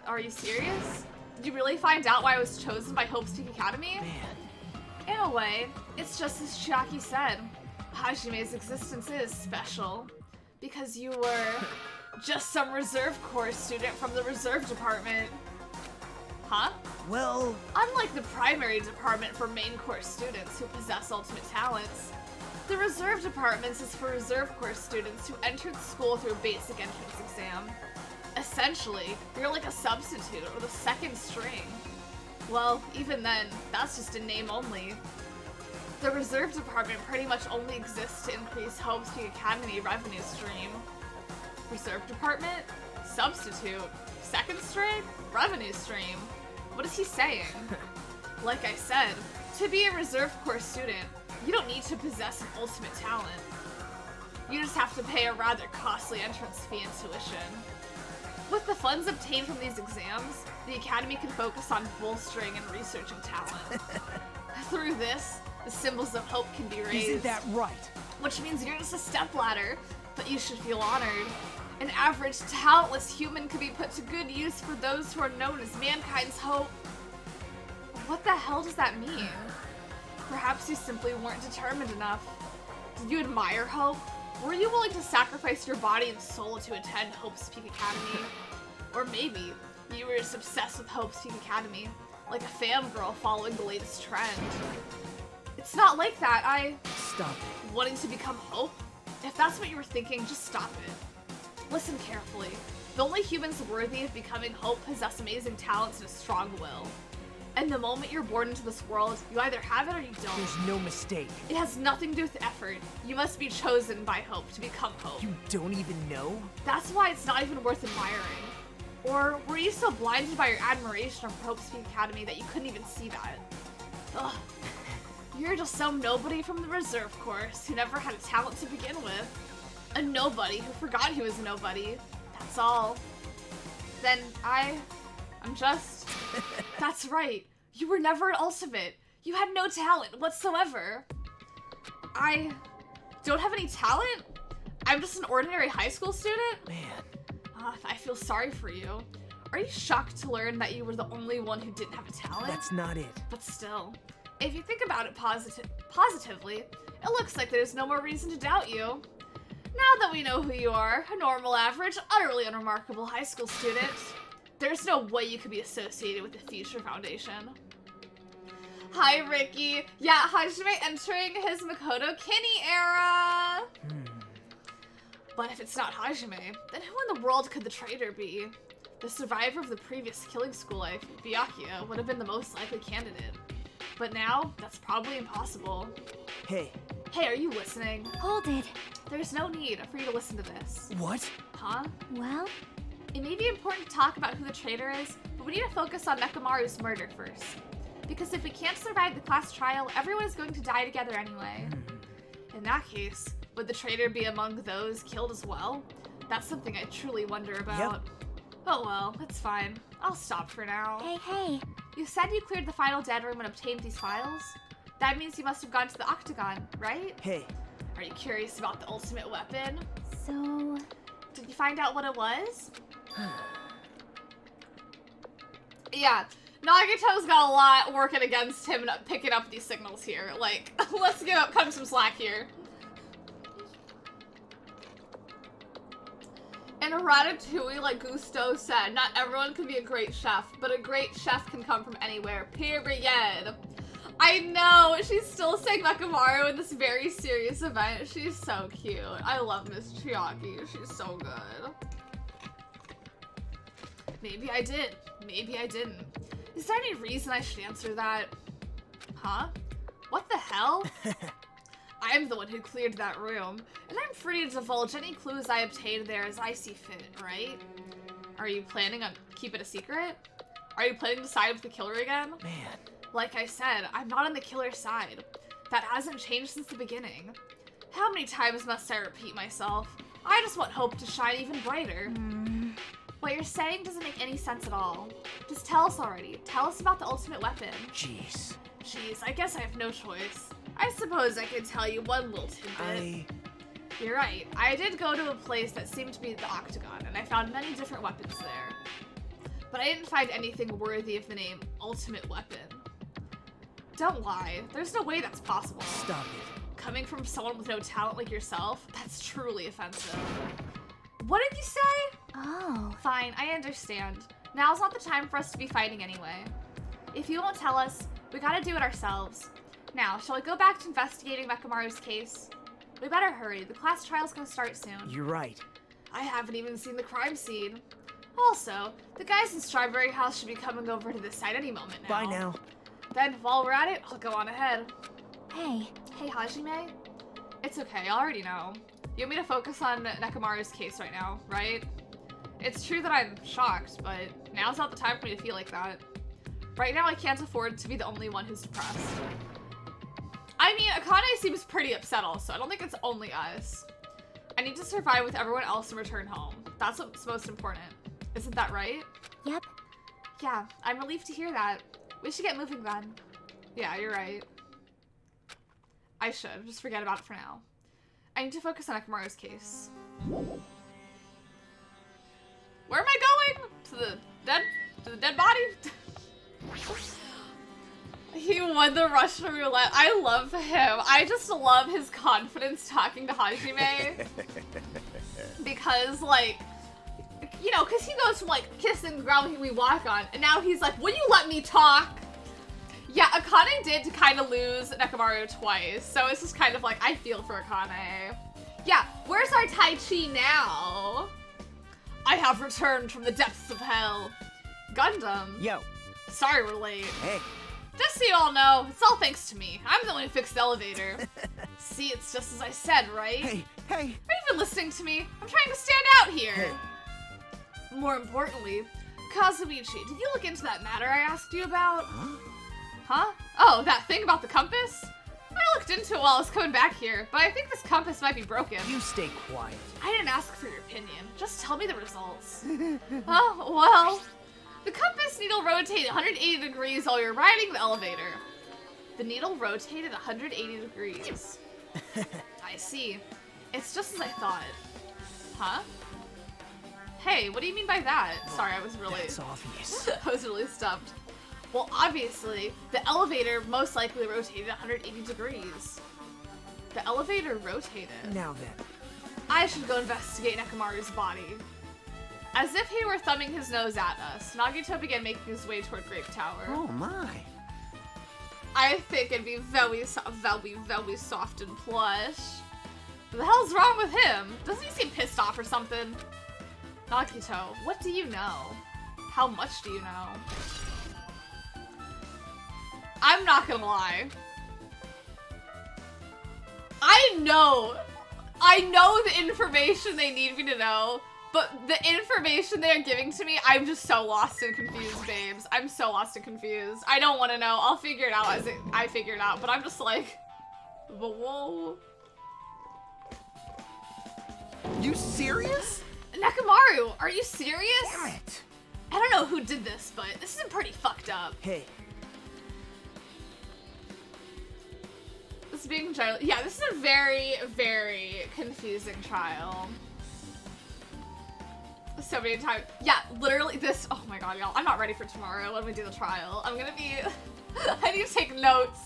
Are you serious? Did you really find out why I was chosen by Hope's Peak Academy? Man. In a way, it's just as Chiaki said. Hajime's existence is special. Because you were just some reserve corps student from the reserve department. Huh? Well, Unlike the primary department for main course students who possess ultimate talents, the reserve department is for reserve course students who entered school through a basic entrance exam. Essentially, you're like a substitute or the second string. Well, even then, that's just a name only. The reserve department pretty much only exists to increase Hope's Peak Academy revenue stream. Reserve department? Substitute? Second string? Revenue stream? What is he saying? Like I said, to be a reserve corps student, you don't need to possess an ultimate talent. You just have to pay a rather costly entrance fee and tuition. With the funds obtained from these exams, the Academy can focus on bolstering and researching talent. Through this, the symbols of hope can be raised. isn't that right? Which means you're just a stepladder, but you should feel honored. An average, talentless human could be put to good use for those who are known as mankind's hope. What the hell does that mean? Perhaps you simply weren't determined enough. Did you admire Hope? Were you willing to sacrifice your body and soul to attend Hope's Peak Academy? Or maybe you were just obsessed with Hope's Peak Academy, like a fangirl following the latest trend. It's not like that. Stop it. Wanting to become Hope? If that's what you were thinking, just stop it. Listen carefully. The only humans worthy of becoming Hope possess amazing talents and a strong will. And the moment you're born into this world, you either have it or you don't. There's no mistake. It has nothing to do with effort. You must be chosen by Hope to become Hope. You don't even know? That's why it's not even worth admiring. Or were you so blinded by your admiration of Hope's Peak Academy that you couldn't even see that? Ugh. You're just some nobody from the reserve course who never had a talent to begin with. A nobody who forgot he was a nobody. That's all. Then I'm just... That's right. You were never an ultimate. You had no talent whatsoever. I don't have any talent? I'm just an ordinary high school student? Man, I feel sorry for you. Are you shocked to learn that you were the only one who didn't have a talent? that's not it. But still, if you think about it positively, it looks like there's no more reason to doubt you. Now that we know who you are, a normal, average, utterly unremarkable high school student, there's no way you could be associated with the Future Foundation. Hi, Ricky. Yeah, Hajime entering his Makoto Kinney era. But if it's not Hajime, then who in the world could the traitor be? The survivor of the previous killing school life, Byakuya, would have been the most likely candidate. But now, that's probably impossible. Hey, Hey, are you listening? Hold it. There's no need for you to listen to this. what? Huh? Well, It may be important to talk about who the traitor is, but we need to focus on Nekamaru's murder first. Because if we can't survive the class trial, everyone is going to die together anyway. In that case, would the traitor be among those killed as well? That's something I truly wonder about. Oh well, it's fine. I'll stop for now. hey. You said you cleared the final dead room and obtained these files? That means you must have gone to the Octagon, right? Hey, Are you curious about the ultimate weapon? So, Did you find out what it was? Yeah, Nagato's got a lot working against him and picking up these signals here. Like, let's cut him some slack here. In Ratatouille, like Gusteau said, not everyone can be a great chef, but a great chef can come from anywhere, period. I know, she's still saying Nekamaru in this very serious event. She's so cute. I love Miss Chiaki. She's so good. Maybe I did. Maybe I didn't. Is there any reason I should answer that? Huh? What the hell? I'm the one who cleared that room, and I'm free to divulge any clues I obtained there as I see fit, right? Are you planning on keeping it a secret? Are you planning to side with the killer again? Man. Like I said, I'm not on the killer's side. That hasn't changed since the beginning. How many times must I repeat myself? I just want hope to shine even brighter. What you're saying doesn't make any sense at all. Just tell us already. Tell us about the ultimate weapon. Jeez, I guess I have no choice. I suppose I could tell you one little tidbit. You're right. I did go to a place that seemed to be the Octagon, and I found many different weapons there. But I didn't find anything worthy of the name Ultimate Weapon. Don't lie. There's no way that's possible. Stop it. Coming from someone with no talent like yourself, that's truly offensive. What did you say? Oh. Fine, I understand. Now's not the time for us to be fighting anyway. If you won't tell us, we gotta do it ourselves. Now, shall we go back to investigating Mekamaru's case? We better hurry. The class trial's gonna start soon. You're right. I haven't even seen the crime scene. Also, the guys in Strawberry House should be coming over to this side any moment now. Bye now. Then, while we're at it, I'll go on ahead. Hey. Hey, Hajime? It's okay, I already know. You want me to focus on Nekamaru's case right now, right? It's true that I'm shocked, but now's not the time for me to feel like that. Right now, I can't afford to be the only one who's depressed. I mean, Akane seems pretty upset also. I don't think it's only us. I need to survive with everyone else and return home. That's what's most important. Isn't that right? Yep. Yeah, I'm relieved to hear that. We should get moving then. Yeah, you're right. I should. Just forget about it for now. I need to focus on Ekamaru's case. Where am I going? To the dead body? He won the Russian roulette. I love him. I just love his confidence talking to Hajime. Because, like, you know, because he goes from, like, kissing the ground we walk on, and now he's like, will you let me talk? Yeah, Akane did kind of lose Nekamaru twice, so it's just kind of like, I feel for Akane. Yeah, where's our Tai Chi now? I have returned from the depths of hell. Gundam. Yo. Sorry we're late. Hey. Just so you all know, it's all thanks to me. I'm the one who fixed the elevator. See, it's just as I said, right? Hey. Are you even listening to me? I'm trying to stand out here. Hey. More importantly, Kazuichi, did you look into that matter I asked you about? Huh? Oh, that thing about the compass? I looked into it while I was coming back here, but I think this compass might be broken. You stay quiet. I didn't ask for your opinion. Just tell me the results. Oh, well, the compass needle rotated 180 degrees while you're riding the elevator. The needle rotated 180 degrees. I see. It's just as I thought. Huh? Hey, what do you mean by that? Sorry, I was really... That's obvious. I was really stumped. Well, obviously, the elevator most likely rotated 180 degrees. The elevator rotated. Now then. I should go investigate Nekamaru's body. As if he were thumbing his nose at us, Nagito began making his way toward Grape Tower. Oh my. I think it'd be very soft and plush. What the hell's wrong with him? Doesn't he seem pissed off or something? Nagito, what do you know? How much do you know? I'm not gonna lie. I know the information they need me to know, but the information they're giving to me, I'm just so lost and confused, babes. I'm so lost and confused. I don't want to know. I'll figure it out as I figure it out, but I'm just like, whoa. You serious? Nekamaru, are you serious? Damn it. I don't know who did this, but this is pretty fucked up. Hey. This being trial, yeah, this is a very, very confusing trial. So many times, yeah, literally this, oh my god, y'all, I'm not ready for tomorrow when we do the trial. I'm gonna be, I need to take notes.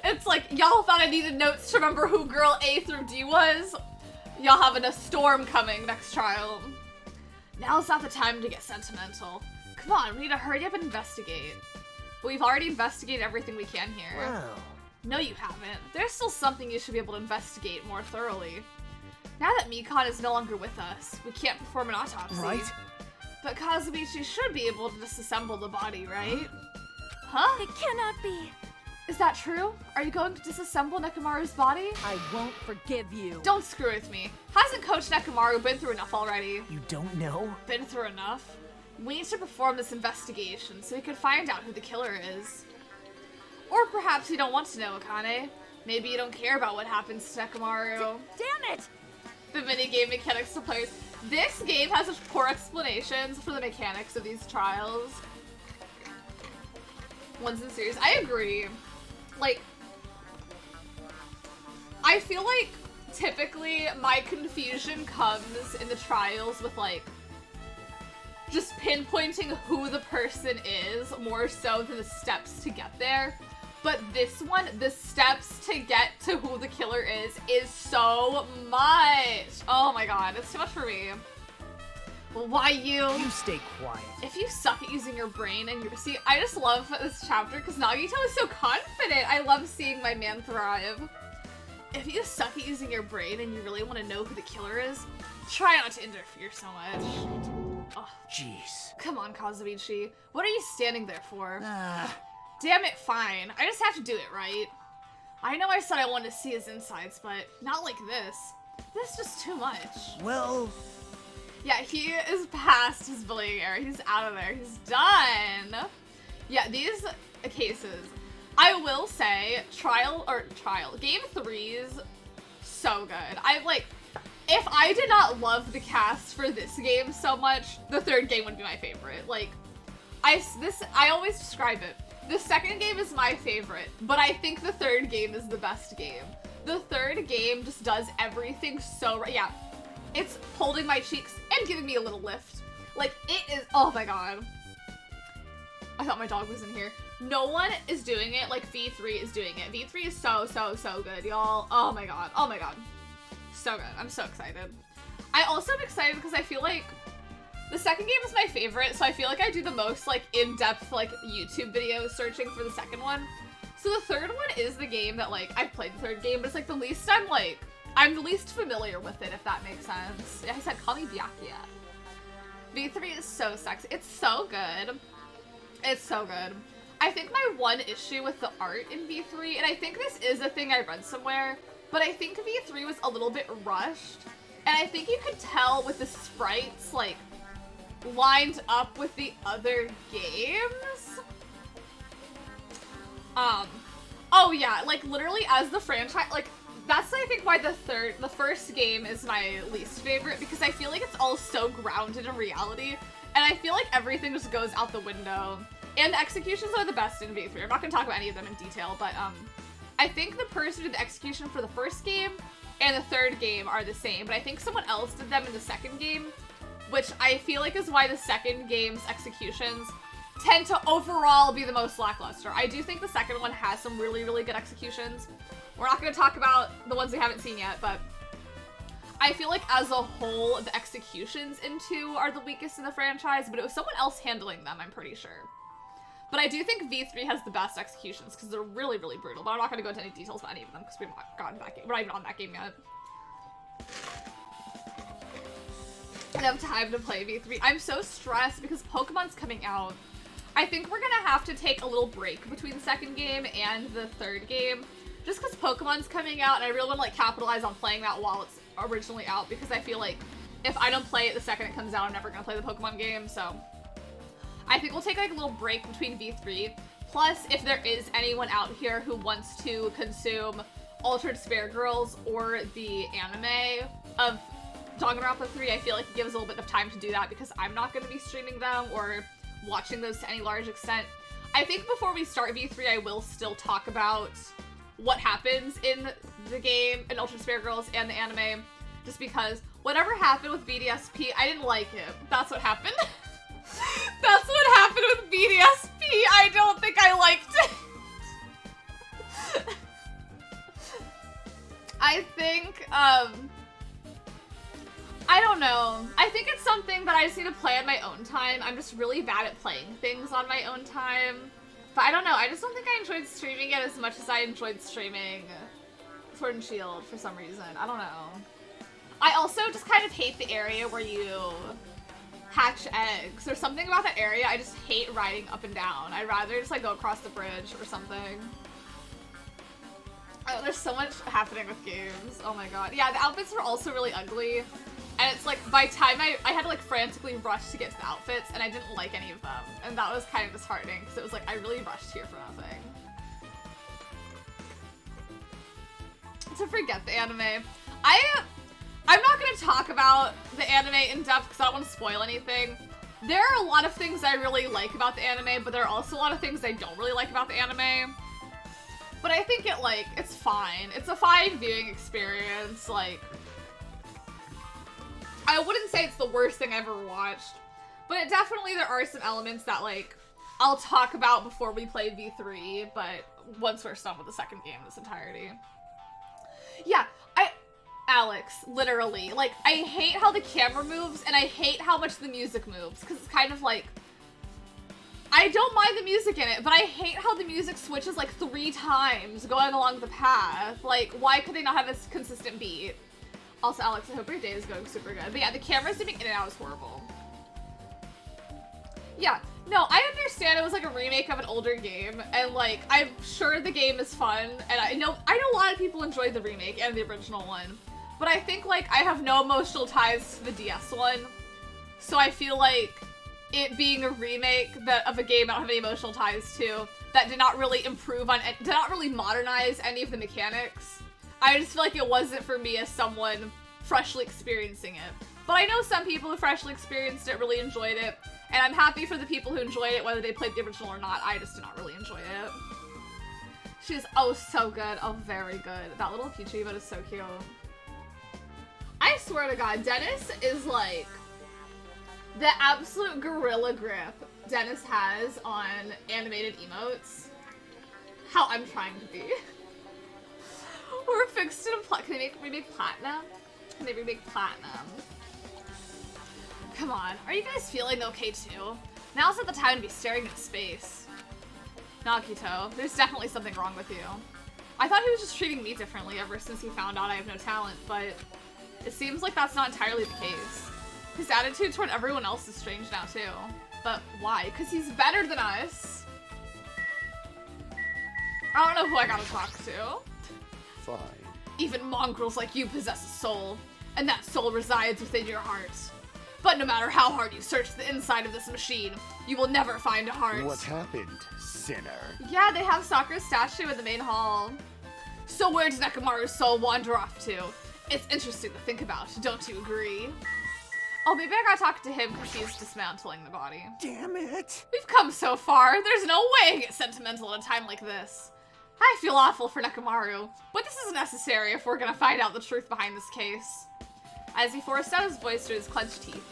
It's like, y'all thought I needed notes to remember who girl A through D was. Y'all having a storm coming next trial. Now's not the time to get sentimental. Come on, we need to hurry up and investigate. But we've already investigated everything we can here. Wow. No, you haven't. There's still something you should be able to investigate more thoroughly. Now that Mikan is no longer with us, we can't perform an autopsy. Right. But Kazuichi should be able to disassemble the body, right? Huh? It cannot be. Is that true? Are you going to disassemble Nekomaru's body? I won't forgive you. Don't screw with me. Hasn't Coach Nekomaru been through enough already? You don't know? Been through enough? We need to perform this investigation so we can find out who the killer is. Or perhaps you don't want to know, Akane. Maybe you don't care about what happens to Nekomaru. Damn it! The minigame mechanics to players. This game has such poor explanations for the mechanics of these trials. Ones in series. I agree. Like, I feel like typically my confusion comes in the trials with like just pinpointing who the person is more so than the steps to get there. But this one, the steps to get to who the killer is so much. Oh my god, it's too much for me. Well, why you? You stay quiet. If you suck at using your brain and see, I just love this chapter because Nagito is so confident. I love seeing my man thrive. If you suck at using your brain and you really want to know who the killer is, try not to interfere so much. Oh, jeez. Come on, Kazuichi. What are you standing there for? Damn it, fine. I just have to do it, right? I know I said I wanted to see his insides, but not like this. This is just too much. Well... Yeah, he is past his bullying era. He's out of there. He's done. Yeah, these cases. I will say, Game 3's so good. If I did not love the cast for this game so much, the third game would be my favorite. Like, I always describe it. The second game is my favorite, but I think the third game is the best game. The third game just does everything so right. Yeah. It's holding my cheeks and giving me a little lift. Like, it is, oh my god. I thought my dog was in here. No one is doing it like V3 is doing it. V3 is so good, y'all. Oh my god, oh my god. So good, I'm so excited. I also am excited because I feel like the second game is my favorite, so I feel like I do the most like in-depth like YouTube videos searching for the second one. So the third one is the game that like, I've played the third game, but it's like the least I'm the least familiar with it, if that makes sense. I said, call me Byakuya. V3 is so sexy. It's so good. It's so good. I think my one issue with the art in V3, and I think this is a thing I read somewhere, but I think V3 was a little bit rushed. And I think you could tell with the sprites, like, lined up with the other games. Oh yeah, like, literally as the franchise, like, that's, I think, why the first game is my least favorite, because I feel like it's all so grounded in reality, and I feel like everything just goes out the window. And the executions are the best in V3. I'm not going to talk about any of them in detail, but I think the person who did the execution for the first game and the third game are the same, but I think someone else did them in the second game, which I feel like is why the second game's executions tend to overall be the most lackluster. I do think the second one has some really, really good executions. We're not going to talk about the ones we haven't seen yet, but I feel like as a whole, the executions in 2 are the weakest in the franchise, but it was someone else handling them, I'm pretty sure. But I do think V3 has the best executions because they're really, really brutal, but I'm not going to go into any details about any of them because we haven't gotten that game. We're not even on that game yet. I have time to play V3. I'm so stressed because Pokemon's coming out. I think we're going to have to take a little break between the second game and the third game. Just because Pokemon's coming out, and I really want to like capitalize on playing that while it's originally out, because I feel like if I don't play it the second it comes out, I'm never going to play the Pokemon game, so I think we'll take like a little break between V3. Plus, if there is anyone out here who wants to consume Altered Spare Girls or the anime of Danganronpa 3, I feel like it gives a little bit of time to do that because I'm not going to be streaming them or watching those to any large extent. I think before we start V3, I will still talk about what happens in the game, in Altered Spare Girls and the anime, just because whatever happened with BDSP, I didn't like it. That's what happened. That's what happened with BDSP. I don't think I liked it. I think, I don't know. I think it's something that I just need to play on my own time. I'm just really bad at playing things on my own time. But I don't know, I just don't think I enjoyed streaming it as much as I enjoyed streaming Sword and Shield for some reason. I don't know. I also just kind of hate the area where you hatch eggs. There's something about that area I just hate riding up and down. I'd rather just like go across the bridge or something. there's so much happening with games. Oh my god. Yeah, the outfits were also really ugly. And it's like, by time I had to like frantically rush to get to the outfits, and I didn't like any of them. And that was kind of disheartening, because it was like, I really rushed here for nothing. To forget the anime. I'm not going to talk about the anime in depth, because I don't want to spoil anything. There are a lot of things I really like about the anime, but there are also a lot of things I don't really like about the anime. But I think it's fine. It's a fine viewing experience, like... I wouldn't say it's the worst thing I've ever watched, but there are some elements that, like, I'll talk about before we play V3, but once we're done with the second game in its entirety. Yeah, Alex, literally, like, I hate how the camera moves, and I hate how much the music moves, because it's kind of like, I don't mind the music in it, but I hate how the music switches, like, 3 times going along the path. Like, why could they not have a consistent beat? Also, Alex, I hope your day is going super good. But yeah, the camera zooming in and out is horrible. Yeah, no, I understand it was like a remake of an older game, and like, I'm sure the game is fun, and I know a lot of people enjoyed the remake and the original one, but I think like I have no emotional ties to the DS one, so I feel like it being a remake of a game I don't have any emotional ties to, that did not really did not really modernize any of the mechanics. I just feel like it wasn't for me as someone freshly experiencing it. But I know some people who freshly experienced it really enjoyed it, and I'm happy for the people who enjoyed it, whether they played the original or not. I just did not really enjoy it. She's, oh, so good. Oh, very good. That little Peachy emote is so cute. I swear to God, Dennis is like the absolute gorilla grip Dennis has on animated emotes. How I'm trying to be. We're fixed in a can they remake platinum? Can they remake platinum? Come on, are you guys feeling okay too? Now's not the time to be staring into space. Nagito, there's definitely something wrong with you. I thought he was just treating me differently ever since he found out I have no talent, but it seems like that's not entirely the case. His attitude toward everyone else is strange now too. But why? Because he's better than us. I don't know who I gotta talk to. Fine. Even mongrels like you possess a soul, and that soul resides within your heart. But no matter how hard you search the inside of this machine, you will never find a heart. What happened, sinner? Yeah, they have Sakura's statue in the main hall. So where did Nekomaru's soul wander off to? It's interesting to think about, don't you agree? Oh, maybe I gotta talk to him because she's dismantling the body. Damn it! We've come so far, there's no way I get sentimental at a time like this. I feel awful for Nekomaru, but this is necessary if we're gonna find out the truth behind this case. As he forced out his voice through his clenched teeth,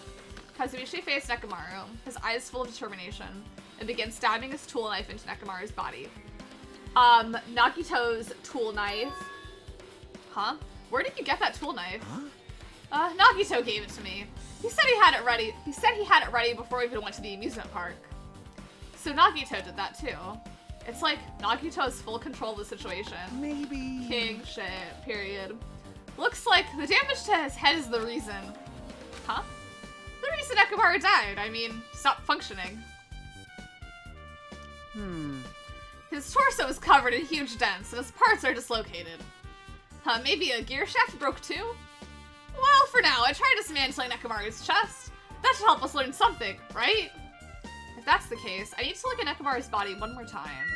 Kazuichi faced Nekomaru, his eyes full of determination, and began stabbing his tool knife into Nekomaru's body. Nagito's tool knife. Huh? Where did you get that tool knife? Huh? Nagito gave it to me. He said he had it ready. He said he had it ready before we even went to the amusement park. So Nagito did that too. It's like Nagito has full control of the situation. Maybe. King shit, period. Looks like the damage to his head is the reason. Huh? The reason Nekomaru died. I mean, stopped functioning. His torso is covered in huge dents and his parts are dislocated. Maybe a gear shaft broke too? Well, for now, I tried dismantling Nekomaru's chest. That should help us learn something, right? If that's the case, I need to look at Nekomaru's body one more time.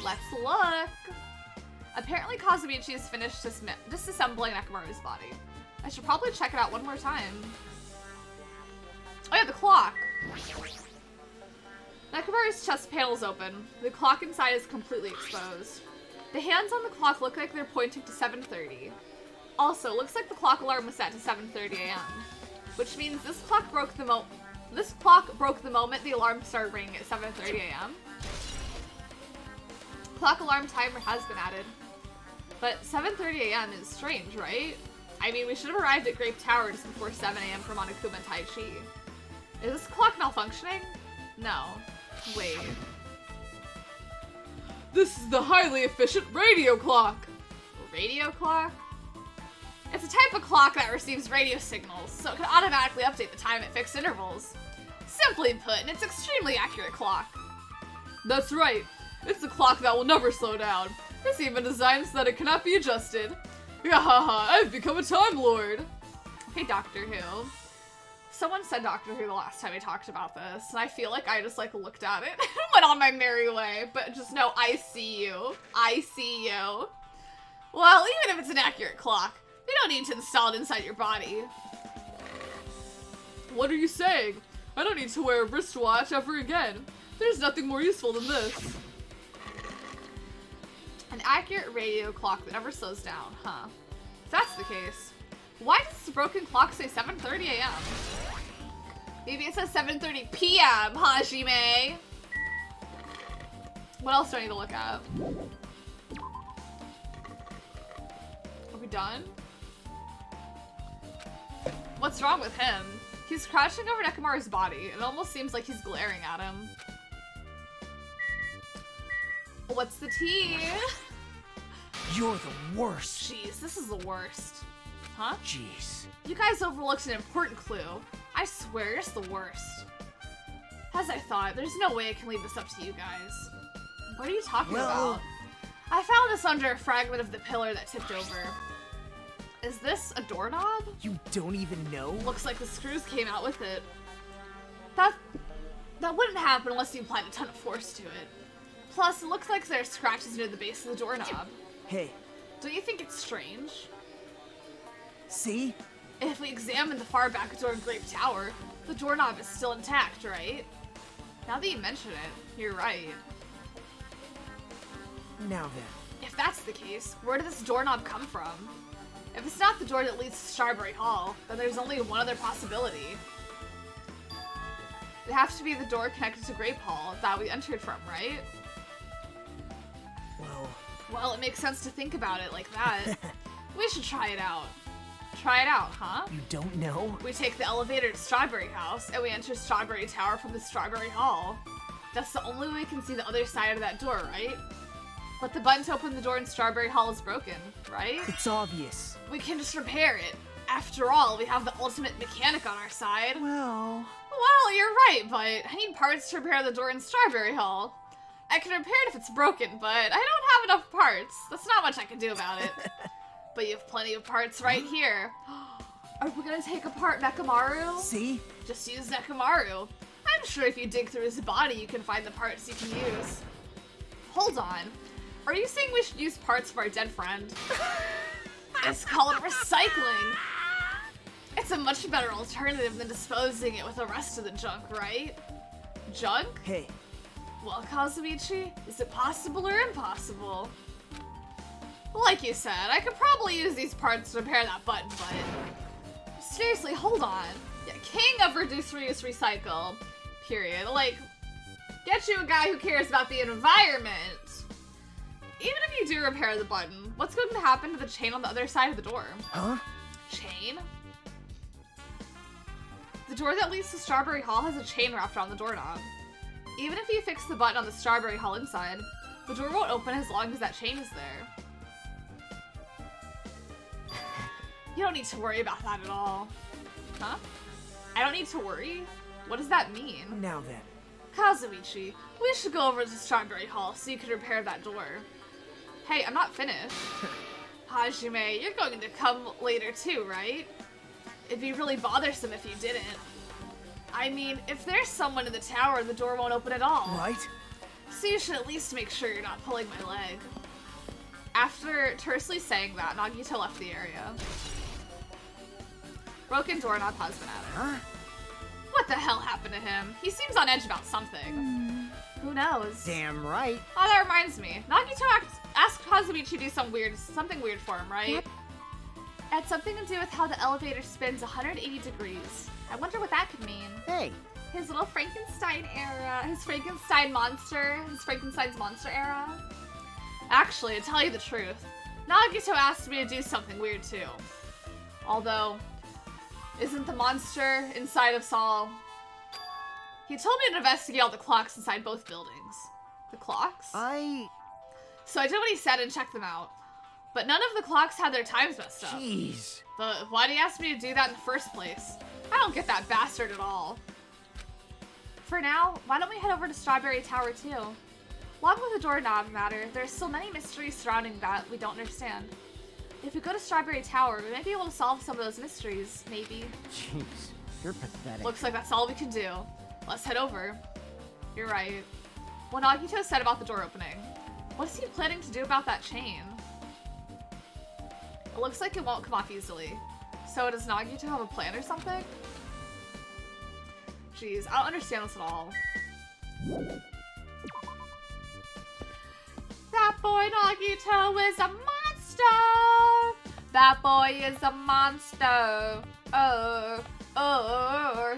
Let's look. Apparently Kazuichi has finished disassembling Nekomaru's body. I should probably check it out one more time. Oh yeah, the clock. Nekomaru's chest panel is open. The clock inside is completely exposed. The hands on the clock look like they're pointing to 7:30. Also, looks like the clock alarm was set to 7:30 a.m., which means this clock broke the moment the alarm started ringing at 7:30 a.m. Clock alarm timer has been added. But 7:30 a.m. is strange, right? I mean, we should have arrived at Grape Tower just before 7 a.m. for Monokuma Tai Chi. Is this clock malfunctioning? No. Wait. This is the highly efficient radio clock! Radio clock? It's a type of clock that receives radio signals, so it can automatically update the time at fixed intervals. Simply put, it's an extremely accurate clock. That's right. It's a clock that will never slow down. It's even designed so that it cannot be adjusted. Yahaha, I've become a Time Lord. Hey, Doctor Who. Someone said Doctor Who the last time I talked about this, and I feel like I just like looked at it and went on my merry way, but just know I see you. I see you. Well, even if it's an accurate clock, you don't need to install it inside your body. What are you saying? I don't need to wear a wristwatch ever again. There's nothing more useful than this. An accurate radio clock that never slows down, huh? If that's the case, why does this broken clock say 7:30 a.m.? Maybe it says 7:30 p.m., Hajime! What else do I need to look at? Are we done? What's wrong with him? He's crouching over Nekomaru's body. It almost seems like he's glaring at him. What's the tea? You're the worst. Jeez, this is the worst. Huh? Jeez. You guys overlooked an important clue. I swear, it's the worst. As I thought, there's no way I can leave this up to you guys. What are you talking about? I found this under a fragment of the pillar that tipped over. Is this a doorknob? You don't even know? Looks like the screws came out with it. That wouldn't happen unless you applied a ton of force to it. Plus, it looks like there are scratches near the base of the doorknob. Hey. Don't you think it's strange? See? If we examine the far back door of Grape Tower, the doorknob is still intact, right? Now that you mention it, you're right. Now then. If that's the case, where did this doorknob come from? If it's not the door that leads to Strawberry Hall, then there's only one other possibility. It has to be the door connected to Grape Hall that we entered from, right? Well, it makes sense to think about it like that. We should try it out. Try it out, huh? You don't know? We take the elevator to Strawberry House, and we enter Strawberry Tower from the Strawberry Hall. That's the only way we can see the other side of that door, right? But the button to open the door in Strawberry Hall is broken, right? It's obvious. We can just repair it. After all, we have the ultimate mechanic on our side. Well, you're right, but I need parts to repair the door in Strawberry Hall. I can repair it if it's broken, but I don't have enough parts. That's not much I can do about it. But you have plenty of parts right here. Are we gonna take apart Nekomaru? See? Just use Nekomaru. I'm sure if you dig through his body, you can find the parts you can use. Hold on. Are you saying we should use parts of our dead friend? It's called recycling. It's a much better alternative than disposing it with the rest of the junk, right? Junk? Hey. Well, Kazuichi, is it possible or impossible? Like you said, I could probably use these parts to repair that button, but... Seriously, hold on. Yeah, king of reduce, reuse, recycle. Period. Like, get you a guy who cares about the environment. Even if you do repair the button, what's going to happen to the chain on the other side of the door? Huh? Chain? The door that leads to Strawberry Hall has a chain wrapped around the doorknob. Even if you fix the button on the Strawberry Hall inside, the door won't open as long as that chain is there. You don't need to worry about that at all. Huh? I don't need to worry? What does that mean? Now then. Kazuichi, we should go over to Strawberry Hall so you can repair that door. Hey, I'm not finished. Hajime, you're going to come later too, right? It'd be really bothersome if you didn't. I mean, if there's someone in the tower, the door won't open at all. Right? So you should at least make sure you're not pulling my leg. After tersely saying that, Nagito left the area. Broken doorknob has been added. Huh? What the hell happened to him? He seems on edge about something. Who knows? Damn right. Oh, that reminds me. Nagito asked Kazuichi to do something weird for him, right? Yep. It had something to do with how the elevator spins 180 degrees. I wonder what that could mean. Hey. His little Frankenstein era, his Frankenstein's monster era. Actually, to tell you the truth, Nagito asked me to do something weird too. Although, isn't the monster inside of Saul? He told me to investigate all the clocks inside both buildings. The clocks? So I did what he said and checked them out. But none of the clocks had their times messed up. Jeez. But why'd he ask me to do that in the first place? I don't get that bastard at all. For now, why don't we head over to Strawberry Tower too? Along with the doorknob matter, there are still many mysteries surrounding that we don't understand. If we go to Strawberry Tower, we might be able to solve some of those mysteries, maybe. Jeez, you're pathetic. Looks like that's all we can do. Let's head over. You're right. What Nagito said about the door opening. What's he planning to do about that chain? It looks like it won't come off easily. So does Nagito have a plan or something? Jeez, I don't understand this at all. That boy Nagito is a monster! That boy is a monster! Oh,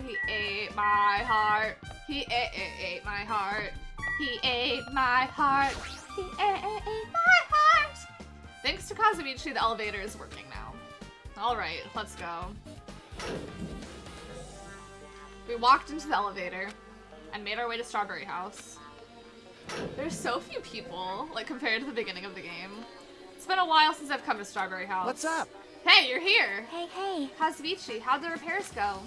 he ate my heart. He ate my heart. He ate my heart. He ate my heart! Thanks to Kazumichi, the elevator is working now. Alright, let's go. We walked into the elevator and made our way to Strawberry House. There's so few people, like, compared to the beginning of the game. It's been a while since I've come to Strawberry House. What's up? Hey, you're here! Hey. Kazumichi, how'd the repairs go?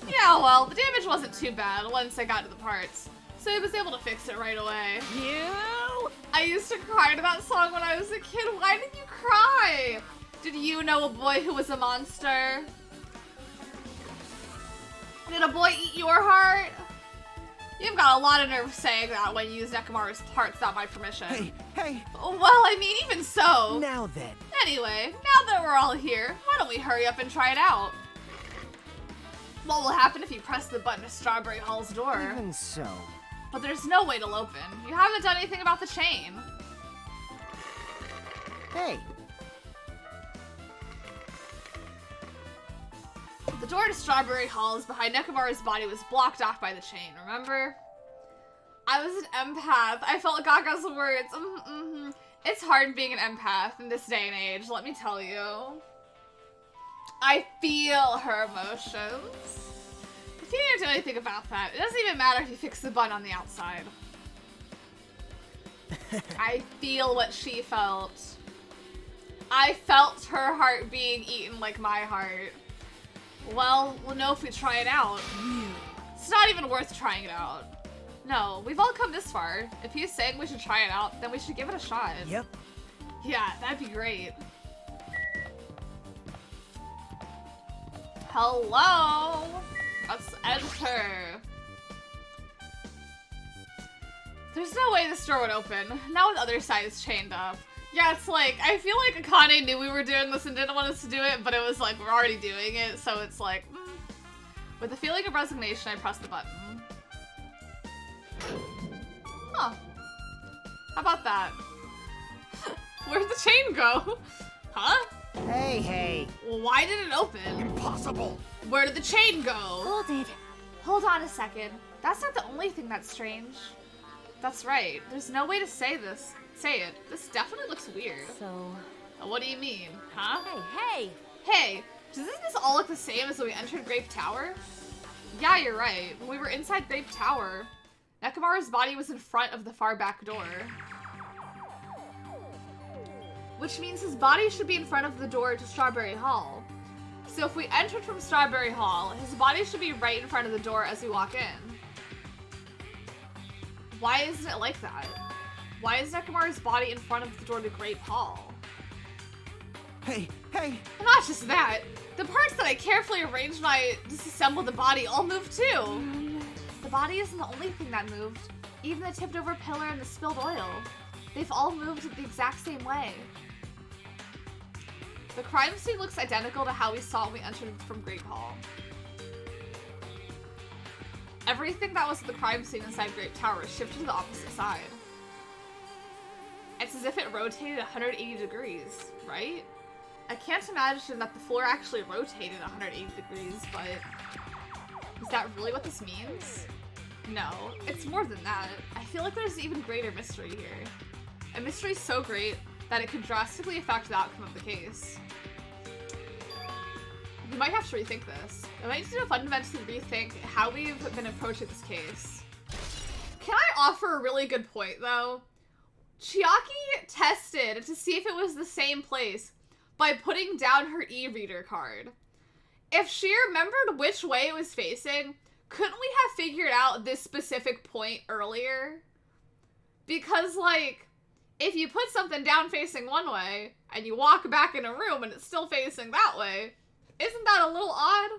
Yeah, well, the damage wasn't too bad once I got to the parts, so I was able to fix it right away. You? I used to cry to that song when I was a kid. Why did you cry? Did you know a boy who was a monster? Did a boy eat your heart? You've got a lot of nerve saying that when you use Nekomaru's parts without my permission. Hey. Well, I mean, even so. Now then. Anyway, now that we're all here, why don't we hurry up and try it out? What will happen if you press the button to Strawberry Hall's door? Even so. But there's no way to open. You haven't done anything about the chain. Hey, The door to Strawberry Hall's behind Nekomaru's body was blocked off by the chain, remember? I was an empath. I felt Gaga's words. It's hard being an empath in this day and age, let me tell you. I feel her emotions. You can't do anything about that. It doesn't even matter if you fix the button on the outside. I feel what she felt. I felt her heart being eaten like my heart. Well, we'll know if we try it out. It's not even worth trying it out. No, we've all come this far. If he's saying we should try it out, then we should give it a shot. Yep. Yeah, that'd be great. Hello? Let's enter. There's no way this door would open. Now the other side is chained up. Yeah, it's like, I feel like Akane knew we were doing this and didn't want us to do it, but it was like, we're already doing it, so it's like, With a feeling of resignation, I press the button. Huh. How about that? Where'd the chain go? Huh? Hey. Well, why did it open? Impossible! Where did the chain go? Hold it. Hold on a second. That's not the only thing that's strange. That's right. There's no way to say this. Say it. This definitely looks weird. So, What do you mean? Huh? Hey! Hey, doesn't this all look the same as when we entered Grape Tower? Yeah, you're right. When we were inside Grape Tower, Nekomaru's body was in front of the far back door. Which means his body should be in front of the door to Strawberry Hall. So if we entered from Strawberry Hall, his body should be right in front of the door as we walk in. Why isn't it like that? Why is Nekomaru's body in front of the door to Grape Hall? Hey. And not just that, the parts that I carefully arranged when I disassembled the body all moved too. The body isn't the only thing that moved. Even the tipped over pillar and the spilled oil. They've all moved the exact same way. The crime scene looks identical to how we saw when we entered from Grape Hall. Everything that was at the crime scene inside Grape Tower shifted to the opposite side. It's as if it rotated 180 degrees, right? I can't imagine that the floor actually rotated 180 degrees, but is that really what this means? No, it's more than that. I feel like there's even greater mystery here. A mystery so great that it could drastically affect the outcome of the case. We might have to rethink this. We might need to fundamentally rethink how we've been approaching this case. Can I offer a really good point, though? Chiaki tested to see if it was the same place by putting down her e-reader card. If she remembered which way it was facing, couldn't we have figured out this specific point earlier? Because, like, if you put something down facing one way, and you walk back in a room and it's still facing that way, isn't that a little odd?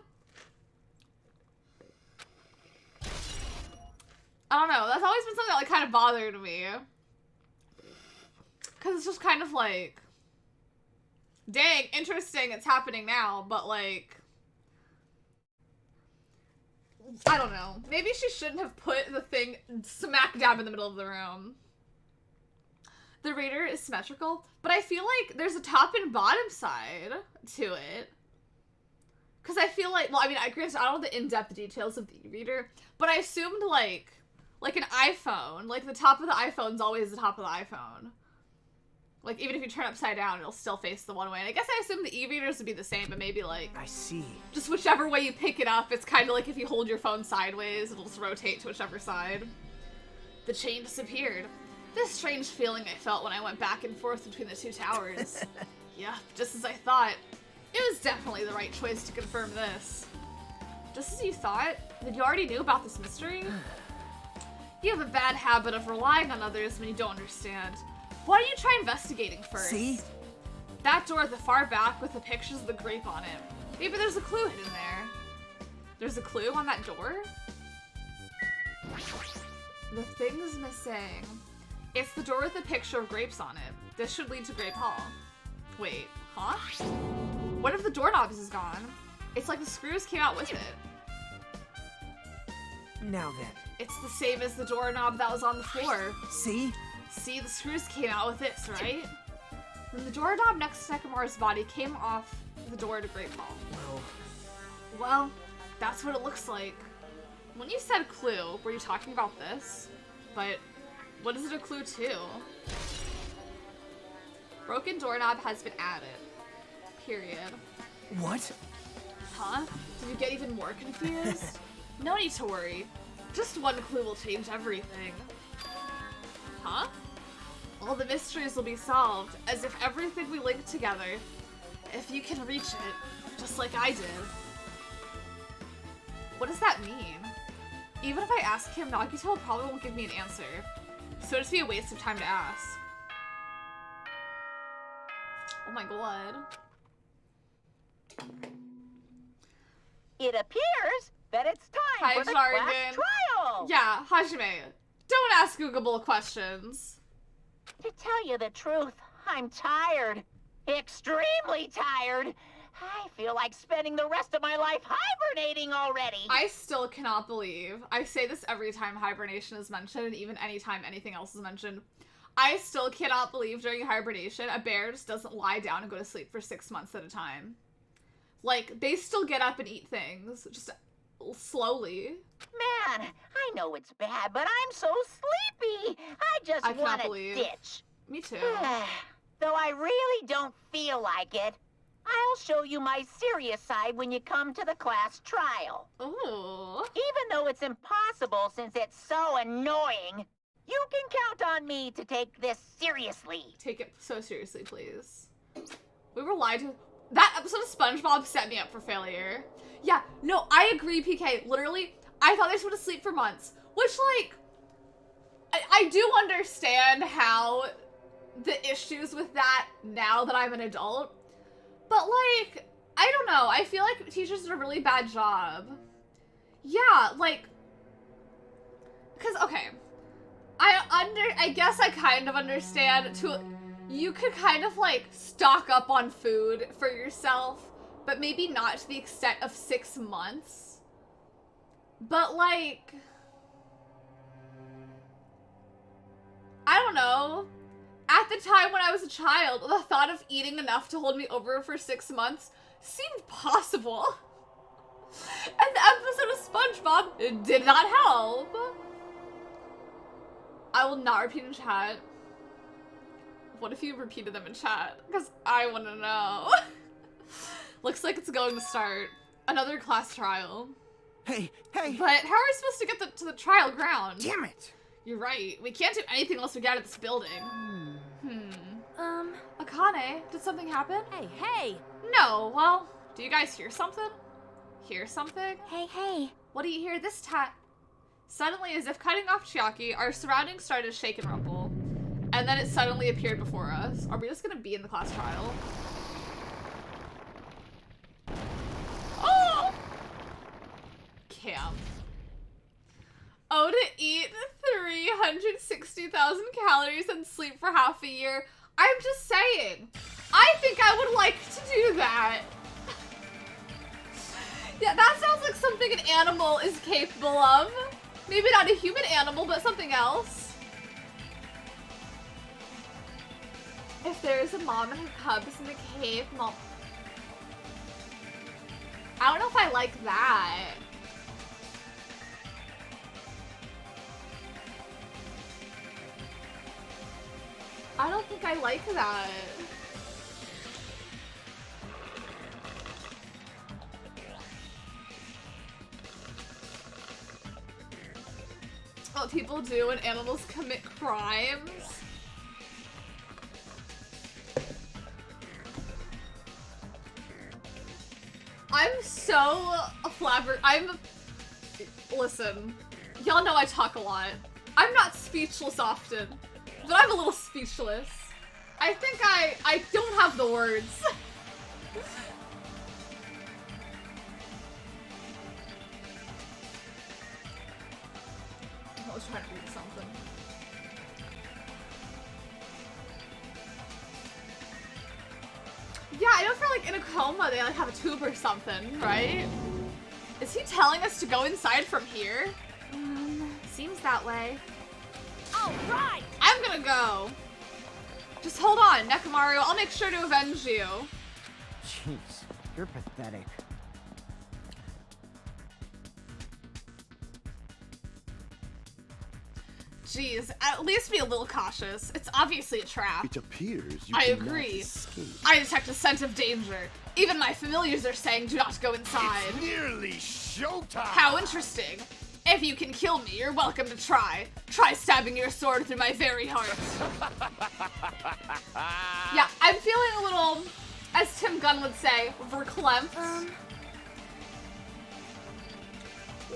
I don't know, that's always been something that, like, kind of bothered me. Because it's just kind of like, dang, interesting, it's happening now, but, like, I don't know. Maybe she shouldn't have put the thing smack dab in the middle of the room. The reader is symmetrical, but I feel like there's a top and bottom side to it. Because I feel like, well, I mean, I don't know the in-depth details of the e-reader, but I assumed, like an iPhone, like, the top of the iPhone's always the top of the iPhone. Like, even if you turn it upside down, it'll still face the one way. And I guess I assume the e-readers would be the same, but maybe, like... I see. Just whichever way you pick it up, it's kind of like if you hold your phone sideways, it'll just rotate to whichever side. The chain disappeared. This strange feeling I felt when I went back and forth between the two towers. Yep, just as I thought. It was definitely the right choice to confirm this. Just as you thought? Then you already knew about this mystery? You have a bad habit of relying on others when you don't understand. Why don't you try investigating first? See? That door at the far back with the pictures of the grape on it. Maybe there's a clue hidden there. There's a clue on that door? The thing's missing. It's the door with the picture of grapes on it. This should lead to Grape Hall. Wait, huh? What if the doorknob is gone? It's like the screws came out with it. Now then. It's the same as the doorknob that was on the floor. See? See, the screws came out with this, right? Then the doorknob next to Nekomaru's body came off the door to Grape Hall. Well, that's what it looks like. When you said clue, were you talking about this? But what is it a clue to? Broken doorknob has been added. Period. What? Huh? Did you get even more confused? No need to worry. Just one clue will change everything. Huh? All the mysteries will be solved, as if everything we linked together. If you can reach it, just like I did. What does that mean? Even if I ask him, Nagito probably won't give me an answer. So it'd just be a waste of time to ask. Oh my god. It appears that it's time Hi, for the Jargon. class trial! Yeah, Hajime, don't ask Googleable questions. To tell you the truth, I'm tired. Extremely tired. I feel like spending the rest of my life hibernating already. I still cannot believe. I say this every time hibernation is mentioned, and even anytime anything else is mentioned. I still cannot believe during hibernation, a bear just doesn't lie down and go to sleep for 6 months at a time. Like, they still get up and eat things, just slowly. Man, I know it's bad, but I'm so sleepy. I just want to ditch. Me too. Though I really don't feel like it. I'll show you my serious side when you come to the class trial. Ooh. Even though it's impossible since it's so annoying, you can count on me to take this seriously. Take it so seriously, please. We were lied to. That episode of SpongeBob set me up for failure. Yeah, no, I agree, PK. Literally, I thought they just went to sleep for months. Which, like, I do understand how the issues with that now that I'm an adult. But, like, I don't know. I feel like teachers did a really bad job. Yeah, like, because, okay, I guess I kind of understand, you could kind of, like, stock up on food for yourself, but maybe not to the extent of 6 months. But, like, I don't know. At the time when I was a child, the thought of eating enough to hold me over for 6 months seemed possible. And the episode of SpongeBob did not help. I will not repeat in chat. What if you repeated them in chat? Because I want to know. Looks like it's going to start. Another class trial. Hey! But how are we supposed to get to the trial ground? Damn it! You're right. We can't do anything unless we get out of this building. Akane, did something happen? Hey! No, well, do you guys hear something? Hear something? Hey! What do you hear this time? Suddenly, as if cutting off Chiaki, our surroundings started to shake and rumble. and then it suddenly appeared before us. Are we just gonna be in the class trial? Oh! Camp. Oh, to eat 360,000 calories and sleep for half a year. I'm just saying. I think I would like to do that. Yeah, that sounds like something an animal is capable of. Maybe not a human animal, but something else. If there's a mom and her cubs in the cave, mom. I don't know if I like that. I don't think I like that. What people do when animals commit crimes. I'm so listen, y'all know I talk a lot. I'm not speechless often, but I'm a little speechless. I think I don't have the words. I was trying to read something. Yeah, I know for like in a coma they like have a tube or something, right? Is he telling us to go inside from here? Seems that way. All right. I'm gonna go. Just hold on, Nekomaru. I'll make sure to avenge you. Jeez, you're pathetic. Jeez, at least be a little cautious. It's obviously a trap. It appears you I cannot agree. escape. I detect a scent of danger. Even my familiars are saying do not go inside. It's nearly showtime! How interesting. If you can kill me, you're welcome to try. Try stabbing your sword through my very heart. Yeah, I'm feeling a little, as Tim Gunn would say, verklempt.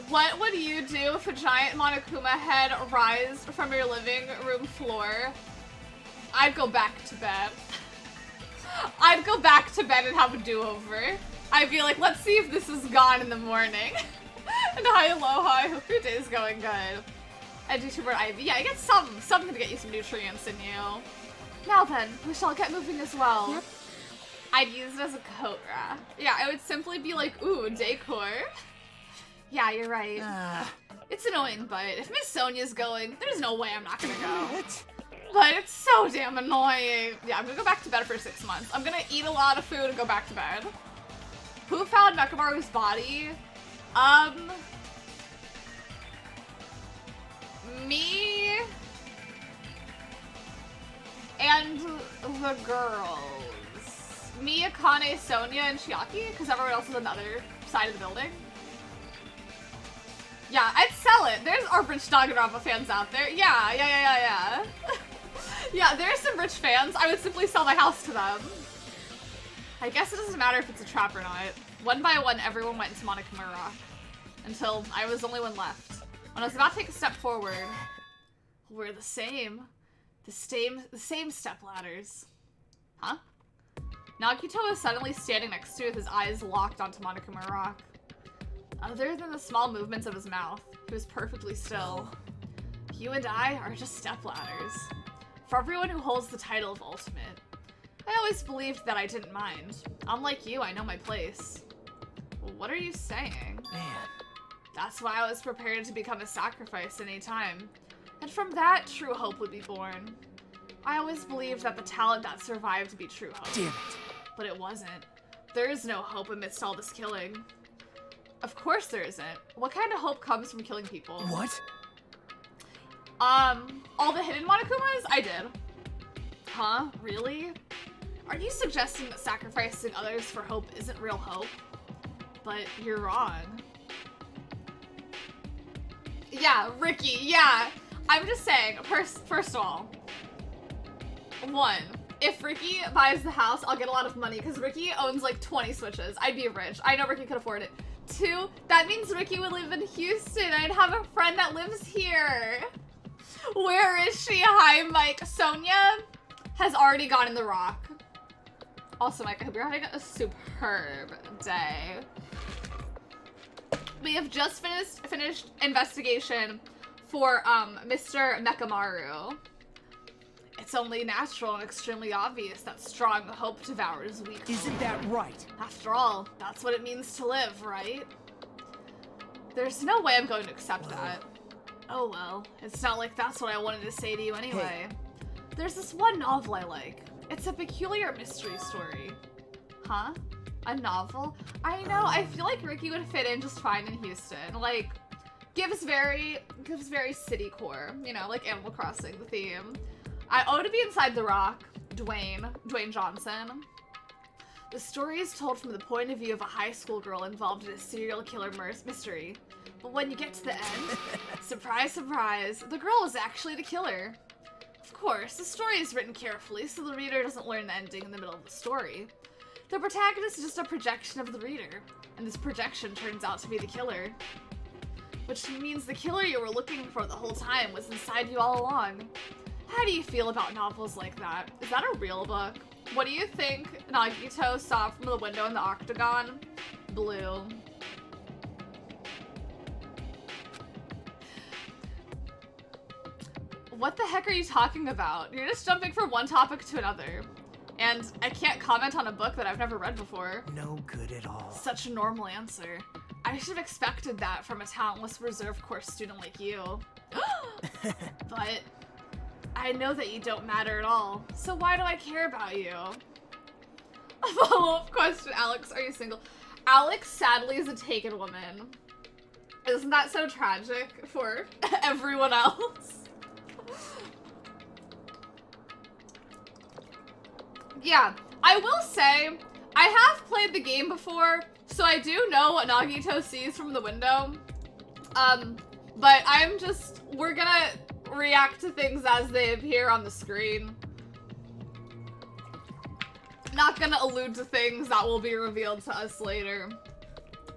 What would you do if a giant Monokuma head rised from your living room floor? I'd go back to bed. I'd go back to bed and have a do-over. I'd be like, let's see if this is gone in the morning. And hi, aloha, I hope your day's going good. And YouTuber Ivy, yeah, I get something to get you some nutrients in you. Now then, we shall get moving as well. Yep. I'd use it as a coat rack. Yeah, I would simply be like, ooh, decor. Yeah, you're right. It's annoying, but if Miss Sonia's going, there's no way I'm not gonna go. What? But it's so damn annoying. Yeah, I'm gonna go back to bed for 6 months. I'm gonna eat a lot of food and go back to bed. Who found Mekamaru's body? Me and the girls. Me, Akane, Sonia, and Chiaki, because everyone else is on the other side of the building. Yeah, I'd sell it. There's our rich Danganronpa fans out there. Yeah. Yeah, there's some rich fans. I would simply sell my house to them. I guess it doesn't matter if it's a trap or not. One by one, everyone went into Monokuma Rock. Until I was the only one left. When I was about to take a step forward, we're the same. The same step ladders. Huh? Nagito was suddenly standing next to me with his eyes locked onto Monokuma Rock. Other than the small movements of his mouth, he was perfectly still. You and I are just step ladders. For everyone who holds the title of Ultimate. I always believed that I didn't mind. Unlike you, I know my place. Well, what are you saying? Man. That's why I was prepared to become a sacrifice any time. And from that, true hope would be born. I always believed that the talent that survived would be true hope. Damn it. But it wasn't. There is no hope amidst all this killing. Of course there isn't. What kind of hope comes from killing people? What? All the hidden Monokumas? I did. Huh? Really? Are you suggesting that sacrificing others for hope isn't real hope? But you're wrong. Yeah, Ricky, yeah. I'm just saying, first of all, one, if Ricky buys the house, I'll get a lot of money because Ricky owns like 20 Switches. I'd be rich. I know Ricky could afford it. Two, that means Ricky would live in Houston. I'd have a friend that lives here. Where is she? Hi, Mike. Sonia has already gone in the rock. Also, Mike, I hope you're having a superb day. We have just finished investigation for Mr. Mekamaru. It's only natural and extremely obvious that strong hope devours weak hope. Isn't that right? After all, that's what it means to live, right? There's no way I'm going to accept that. Oh well, it's not like that's what I wanted to say to you anyway. Hey. There's this one novel I like. It's a peculiar mystery story. Huh? A novel? I know, I feel like Ricky would fit in just fine in Houston. Like, gives very city core, you know, like Animal Crossing, the theme. I owe to be inside the rock, Dwayne Johnson. The story is told from the point of view of a high school girl involved in a serial killer mystery. But when you get to the end, surprise, surprise, the girl is actually the killer. Of course, the story is written carefully so the reader doesn't learn the ending in the middle of the story. The protagonist is just a projection of the reader, and this projection turns out to be the killer. Which means the killer you were looking for the whole time was inside you all along. How do you feel about novels like that? Is that a real book? What do you think Nagito saw from the window in the octagon? Blue. What the heck are you talking about? You're just jumping from one topic to another. And I can't comment on a book that I've never read before. No good at all. Such a normal answer. I should have expected that from a talentless reserve course student like you. But I know that you don't matter at all, so why do I care about you? A follow-up question, Alex, are you single? Alex sadly is a taken woman. Isn't that so tragic for everyone else? Yeah, I will say, I have played the game before, so I do know what Nagito sees from the window. But we're gonna react to things as they appear on the screen. Not gonna allude to things that will be revealed to us later.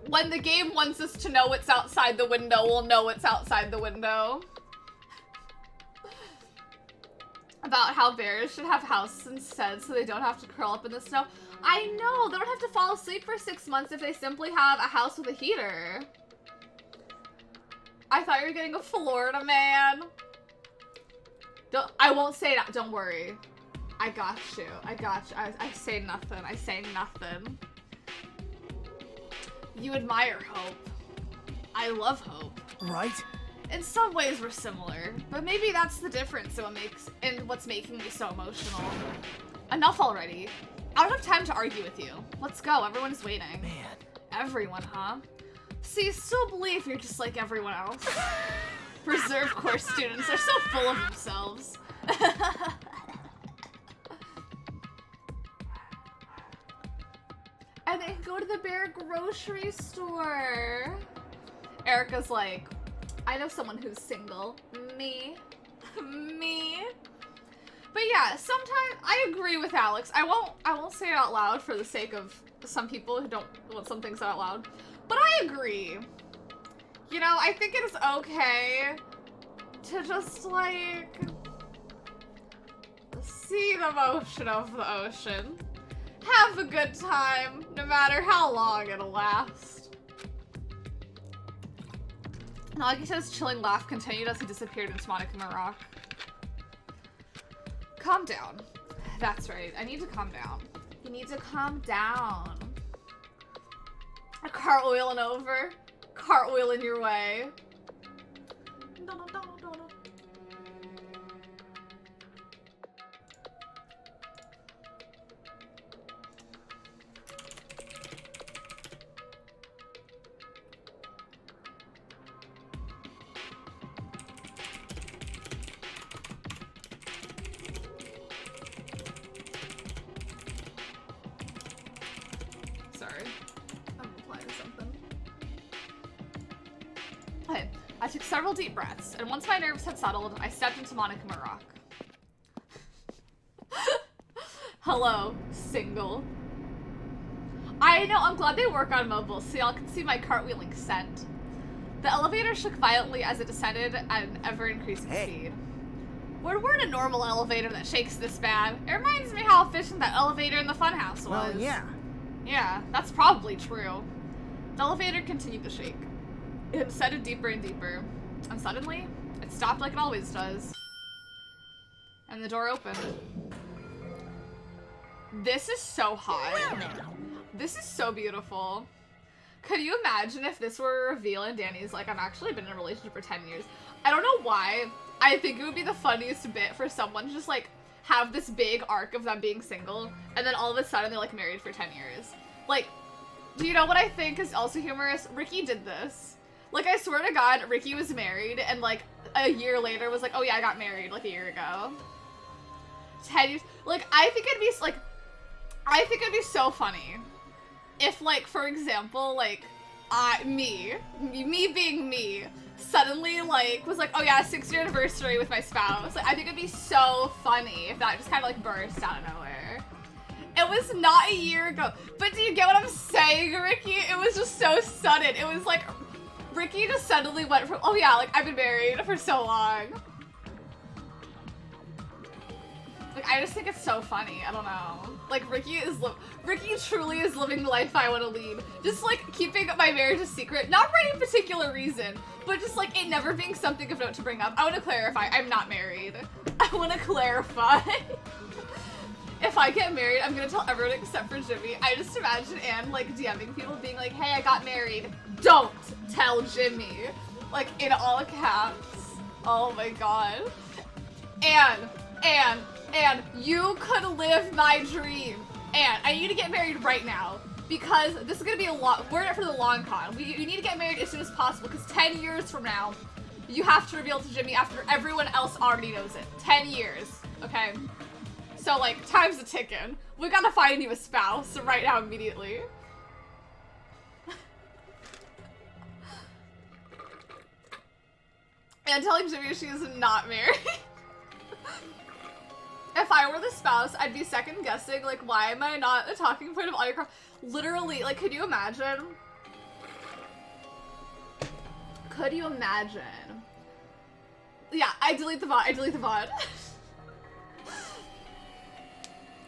When the game wants us to know what's outside the window, we'll know what's outside the window. About how bears should have houses instead so they don't have to curl up in the snow. I know, they don't have to fall asleep for 6 months if they simply have a house with a heater. I thought you were getting a Florida man. I won't say that, don't worry. I got you. I say nothing. I say nothing. You admire hope. I love hope. Right? In some ways we're similar, but maybe that's the difference in what's making me so emotional. Enough already. I don't have time to argue with you. Let's go, everyone's waiting. Man. Everyone, huh? So you still believe you're just like everyone else? Reserve course students are so full of themselves. And they can go to the bear grocery store. Erica's like, I know someone who's single. Me. Me. But yeah, sometimes I agree with Alex. I won't say it out loud for the sake of some people who don't want some things out loud. But I agree. You know, I think it is okay to just like see the motion of the ocean. Have a good time, no matter how long it'll last. Nagito's chilling laugh continued as he disappeared into Monokuma Rock. Calm down. That's right, I need to calm down. You need to calm down. Cartwheeling over. Cartwheeling your way. Sorry. I'm replying to something. Okay, I took several deep breaths, and once my nerves had settled, I stepped into Monokuma Rock. Hello, single. I know, I'm glad they work on mobile, so y'all can see my cartwheeling scent. The elevator shook violently as it descended at an ever-increasing speed. We're in a normal elevator that shakes this bad. It reminds me how efficient that elevator in the funhouse was. Well, yeah. Yeah, that's probably true. The elevator continued to shake. It descended deeper and deeper. And suddenly, it stopped like it always does. And the door opened. This is so hot. This is so beautiful. Could you imagine if this were a reveal and Danny's like, I've actually been in a relationship for 10 years. I don't know why. I think it would be the funniest bit for someone to just like have this big arc of them being single and then all of a sudden they're like married for 10 years. Like, do you know what I think is also humorous? Ricky did this. Like, I swear to God, Ricky was married and like a year later was like, oh yeah, I got married like a year ago. 10 years. Like, I think it'd be so funny if, like, for example, like, me being me, suddenly, like, was like, oh yeah, 6-year anniversary with my spouse. Like, I think it'd be so funny if that just kind of, like, burst out of nowhere. It was not a year ago. But do you get what I'm saying, Ricky? It was just so sudden. It was like, Ricky just suddenly went from, oh yeah, like, I've been married for so long. Like, I just think it's so funny. I don't know. Like, Ricky truly is living the life I want to lead. Just, like, keeping my marriage a secret. Not for any particular reason, but just, like, it never being something of note to bring up. I want to clarify. I'm not married. I want to clarify. If I get married, I'm going to tell everyone except for Jimmy. I just imagine Anne, like, DMing people being like, hey, I got married. Don't tell Jimmy. Like, in all caps. Oh, my God. Anne, you could live my dream. And I need to get married right now because this is gonna be we're in it for the long con. You need to get married as soon as possible because 10 years from now, you have to reveal to Jimmy after everyone else already knows it. 10 years, okay? So like, time's a ticking. We gotta find you a spouse right now immediately. And telling Jimmy she is not married. If I were the spouse, I'd be second guessing, like, why am I not a talking point of all your literally, like, could you imagine? Could you imagine? Yeah, I delete the VOD.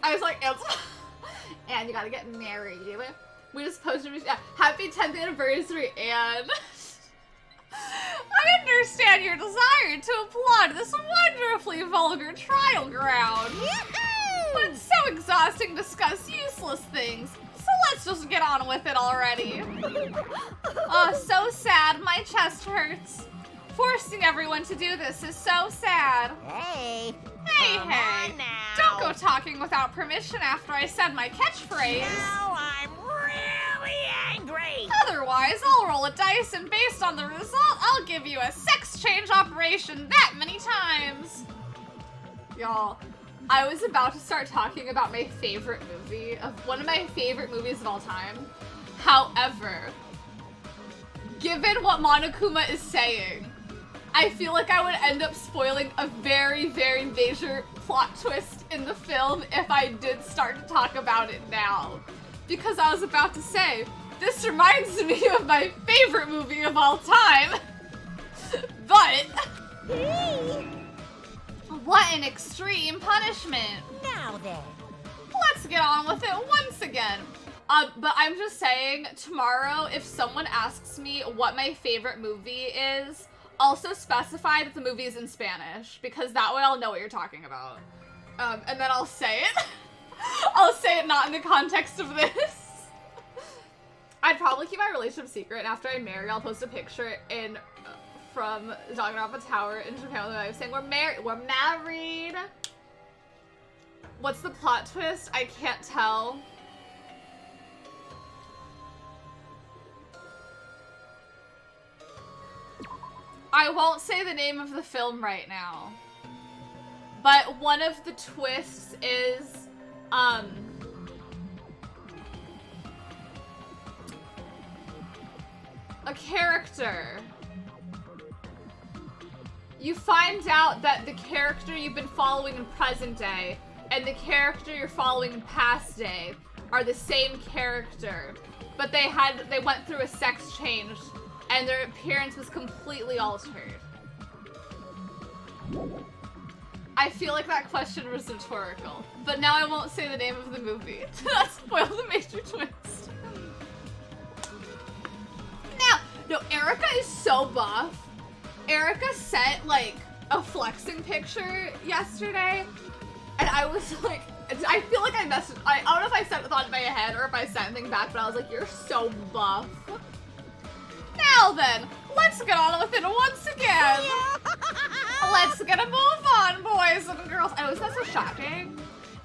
I was like, and you gotta get married. We just posted, yeah, happy 10th anniversary, and I understand your desire to applaud this wonderfully vulgar trial ground. But it's so exhausting to discuss useless things, so let's just get on with it already. Oh, so sad, my chest hurts. Forcing everyone to do this is so sad. Hey. Hey, Come hey. on now. Don't go talking without permission after I said my catchphrase. Now I'm really angry. Otherwise, I'll roll a dice and based on the result, I'll give you a sex change operation that many times. Y'all, I was about to start talking about my favorite movie, one of my favorite movies of all time. However, given what Monokuma is saying, I feel like I would end up spoiling a very, very major plot twist in the film if I did start to talk about it now. Because I was about to say, this reminds me of my favorite movie of all time. But what an extreme punishment. Now then. Let's get on with it once again. But I'm just saying, tomorrow, if someone asks me what my favorite movie is, also specify that the movie is in Spanish, because that way I'll know what you're talking about. And then I'll say it. I'll say it not in the context of this. I'd probably keep my relationship secret, and after I marry, I'll post a picture from Danganronpa Tower in Japan with my wife saying, we're married. What's the plot twist? I can't tell. I won't say the name of the film right now, but one of the twists is, a character. You find out that the character you've been following in present day and the character you're following in past day are the same character, but they went through a sex change and their appearance was completely altered. I feel like that question was rhetorical, but now I won't say the name of the movie to not spoil the major twist. Now, no, Erica is so buff. Erica sent like a flexing picture yesterday, and I was like, I feel like I messed. I don't know if I sent it on my head or if I sent anything back, but I was like, you're so buff. Now then, let's get on with it once again. Let's get a move on, boys and girls. I was that so shocking.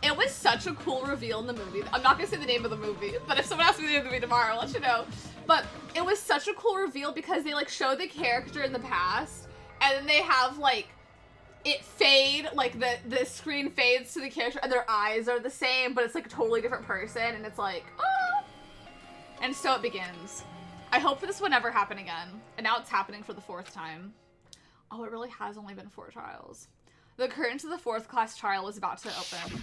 It was such a cool reveal in the movie. I'm not gonna say the name of the movie, but if someone asks me the name of the movie tomorrow, I'll let you know. But it was such a cool reveal because they like show the character in the past, and then they have like it fade, like the screen fades to the character, and their eyes are the same, but it's like a totally different person, and it's like, oh. And so it begins. I hope this would never happen again, and now it's happening for the 4th time. Oh, it really has only been 4 trials. The curtain to the 4th class trial is about to open.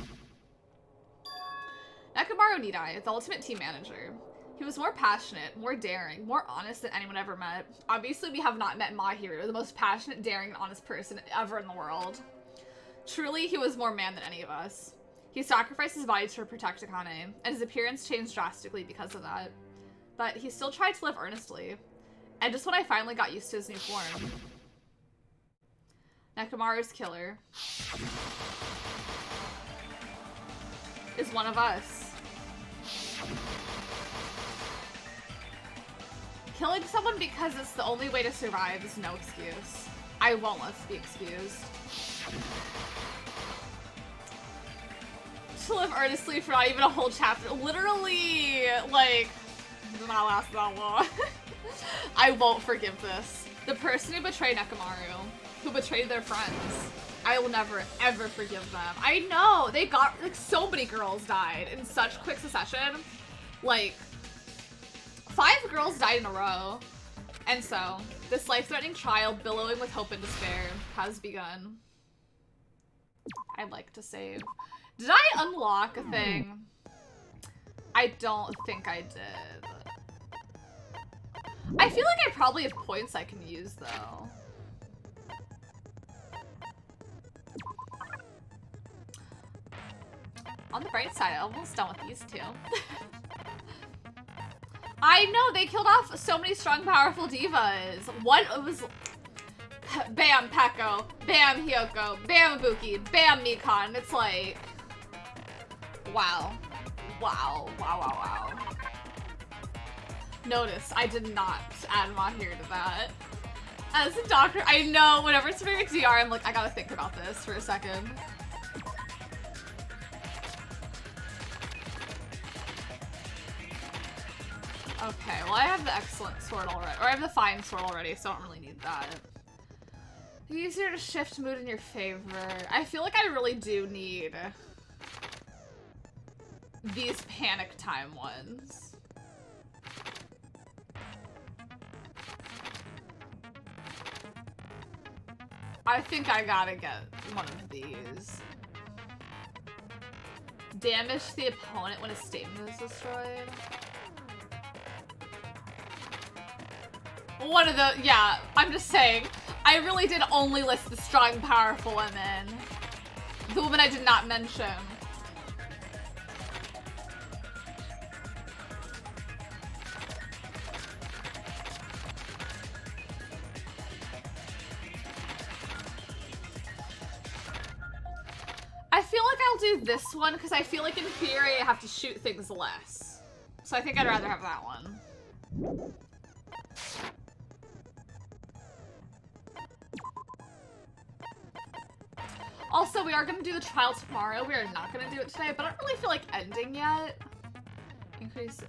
Nekomaru Nidai, the ultimate team manager. He was more passionate, more daring, more honest than anyone ever met. Obviously, we have not met Mahiru, the most passionate, daring, and honest person ever in the world. Truly, he was more man than any of us. He sacrificed his body to protect Akane, and his appearance changed drastically because of that. But he still tried to live earnestly. And just when I finally got used to his new form. Nekomaru's killer is one of us. Killing someone because it's the only way to survive is no excuse. I won't let this be excused. To live earnestly for not even a whole chapter. Literally, like, did not last that long. I won't forgive this. The person who betrayed Nekomaru, who betrayed their friends, I will never, ever forgive them. I know, they got, like, so many girls died in such quick succession. Like, 5 girls died in a row. And so, this life-threatening trial, billowing with hope and despair, has begun. I'd like to save. Did I unlock a thing? I don't think I did. I feel like I probably have points I can use, though. On the bright side, I'm almost done with these 2. I know, they killed off so many strong, powerful divas. One was... Bam, Peko. Bam, Hyoko. Bam, Ibuki. Bam, Mikon. It's like... Wow. Wow. Wow, wow, wow. Notice, I did not add Mahiru to that. As a doctor, I know, whenever it's very DR, I'm like, I gotta think about this for a second. Okay, well I have the excellent sword already, or I have the fine sword already, so I don't really need that. Easier to shift mood in your favor. I feel like I really do need these panic time ones. I think I gotta get one of these. Damage the opponent when a statement is destroyed. One of the, yeah, I'm just saying. I really did only list the strong, powerful women. The woman I did not mention. I feel like I'll do this one because I feel like in theory I have to shoot things less. So I think I'd rather have that one. Also, we are going to do the trial tomorrow. We are not going to do it today, but I don't really feel like ending yet. Increases.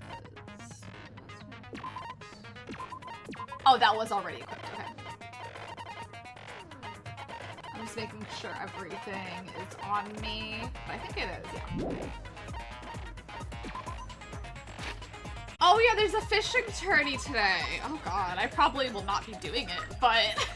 Oh, that was already equipped. Okay. I'm just making sure everything is on me. But I think it is, yeah. Oh yeah, there's a fishing tourney today. Oh god, I probably will not be doing it, but...